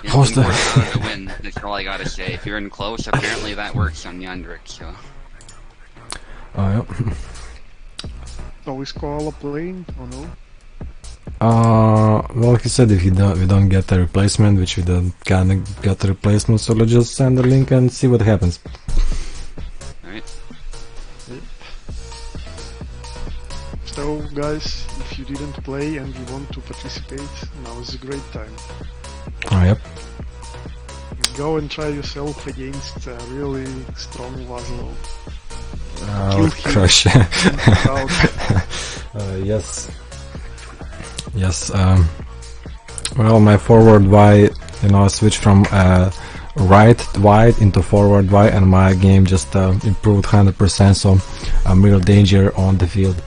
Speaker 2: Yeah,
Speaker 1: How's the
Speaker 2: to win? That's all I gotta say. If you're in close, apparently that works on Jandrek, so.
Speaker 1: Oh, yeah.
Speaker 3: So is Koala playing or no?
Speaker 1: Well, he said if we don't get a replacement, which we don't kinda get a replacement, so let's just send a link and see what happens.
Speaker 2: Alright.
Speaker 3: So, guys, if you didn't play and you want to participate, now is a great time.
Speaker 1: Oh, yep.
Speaker 3: Go and try yourself against a really strong Laszlo.
Speaker 1: Crush. Yes. Yes. Well, my forward Y, you know, I switched from right wide into forward Y, and my game just improved 100%. So I'm real danger on the field.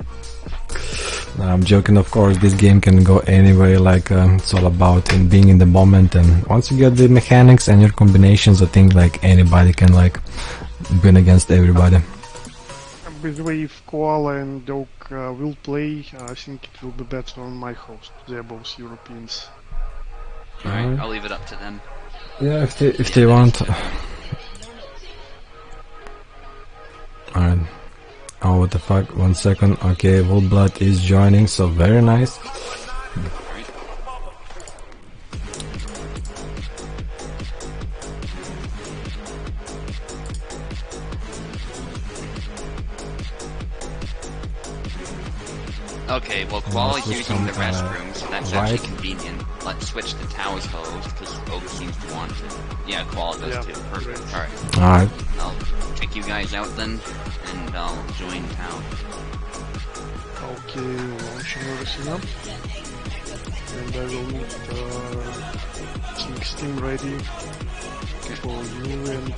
Speaker 1: I'm joking, of course. This game can go anyway. Like it's all about being in the moment, and once you get the mechanics and your combinations, I think like anybody can like win against everybody.
Speaker 3: By the way, if Koala and Dog will play, I think it will be better on my host. They're both Europeans.
Speaker 2: Alright, I'll leave it up to them.
Speaker 1: Yeah, if they want. Alright. Oh, what the fuck? 1 second. Okay, Woolblood is joining, so very nice.
Speaker 2: Okay, well, Koala's
Speaker 1: switch
Speaker 2: using the
Speaker 1: from,
Speaker 2: restroom, so that's
Speaker 1: right.
Speaker 2: actually convenient. Let's switch to Tao's host, because Oak seems to want to. Yeah, Koala does
Speaker 3: Yeah,
Speaker 2: too. Perfect.
Speaker 3: great.
Speaker 2: Alright.
Speaker 1: Alright.
Speaker 2: I'll kick you guys out then, and I'll join Tao.
Speaker 3: Okay, launching everything up. and I will need some steam ready for you and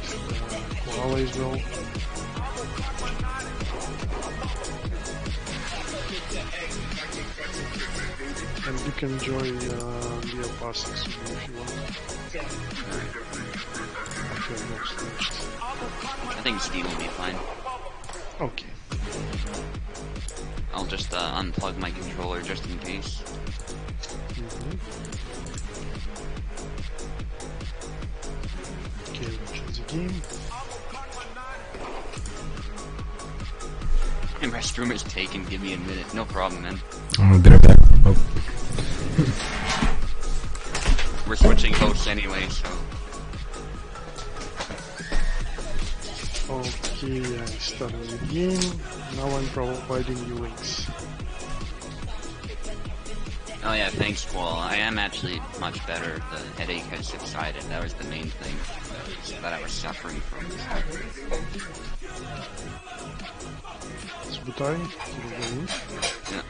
Speaker 3: Koala as well. And you can join via passing soon if you want.
Speaker 2: I think Steam will be fine.
Speaker 3: Okay.
Speaker 2: I'll just unplug my controller just in case.
Speaker 3: Okay, which is the game.
Speaker 2: My restroom is taken, give me a minute. No problem, man.
Speaker 1: I'll be right back. Oh.
Speaker 2: We're switching hosts anyway, so...
Speaker 3: Okay, I started the game. Now I'm providing you links.
Speaker 2: Oh yeah, thanks, Qual. I am actually much better. The headache has subsided. That was the main thing that I was suffering from.
Speaker 3: Yeah.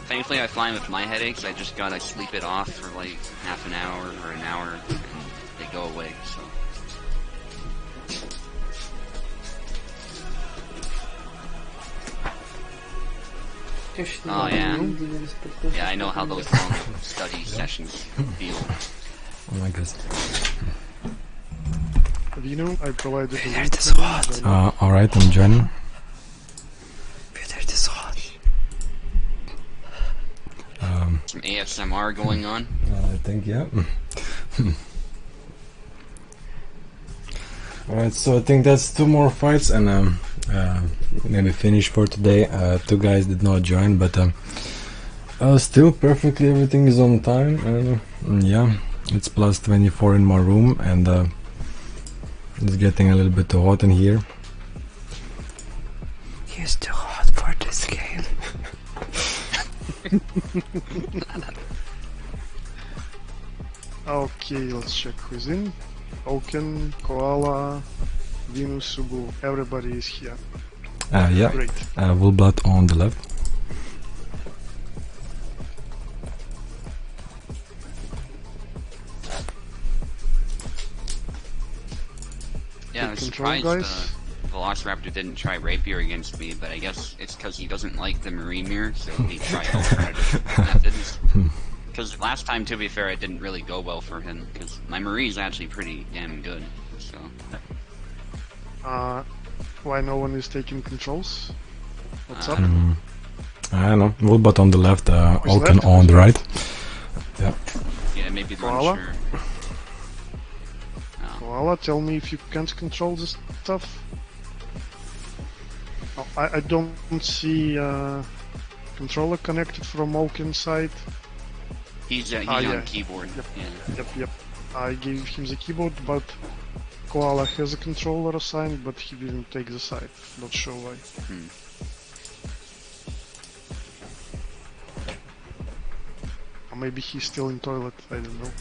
Speaker 2: Thankfully, I'm fine with my headaches. I just gotta sleep it off for like half an hour or an hour, and they go away. So. Oh yeah. Yeah, I know how those long study sessions feel.
Speaker 1: Oh my god.
Speaker 3: Vino, I provided the link.
Speaker 1: It is hot. Alright, I'm joining. It is hot.
Speaker 2: Some ASMR going on.
Speaker 1: I think, yeah. Alright, so I think that's 2 more fights and maybe finish for today. 2 guys did not join, but still perfectly everything is on time. Yeah, it's plus 24 in my room and it's getting a little bit too hot in here. It's too hot for this game.
Speaker 3: Okay, let's check who's in. Oaken, Koala, Venus, Subu, everybody is here.
Speaker 1: Yeah,
Speaker 3: great.
Speaker 1: Woolblood on the left.
Speaker 2: Yeah, I was surprised Velociraptor didn't try Rapier against me, but I guess it's because he doesn't like the Marine Mirror, so he tried alternative methods. Because last time, to be fair, it didn't really go well for him, because my Marie is actually pretty damn good, so...
Speaker 3: Why no one is taking controls? What's up?
Speaker 1: I don't know. Woolbot on the left, Oaken on the right. Yeah.
Speaker 2: Yeah, maybe
Speaker 3: Koala?
Speaker 2: Sure.
Speaker 3: Koala, tell me if you can't control this stuff. Oh, I don't see controller connected from Oaken side.
Speaker 2: He's on keyboard.
Speaker 3: Yep. I gave him the keyboard, but Koala has a controller assigned, but he didn't take the side. Not sure why. Or maybe he's still in toilet, I don't know.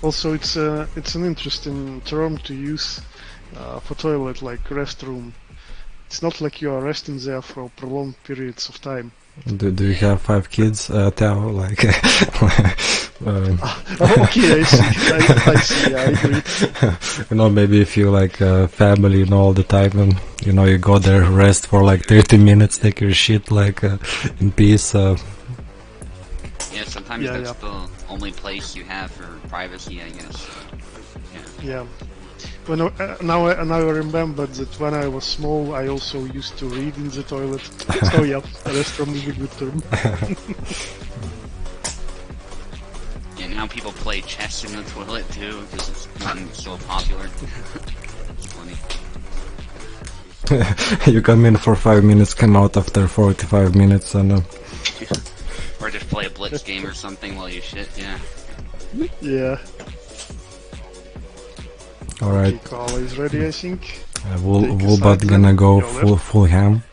Speaker 3: Also, it's an interesting term to use for toilet, like restroom. It's not like you are resting there for prolonged periods of time.
Speaker 1: Do you have 5 kids, Tao? Like,
Speaker 3: okay, I see, I agree.
Speaker 1: You know, maybe if you like family, you know, all the time, and you know, you go there, rest for like 30 minutes, take your shit like in peace.
Speaker 2: Yeah, sometimes that's the only place you have for privacy, I guess.
Speaker 3: Yeah. When now I remember that when I was small, I also used to read in the toilet. So yeah, restroom is a good term.
Speaker 2: Yeah, now people play chess in the toilet too, because it's gotten so popular. It's funny.
Speaker 1: You come in for 5 minutes, come out after 45 minutes, and
Speaker 2: or just play a blitz game or something while you shit. Yeah.
Speaker 3: Yeah.
Speaker 1: Alright.
Speaker 3: Okay, Koala is ready, I think.
Speaker 1: Woolbot gonna go full ham.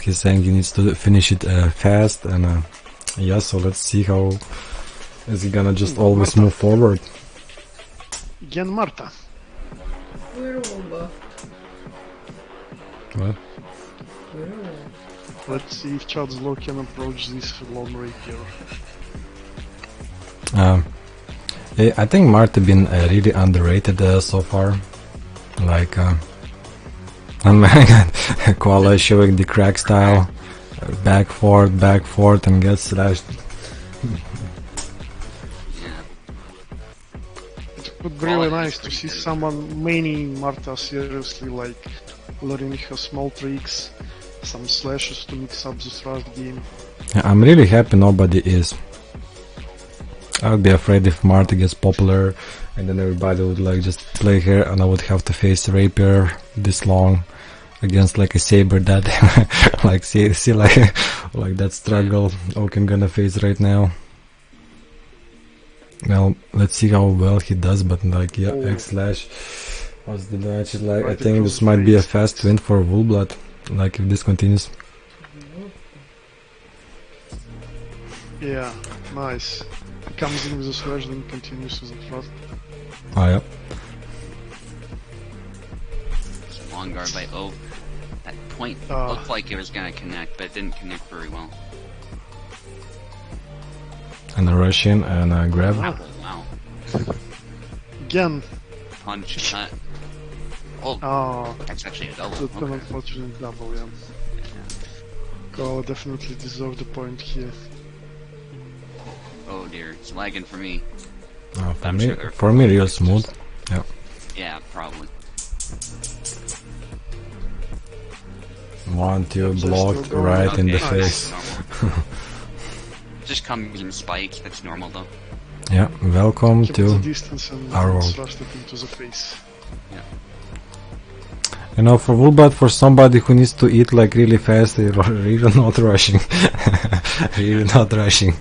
Speaker 1: He's saying he needs to finish it fast, and yeah, so let's see how is he gonna just always move forward.
Speaker 3: Again, Marta.
Speaker 1: What?
Speaker 3: Let's see if Chadzlo can approach this lone rapier.
Speaker 1: I think Marta been really underrated so far. Like, oh my god, Koala showing the crack style, back forward, and gets slashed.
Speaker 3: It would be really nice to see someone maining Marta seriously, like learning her small tricks, some slashes to mix up the thrust game.
Speaker 1: Yeah, I'm really happy nobody is. I would be afraid if Marta gets popular and then everybody would like just play her and I would have to face Rapier this long against like a Saber that like see like that struggle Oaken gonna face right now. Well, let's see how well he does, but like yeah, X slash was the match like I think this might be a fast win for Woolblood, like if this continues.
Speaker 3: Yeah, nice. He comes in with a slash, then continues with a thrust.
Speaker 1: Oh yeah.
Speaker 2: Long guard by Oak. That point looked like it was gonna connect, but it didn't connect very well.
Speaker 1: And a rush in and a grab.
Speaker 2: Wow.
Speaker 3: Again.
Speaker 2: Punch, cut.
Speaker 3: Oh,
Speaker 2: that's actually a double.
Speaker 3: that's an unfortunate double, yeah. Go definitely deserve the point here.
Speaker 2: Oh dear, it's lagging for me.
Speaker 1: For me real smooth. Yeah.
Speaker 2: Yeah, probably.
Speaker 1: 1, 2 blocked right in the face.
Speaker 2: Just comes in spikes, that's normal though.
Speaker 1: Yeah, welcome
Speaker 3: Keep
Speaker 1: to
Speaker 3: the distance and
Speaker 1: our world.
Speaker 3: thrust it into the face.
Speaker 2: Yeah.
Speaker 1: You know, for Woolblood, for somebody who needs to eat like really fast, they're really not rushing. Really not rushing.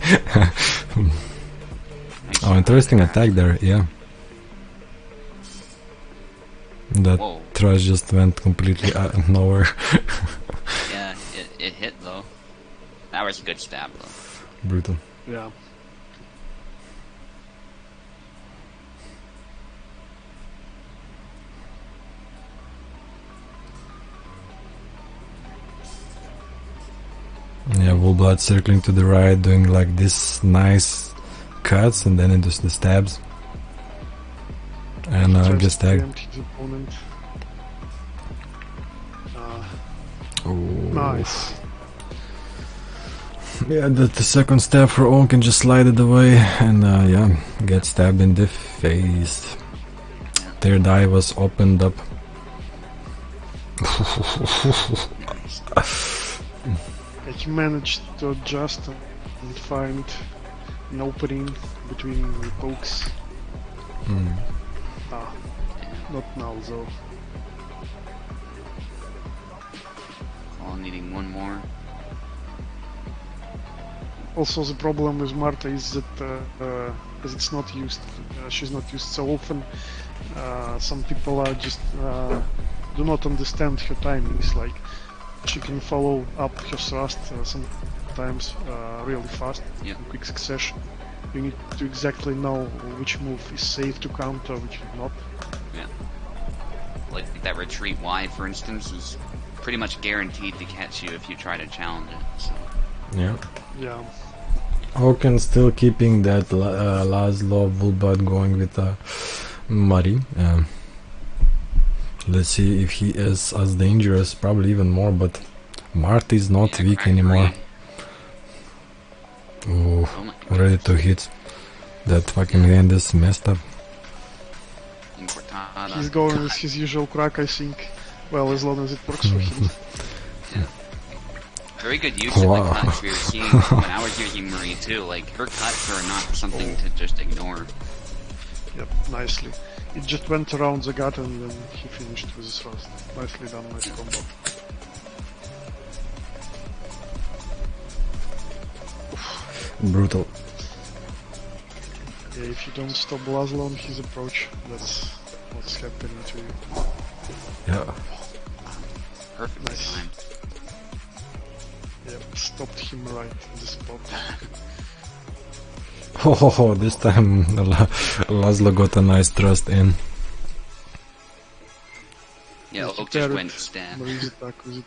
Speaker 1: Oh, interesting attack there, yeah. That thrust just went completely out of nowhere.
Speaker 2: Yeah, it hit though. That was a good stab though.
Speaker 1: Brutal.
Speaker 3: Yeah.
Speaker 1: Yeah, Woolblood circling to the right, doing like this nice cuts and then into the stabs. And just tag.
Speaker 3: Nice.
Speaker 1: Yeah, the second stab for Owen can just slide it away and yeah, get stabbed in the face. Third eye was opened up.
Speaker 3: He managed to adjust and find an opening between the pokes. Not now though.
Speaker 2: All needing one more.
Speaker 3: Also, the problem with Marta is that as it's not used, she's not used so often. Some people are just do not understand her timings. Like she can follow up her thrust sometimes really fast in quick succession. You need to exactly know which move is safe to counter, which is not.
Speaker 2: Yeah. Like that retreat Y, for instance, is pretty much guaranteed to catch you if you try to challenge it. So.
Speaker 1: Yeah.
Speaker 3: Yeah.
Speaker 1: Oaken still keeping that Laszlo Woolblood going with Muddy. Let's see if he is as dangerous, probably even more, but Marty is not weak anymore. Oh, ready to hit. That fucking hand is messed up.
Speaker 3: He's going with his usual crack, I think. Well, as long as it works for him.
Speaker 2: Very good use of the cuts we were seeing when I was using Marie too. Like, her cuts are not something to just ignore.
Speaker 3: Yep, nicely. It just went around the gut and then he finished with his thrust. Nicely done, nice combo.
Speaker 1: Brutal.
Speaker 3: Yeah, if you don't stop Laszlo on his approach, that's what's happening to you.
Speaker 1: Yeah.
Speaker 2: Perfect time.
Speaker 3: Yep, stopped him right in the spot.
Speaker 1: Oh, this time Laszlo got a nice thrust in.
Speaker 2: Yeah, Oak just went stab.
Speaker 3: Raise attack with it.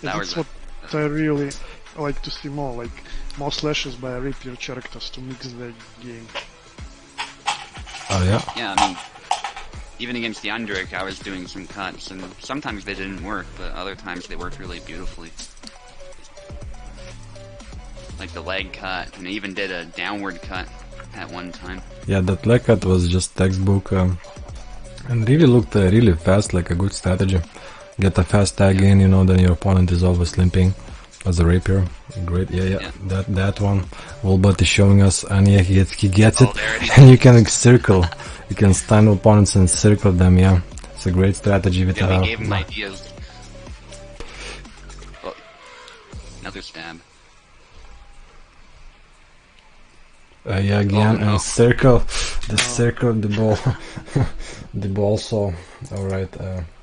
Speaker 2: That
Speaker 3: That's
Speaker 2: was
Speaker 3: what I really like to see more, like more slashes by rapier characters to mix the game.
Speaker 1: Oh yeah.
Speaker 2: Yeah, I mean, even against the Undrick, I was doing some cuts, and sometimes they didn't work, but other times they worked really beautifully. Like the leg cut, and I even did a downward cut at one time.
Speaker 1: Yeah, that leg cut was just textbook, and really looked really fast, like a good strategy. Get a fast tag in, you know, then your opponent is always limping as a rapier. Great, yeah. That one. Wolbot is showing us, and yeah, he gets it, and you can circle. You can stun opponents and circle them, yeah. It's a great strategy with
Speaker 2: we gave him ideas. Oh, another stab.
Speaker 1: Yeah, again, and circle. The circle, the ball. The ball, so, alright.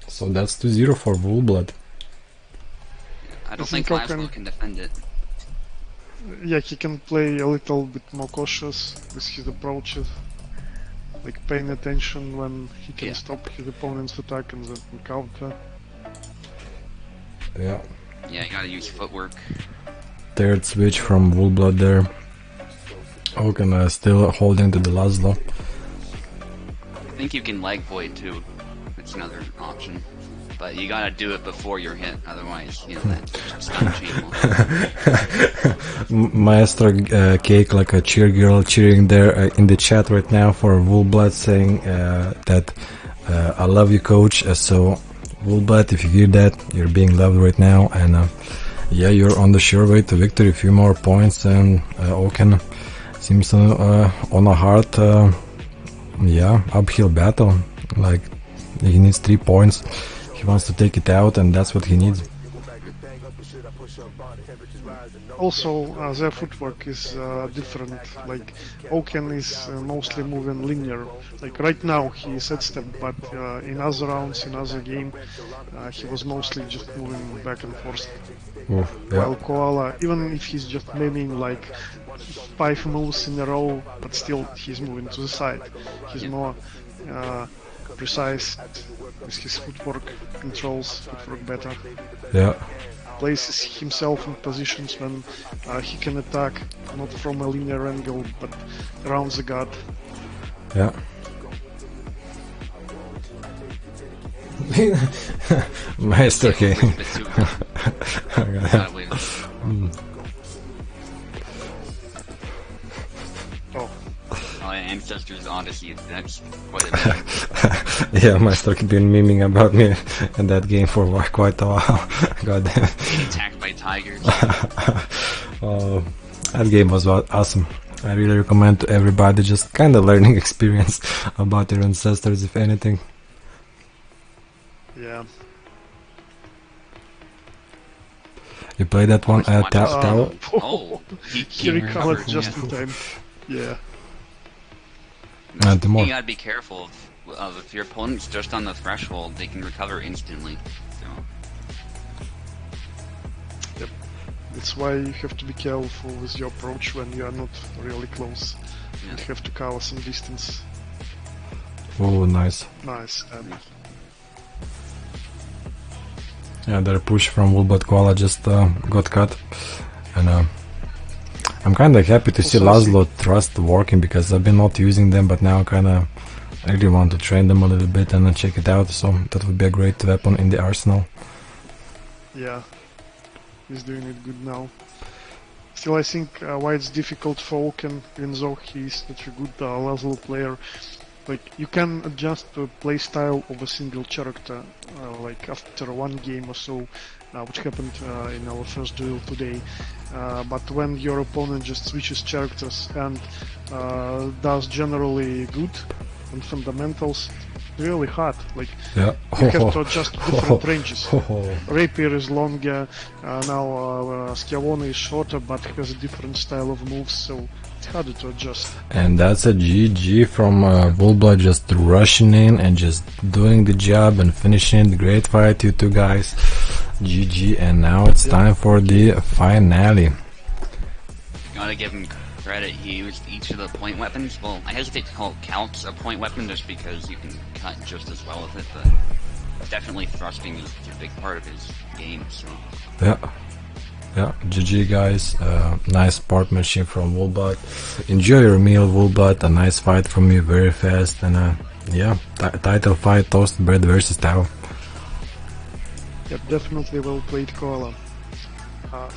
Speaker 1: So that's 2-0 for Wolblood.
Speaker 2: I don't think Laszlo can defend it.
Speaker 3: Yeah, he can play a little bit more cautious with his approaches. Like paying attention when he can stop his opponent's attack and then counter.
Speaker 1: Yeah.
Speaker 2: Yeah, you gotta use footwork.
Speaker 1: Third switch from Wolblood there. Oaken still holding to the Laszlo.
Speaker 2: I think you can leg void too. It's another option. But you gotta do it before you're hit, otherwise, you know, that stun chain will...
Speaker 1: Maestro Cake like a cheer girl cheering there in the chat right now for Wolblood, saying that I love you, coach. So Wolblood, if you hear that, you're being loved right now, and yeah, you're on the sure way to victory. A few more points, and Oaken seems on a hard uphill battle. Like, he needs 3 points. He wants to take it out, and that's what he needs.
Speaker 3: Also, their footwork is different. Like, Oaken is mostly moving linear. Like, right now he is at step, but in other rounds, in other game, he was mostly just moving back and forth. While Koala, even if he's just maiming like 5 moves in a row, but still he's moving to the side. He's more precise with his footwork, controls footwork better.
Speaker 1: Yeah.
Speaker 3: Places himself in positions when he can attack not from a linear angle but around the guard.
Speaker 1: Yeah. Maestro King.
Speaker 2: Ancestors Odyssey, that's quite a
Speaker 1: yeah, Maestro King been memeing about me in that game for quite a while. God damn.
Speaker 2: Attacked by tigers.
Speaker 1: That game was awesome. I really recommend to everybody, just kind of learning experience about your ancestors, if anything.
Speaker 3: Yeah.
Speaker 1: You play that one at Tower?
Speaker 2: Oh,
Speaker 3: he recovered just in time. Yeah.
Speaker 1: You
Speaker 2: gotta be careful of if your opponent's just on the threshold, they can recover instantly. So.
Speaker 3: Yep. That's why you have to be careful with your approach when you are not really close. You have to cover some distance.
Speaker 1: Oh, nice.
Speaker 3: Nice.
Speaker 1: Yeah, their push from Wolbot Koala just got cut, and I'm kind of happy to see Laszlo Trust working, because I've been not using them, but now I really want to train them a little bit and check it out, so that would be a great weapon in the arsenal.
Speaker 3: Yeah, he's doing it good now. Still, I think why it's difficult for Oaken, even though he's such a good Laszlo player, like, you can adjust the playstyle of a single character, like after one game or so, which happened in our first duel today. But when your opponent just switches characters and does generally good on fundamentals, it's really hard. Like, you have to adjust different ranges. Rapier is longer, now Schiavone is shorter, but has a different style of moves, so it's harder to adjust.
Speaker 1: And that's a GG from Wolblood, just rushing in and just doing the job and finishing the great fight, you two guys. GG, and now it's time for the finale.
Speaker 2: Gotta give him credit, he used each of the point weapons. Well, I hesitate to call Calx a point weapon just because you can cut just as well with it, but definitely thrusting is a big part of his game, so...
Speaker 1: Yeah, GG guys, nice partnership from Woolbot. Enjoy your meal, Woolbot, a nice fight from you, very fast, and yeah, title fight, Toasted Bread versus Tao.
Speaker 3: Yep, definitely well played, Koala.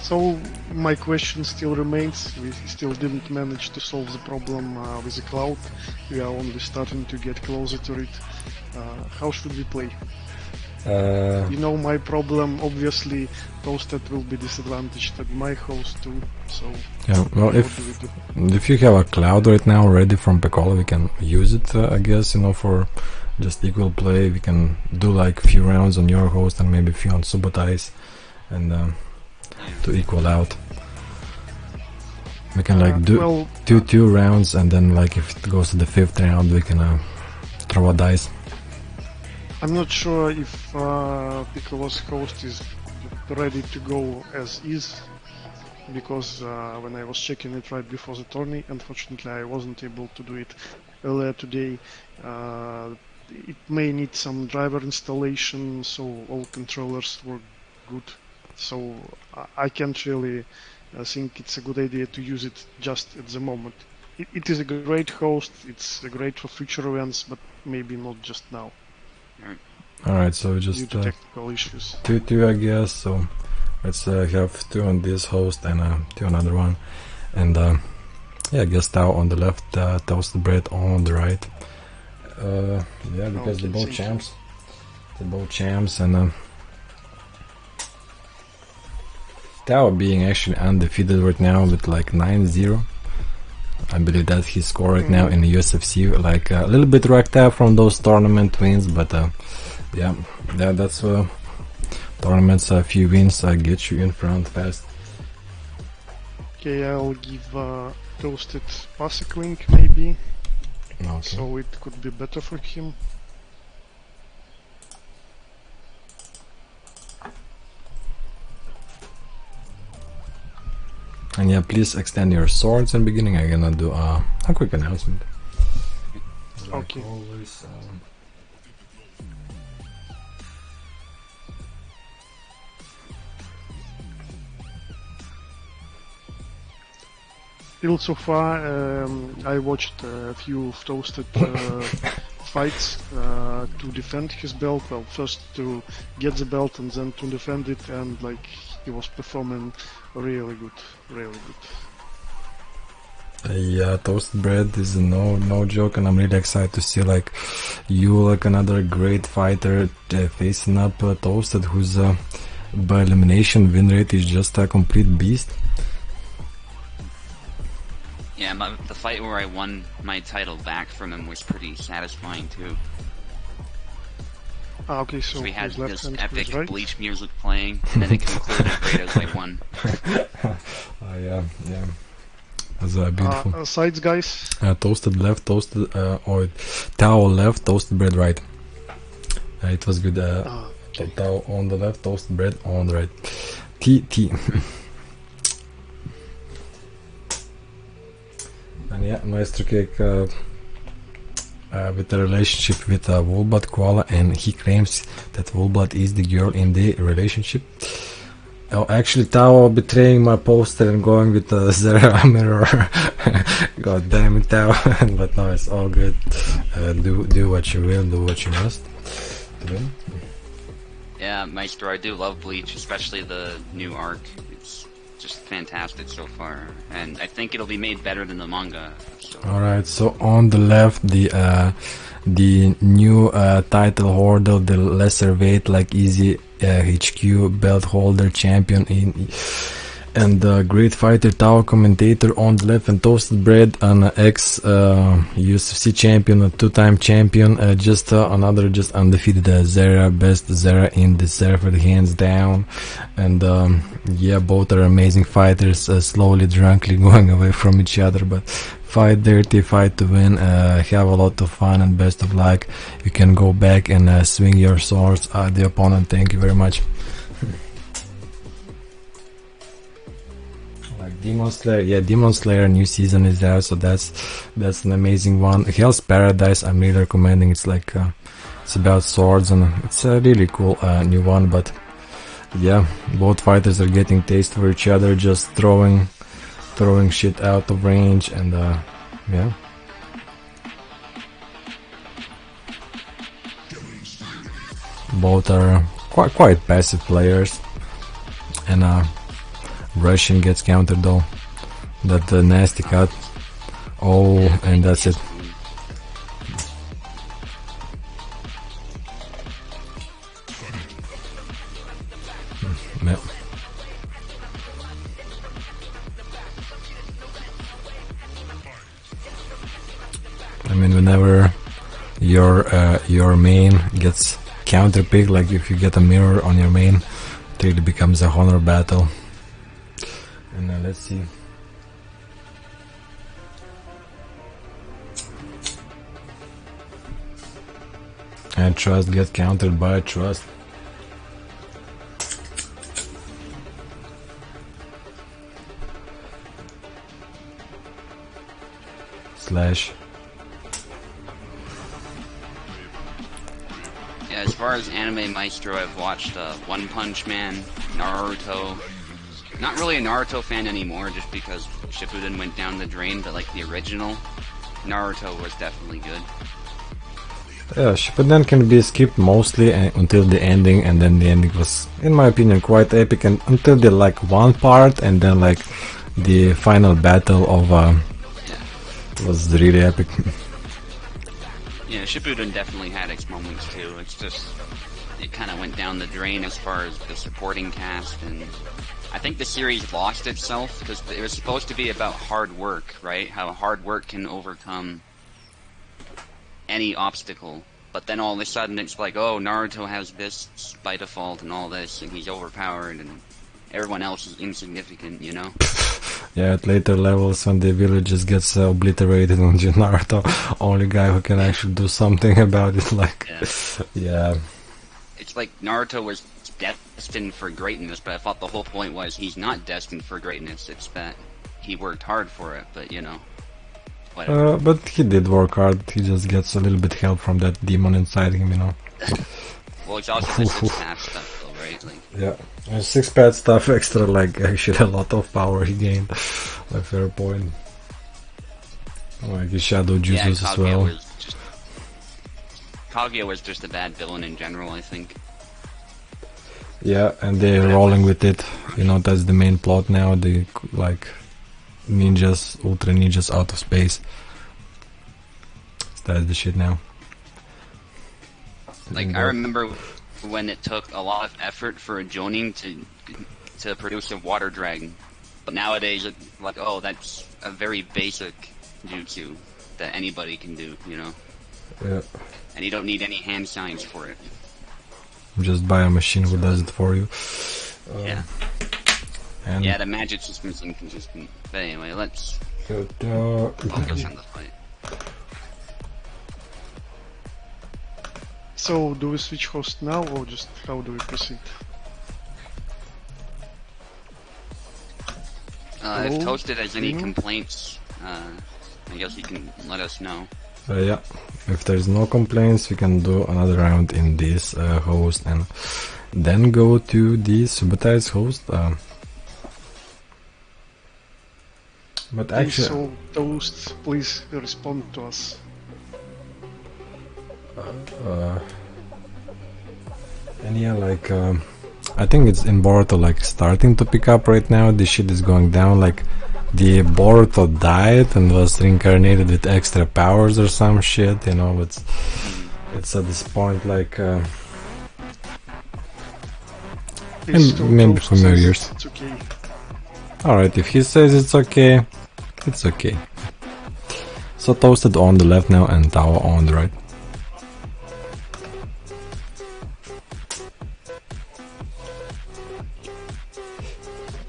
Speaker 3: So my question still remains, we still didn't manage to solve the problem with the cloud, we are only starting to get closer to it. How should we play? You know my problem, obviously Toasted will be disadvantaged at my host too, so
Speaker 1: yeah, well, if you have a cloud right now ready from Pecola, we can use it, I guess, you know, for just equal play. We can do like few rounds on your host and maybe a few on Subotais, and to equal out. We can like do two rounds, and then like if it goes to the 5th round, we can throw a dice.
Speaker 3: I'm not sure if Piccolo's host is ready to go as is, because when I was checking it right before the tourney, unfortunately I wasn't able to do it earlier today. It may need some driver installation, so all controllers work good. So I can't really think it's a good idea to use it just at the moment. It is a great host, it's great for future events, but maybe not just now.
Speaker 1: Alright, so just
Speaker 3: due to technical issues.
Speaker 1: 2 I guess, so let's have 2 on this host and 2 on another one, and yeah, I guess Tao on the left, Toasted Bread on the right. Yeah, because they're both champs. They're both champs, and Tao being actually undefeated right now with like 9-0. I believe that's his score right now in the USFC. Like a little bit racked out from those tournament wins, but yeah, that's tournaments. A few wins get you in front fast.
Speaker 3: Okay, I'll give Toasted Pasic link maybe,
Speaker 1: Okay.
Speaker 3: so it could be better for him.
Speaker 1: And yeah, please extend your swords in the beginning. I'm gonna do a quick announcement.
Speaker 3: Okay.
Speaker 1: Like always,
Speaker 3: Still so far, I watched a few of Toasted fights to defend his belt. Well, first to get the belt and then to defend it, and like he was performing really good, really good.
Speaker 1: yeah, Toasted Bread is no joke, and I'm really excited to see like you, like another great fighter, facing up Toasted, who's by elimination win rate is just a complete beast.
Speaker 2: Yeah, the fight where I won my title back from him was pretty satisfying too.
Speaker 3: Okay, so
Speaker 2: we had
Speaker 3: left
Speaker 2: this epic
Speaker 3: right?
Speaker 2: Bleach music playing, and then it concluded right as I won.
Speaker 1: Yeah. That's beautiful.
Speaker 3: Sides, guys.
Speaker 1: Toasted left, Toasted or Tao left, Toasted Bread right. It was good.
Speaker 3: Okay.
Speaker 1: Tao on the left, Toasted Bread on the right. T. And yeah, Maestro Cake with the relationship with Woolbot Koala, and he claims that Woolbot is the girl in the relationship. Oh, actually, Tao betraying my poster and going with Zera Mirror. God damn it, Tao. But no, it's all good. Do what you will, do what you must.
Speaker 2: Yeah, Maestro, I do love Bleach, especially the new arc. It's just fantastic so far, and I think it'll be made better than the manga. So.
Speaker 1: Alright, so on the left, the new title holder, the lesser weight, like easy HQ belt holder champion and great fighter Tao commentator on the left, and Toasted Bread, an ex USFC champion, a 2-time champion, another just undefeated Zera, best Zera in the server, hands down. And yeah, both are amazing fighters, slowly drunkly going away from each other, but fight dirty, fight to win, have a lot of fun, and best of luck. You can go back and swing your swords at the opponent. Thank you very much. Like Demon Slayer new season is there, so that's an amazing one. Hell's Paradise, I'm really recommending. It's like it's about swords and it's a really cool new one. But yeah, both fighters are getting taste for each other, just throwing shit out of range, and yeah. Both are quite passive players, and Russian gets countered though. That nasty cut. Oh, and that's it. Yeah. I mean, whenever your main gets counterpicked, like if you get a mirror on your main, it really becomes a honor battle. And let's see. And Trust gets countered by Trust. Slash.
Speaker 2: Yeah, as far as Anime Maestro, I've watched One Punch Man, Naruto. Not really a Naruto fan anymore, just because Shippuden went down the drain, but like the original Naruto was definitely good.
Speaker 1: Yeah, Shippuden can be skipped mostly until the ending, and then the ending was, in my opinion, quite epic, and until the like one part, and then like the final battle of was really epic.
Speaker 2: Yeah, Shippuden definitely had its moments too. It's just it kind of went down the drain as far as the supporting cast, and I think the series lost itself because it was supposed to be about hard work, right? How hard work can overcome any obstacle. But then all of a sudden it's like, oh, Naruto has this by default and all this, and he's overpowered, and everyone else is insignificant, you know?
Speaker 1: Yeah, at later levels when the village just gets obliterated, and Naruto, only guy who can actually do something about it, like, yeah.
Speaker 2: It's like Naruto was destined for greatness, but I thought the whole point was he's not destined for greatness, it's that he worked hard for it, but you know.
Speaker 1: But he did work hard, he just gets a little bit help from that demon inside him, you know.
Speaker 2: Well, it's also the six-pack stuff though, right? Like,
Speaker 1: yeah, and six-pack stuff extra, like, actually a lot of power he gained. Like, fair point. Like his shadow juices as well.
Speaker 2: Kaguya was just a bad villain in general, I think.
Speaker 1: Yeah, and they're rolling with it. You know, that's the main plot now. The like ninjas, ultra ninjas out of space. That's the shit now.
Speaker 2: Like, I remember when it took a lot of effort for a Jonin to produce a water dragon, but nowadays it's like, oh, that's a very basic jutsu that anybody can do, you know.
Speaker 1: Yeah.
Speaker 2: And you don't need any hand signs for it.
Speaker 1: Just buy a machine who does it for you.
Speaker 2: Yeah.
Speaker 1: And
Speaker 2: yeah, the magic system's inconsistent. But anyway, let's focus on the fight.
Speaker 3: So, do we switch host now, or just how do we proceed?
Speaker 2: If Toasted has any complaints, I guess he can let us know.
Speaker 1: Yeah, if there's no complaints, we can do another round in this host and then go to the Suboti's host. But actually,
Speaker 3: so Toast, please respond to us.
Speaker 1: And yeah, like I think it's in Boruto like starting to pick up right now. This shit is going down. Like the Boruto died and was reincarnated with extra powers or some shit. You know, it's at this point like maybe for more years.
Speaker 3: It's okay.
Speaker 1: All right, if he says it's okay, it's okay. So Toasted on the left now and Tao on the right.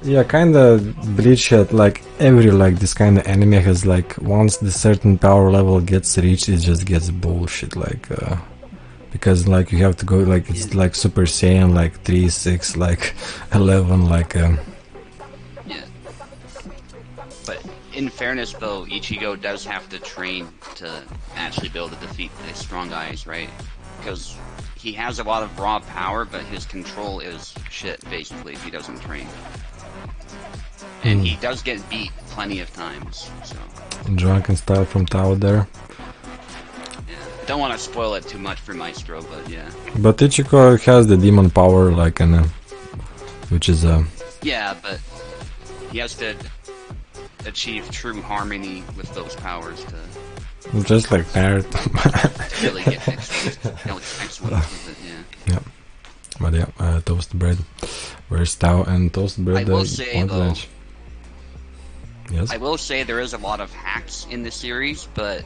Speaker 1: Yeah, kinda Bleach had like every like this kind of anime has like once the certain power level gets reached, it just gets bullshit like because like you have to go like it's like Super Saiyan like 3, 6, like 11 like
Speaker 2: yeah. in fairness, though, Ichigo does have to train to actually be able to defeat the Strong Eyes, right? Because he has a lot of raw power, but his control is shit, basically, if he doesn't train. And he does get beat plenty of times, so...
Speaker 1: Drunken style from Tao there.
Speaker 2: Yeah. Don't want to spoil it too much for Maestro, but yeah.
Speaker 1: But Ichigo has the demon power, like, which is
Speaker 2: Yeah, but he has to achieve true harmony with those powers to
Speaker 1: just like Parrot.
Speaker 2: really get excellent with it, yeah.
Speaker 1: Yeah. But yeah, toasted bread. Where's Tao and toasted bread?
Speaker 2: I will say, though,
Speaker 1: yes?
Speaker 2: I will say there is a lot of hacks in the series, but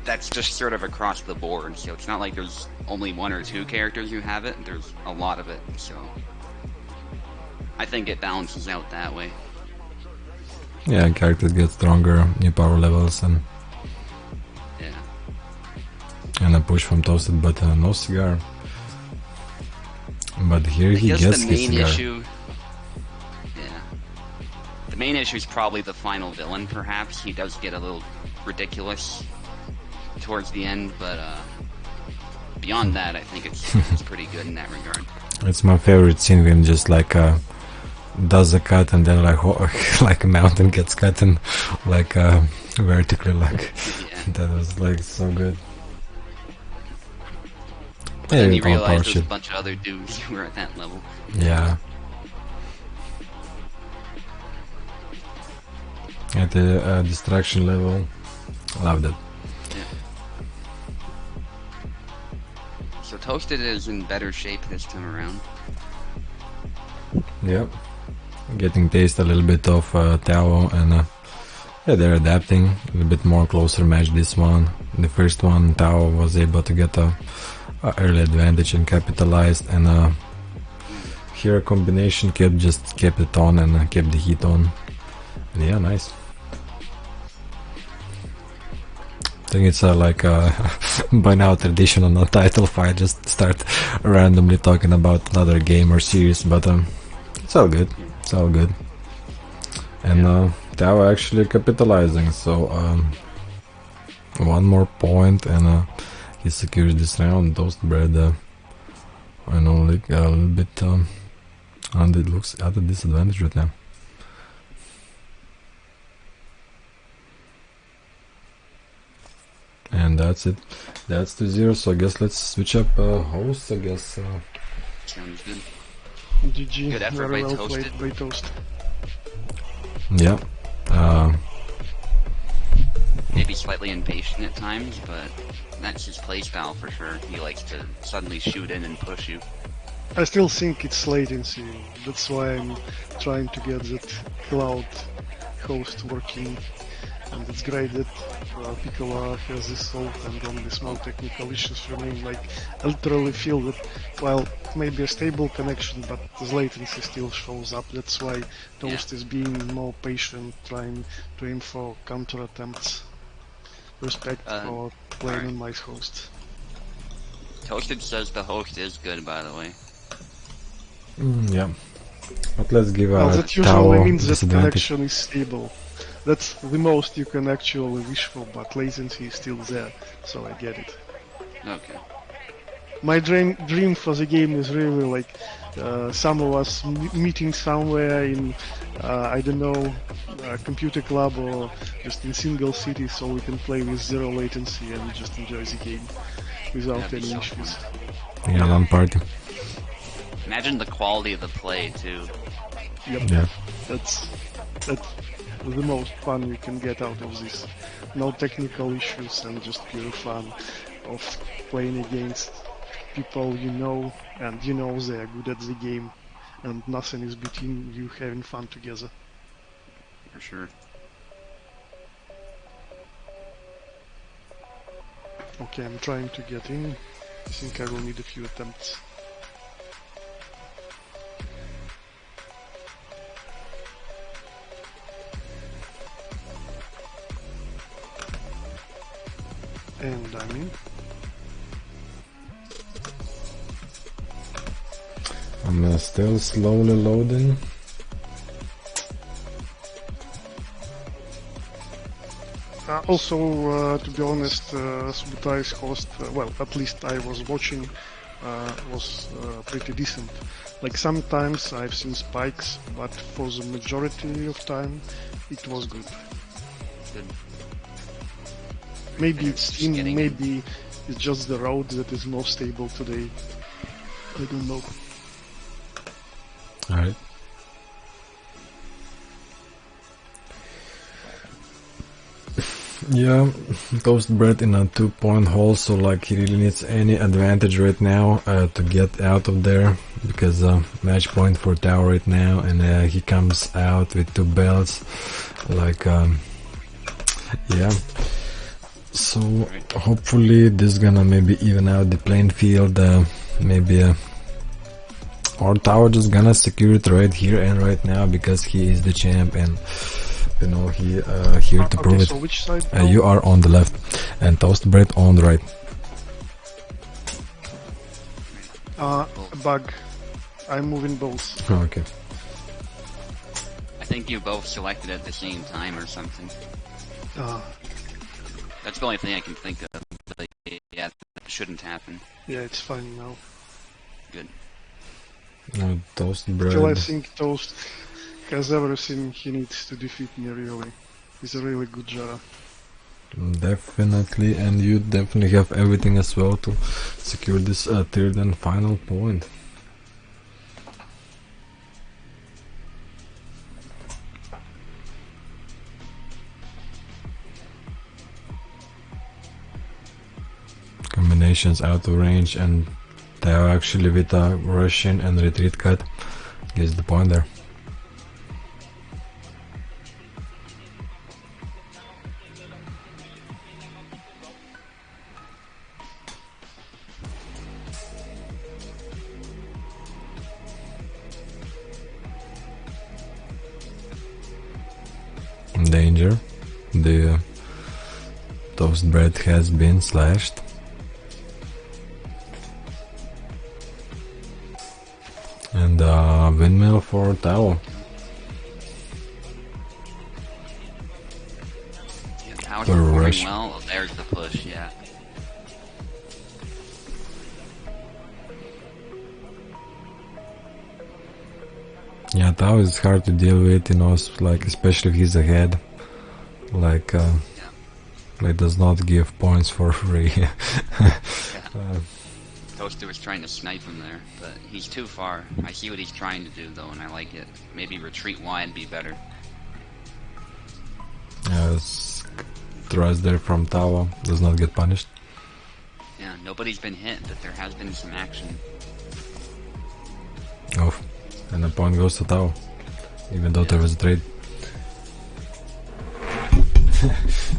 Speaker 2: that's just sort of across the board, so it's not like there's only one or two characters who have it, there's a lot of it, so I think it balances out that way.
Speaker 1: Yeah, characters get stronger, new power levels, and a push from toasted, but no cigar. But here he gets his cigar.
Speaker 2: The main issue is probably the final villain, perhaps. He does get a little ridiculous towards the end, but beyond that, I think it's pretty good in that regard.
Speaker 1: It's my favorite scene when just like does a cut and then like a mountain gets cut and like vertically, like that was like so good.
Speaker 2: But then you realize there's a bunch of other dudes who were at that level.
Speaker 1: Yeah. At the distraction level, loved it.
Speaker 2: Yeah. So Toasted is in better shape this time around.
Speaker 1: Yep. Getting taste a little bit of Tao, and yeah, they're adapting a little bit more closer match this one. The first one, Tao was able to get a early advantage and capitalized, and here a combination kept it on and kept the heat on. And yeah, nice. I think it's like by now tradition on a title fight, just start randomly talking about another game or series, but it's all good. It's all good. And Tao actually capitalizing, so one more point and he secures this round. Toast bread, I know, like a little bit and it looks at a disadvantage right now. And that's it. That's 2-0. So I guess let's switch up hosts. I guess.
Speaker 2: Sounds good.
Speaker 3: GG.
Speaker 2: Good effort
Speaker 3: Very
Speaker 2: by
Speaker 3: well
Speaker 2: Toasted.
Speaker 3: played by Toast.
Speaker 1: Yeah.
Speaker 2: Maybe slightly impatient at times, but that's his playstyle for sure. He likes to suddenly shoot in and push you.
Speaker 3: I still think it's latency. That's why I'm trying to get that cloud host working. And it's great that Piccolo has this solved and only small technical issues remain. Like, I literally feel that, well, maybe a stable connection, but the latency still shows up. That's why Toast is being more patient, trying to aim for counter attempts. Respect for playing on my host.
Speaker 2: Toasted says the host is good, by the way.
Speaker 1: Yeah. But let's give
Speaker 3: Well, that
Speaker 1: Tao
Speaker 3: usually means that
Speaker 1: disadvantage.
Speaker 3: connection is stable. That's the most you can actually wish for, but latency is still there, so I get it.
Speaker 2: Okay.
Speaker 3: My dream for the game is really like some of us meeting somewhere in, I don't know, a computer club or just in single city, so we can play with zero latency and just enjoy the game without any issues.
Speaker 1: Yeah, LAN party.
Speaker 2: Imagine the quality of the play too.
Speaker 3: Yep.
Speaker 1: Yeah.
Speaker 3: That's the most fun you can get out of this. No technical issues and just pure fun of playing against people you know and you know they are good at the game and nothing is between you having fun together.
Speaker 2: For sure.
Speaker 3: Okay, I'm trying to get in. I think I will need a few attempts. And I'm in.
Speaker 1: I'm still slowly loading.
Speaker 3: Also, to be honest, Subutai's host, well, at least I was watching, was pretty decent. Like sometimes I've seen spikes, but for the majority of time, it was good.
Speaker 2: Good.
Speaker 3: Maybe it's team, maybe it's just the road that is more stable today. I don't know.
Speaker 1: Alright. Yeah, Toast Bread in a 2-point hole, so like he really needs any advantage right now to get out of there, because match point for Tao right now, and he comes out with 2 belts, like yeah. So hopefully this is gonna maybe even out the playing field, maybe or Tao just gonna secure it right here and right now, because he is the champ, and you know he here to prove it.
Speaker 3: So which side
Speaker 1: you are on the left and Toast Bread on the right.
Speaker 3: Bug. I'm moving both.
Speaker 1: Oh, okay.
Speaker 2: I think you both selected at the same time or something. That's the only thing I can think of. But yeah, that shouldn't happen.
Speaker 3: Yeah, it's fine now.
Speaker 2: Good.
Speaker 1: No, Toast Bread.
Speaker 3: Still, I think Toast has everything he needs to defeat me, really. He's a really good Jara.
Speaker 1: Definitely, and you definitely have everything as well to secure this third and final point. Combinations out of range, and Tao actually with a Russian and retreat cut gets the point there. Danger, the Toast Bread has been slashed. And windmill for Tao.
Speaker 2: Yeah, Tao's performing well. Oh, there's the push, yeah.
Speaker 1: Yeah, Tao is hard to deal with, you know, like especially if he's ahead. Like, it does not give points for free.
Speaker 2: Toaster was trying to snipe him there, but he's too far. I see what he's trying to do though, and I like it. Maybe retreat wide be better.
Speaker 1: Thrust there from Tao does not get punished.
Speaker 2: Yeah, nobody's been hit, but there has been some action.
Speaker 1: Oh, and the point goes to Tao, even though there was a trade.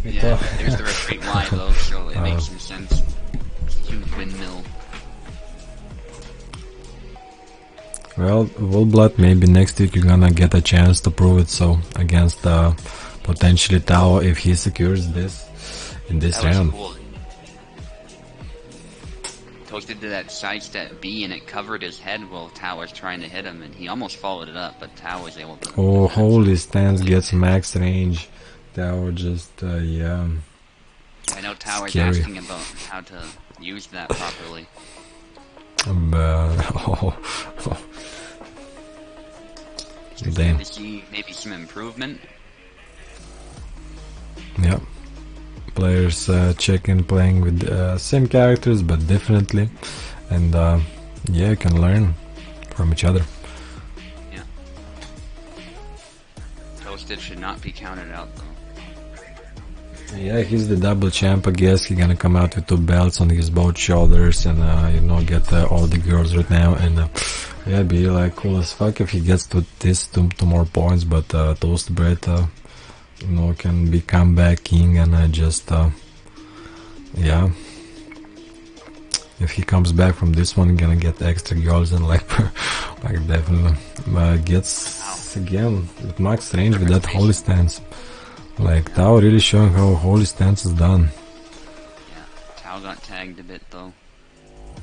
Speaker 2: Yeah, there's the retreat wide though, so it makes some sense. Huge windmill.
Speaker 1: Well, Woolblood, maybe next week you're gonna get a chance to prove it, so against potentially Tao if he secures this in this round.
Speaker 2: Cool. Toasted to that sidestep B and it covered his head while Tao was trying to hit him, and he almost followed it up, but Tao was able to...
Speaker 1: Oh, holy stance gets max range. Tao just, yeah.
Speaker 2: I know Tao is asking about how to use that properly.
Speaker 1: Damn.
Speaker 2: To see maybe some improvement.
Speaker 1: Yeah. Players checking, playing with same characters, but differently. And yeah, you can learn from each other.
Speaker 2: Yeah. Toasted should not be counted out though.
Speaker 1: Yeah, he's the double champ, I guess. He's gonna come out with 2 belts on his both shoulders and, you know, get all the girls right now. And, yeah, be like cool as fuck if he gets to this 2 more points. But, Toast Bread, you know, can be comeback king and just, yeah. If he comes back from this one, gonna get extra girls and like, like definitely gets again with max range with that holy stance. Like, Tao really showing how holy stance is done.
Speaker 2: Yeah, Tao got tagged a bit though.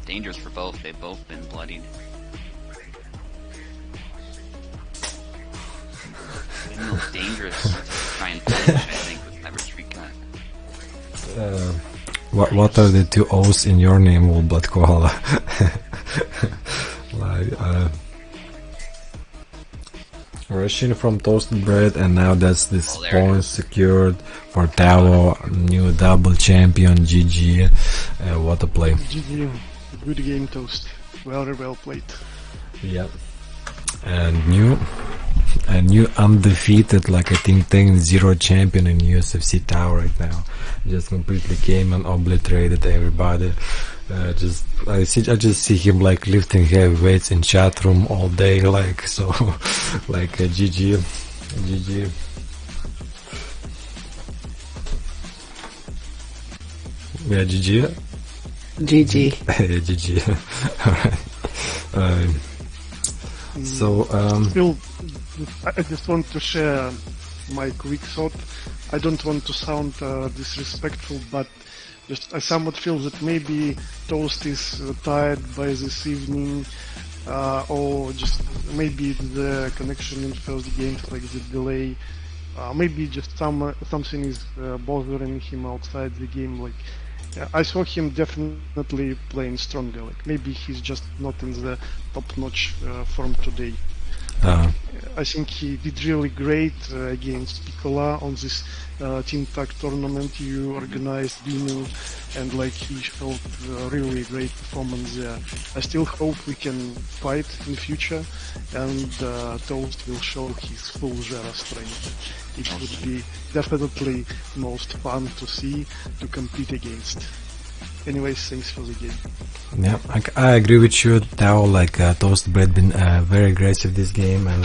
Speaker 2: Dangerous for both, they've both been bloodied. Dangerous to try and finish, I think, with that retreat cut.
Speaker 1: What are the two O's in your name, Wool Blood Koala? Like, Russian from Toasted Bread, and now that's this point secured for Tao, new double champion. GG. What a play.
Speaker 3: GG. Good game, Toast. Very well played.
Speaker 1: Yep. And new undefeated, like I think 10-0 champion in USFC Tao right now. Just completely came and obliterated everybody. I just see him like lifting heavy weights in chat room all day, like so, like GG. Yeah, GG.
Speaker 4: GG.
Speaker 1: GG. Alright. So
Speaker 3: Still, I just want to share my quick thought. I don't want to sound disrespectful, but just I somewhat feel that maybe Toast is tired by this evening, or just maybe the connection in first games, like the delay. Maybe just something is bothering him outside the game. Like I saw him definitely playing stronger. Like maybe he's just not in the top-notch form today. I think he did really great against Piccola on this Team Tag tournament you organized, Dino, and like he showed really great performance there. I still hope we can fight in future, and Toast will show his full Jera strength. It would be definitely most fun to see, to compete against. Anyways, thanks for the game.
Speaker 1: Yeah, I agree with you. Tao, like Toast Bread, been very aggressive this game, and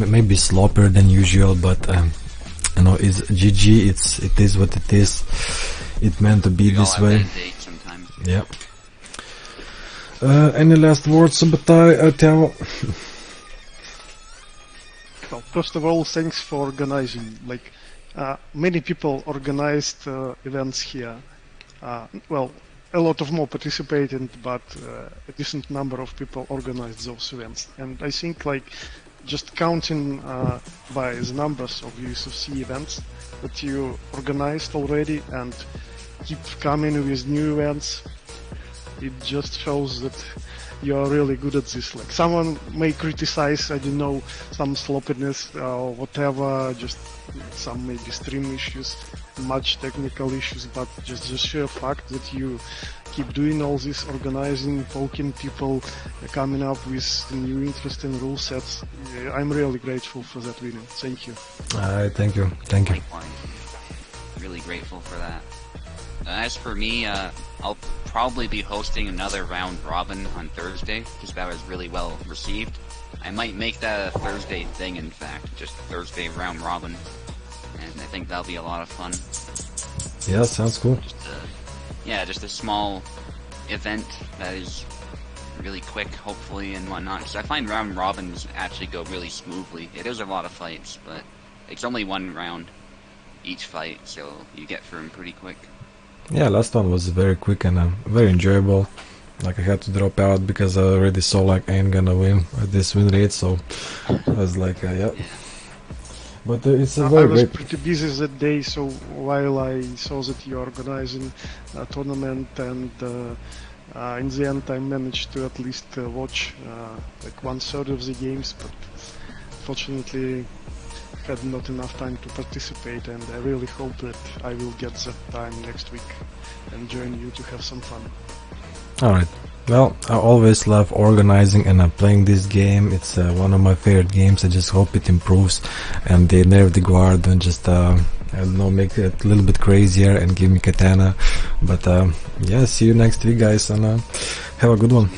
Speaker 1: maybe sloppier than usual. But you know, it's GG. It is what it is. It meant to be this way. Yeah. Any last words, Subotai, Tao?
Speaker 3: Well, first of all, thanks for organizing. Like many people organized events here. Well, a lot of more participated, but a decent number of people organized those events. And I think like just counting by the numbers of USFC events that you organized already and keep coming with new events, it just shows that you are really good at this. Like someone may criticize, I don't know, some sloppiness or whatever, just some maybe stream issues, much technical issues, but just the sheer fact that you keep doing all this, organizing, poking people, coming up with new interesting rule sets. I'm really grateful for that, William. Thank you.
Speaker 1: Alright, thank you.
Speaker 2: Really grateful for that. As for me, I'll probably be hosting another round robin on Thursday, because that was really well received. I might make that a Thursday thing, in fact, just Thursday round robin, and I think that'll be a lot of fun.
Speaker 1: Yeah, sounds cool.
Speaker 2: Just a small event that is really quick, hopefully, and whatnot, because I find round robins actually go really smoothly. It is a lot of fights, but it's only one round each fight, so you get through them pretty quick.
Speaker 1: Yeah, last one was very quick and very enjoyable. Like I had to drop out because I already saw like I ain't gonna win at this win rate, so I was like, yeah. But it's a very great.
Speaker 3: I was pretty busy that day, so while I saw that you're organizing a tournament, and in the end I managed to at least watch like 1/3 of the games, but fortunately had not enough time to participate, and I really hope that I will get that time next week and join you to have some fun.
Speaker 1: Alright, well, I always love organizing and playing this game. It's one of my favorite games. I just hope it improves and they nerf the guard and just I don't know, make it a little bit crazier and give me katana. But yeah, see you next week, guys, and have a good one.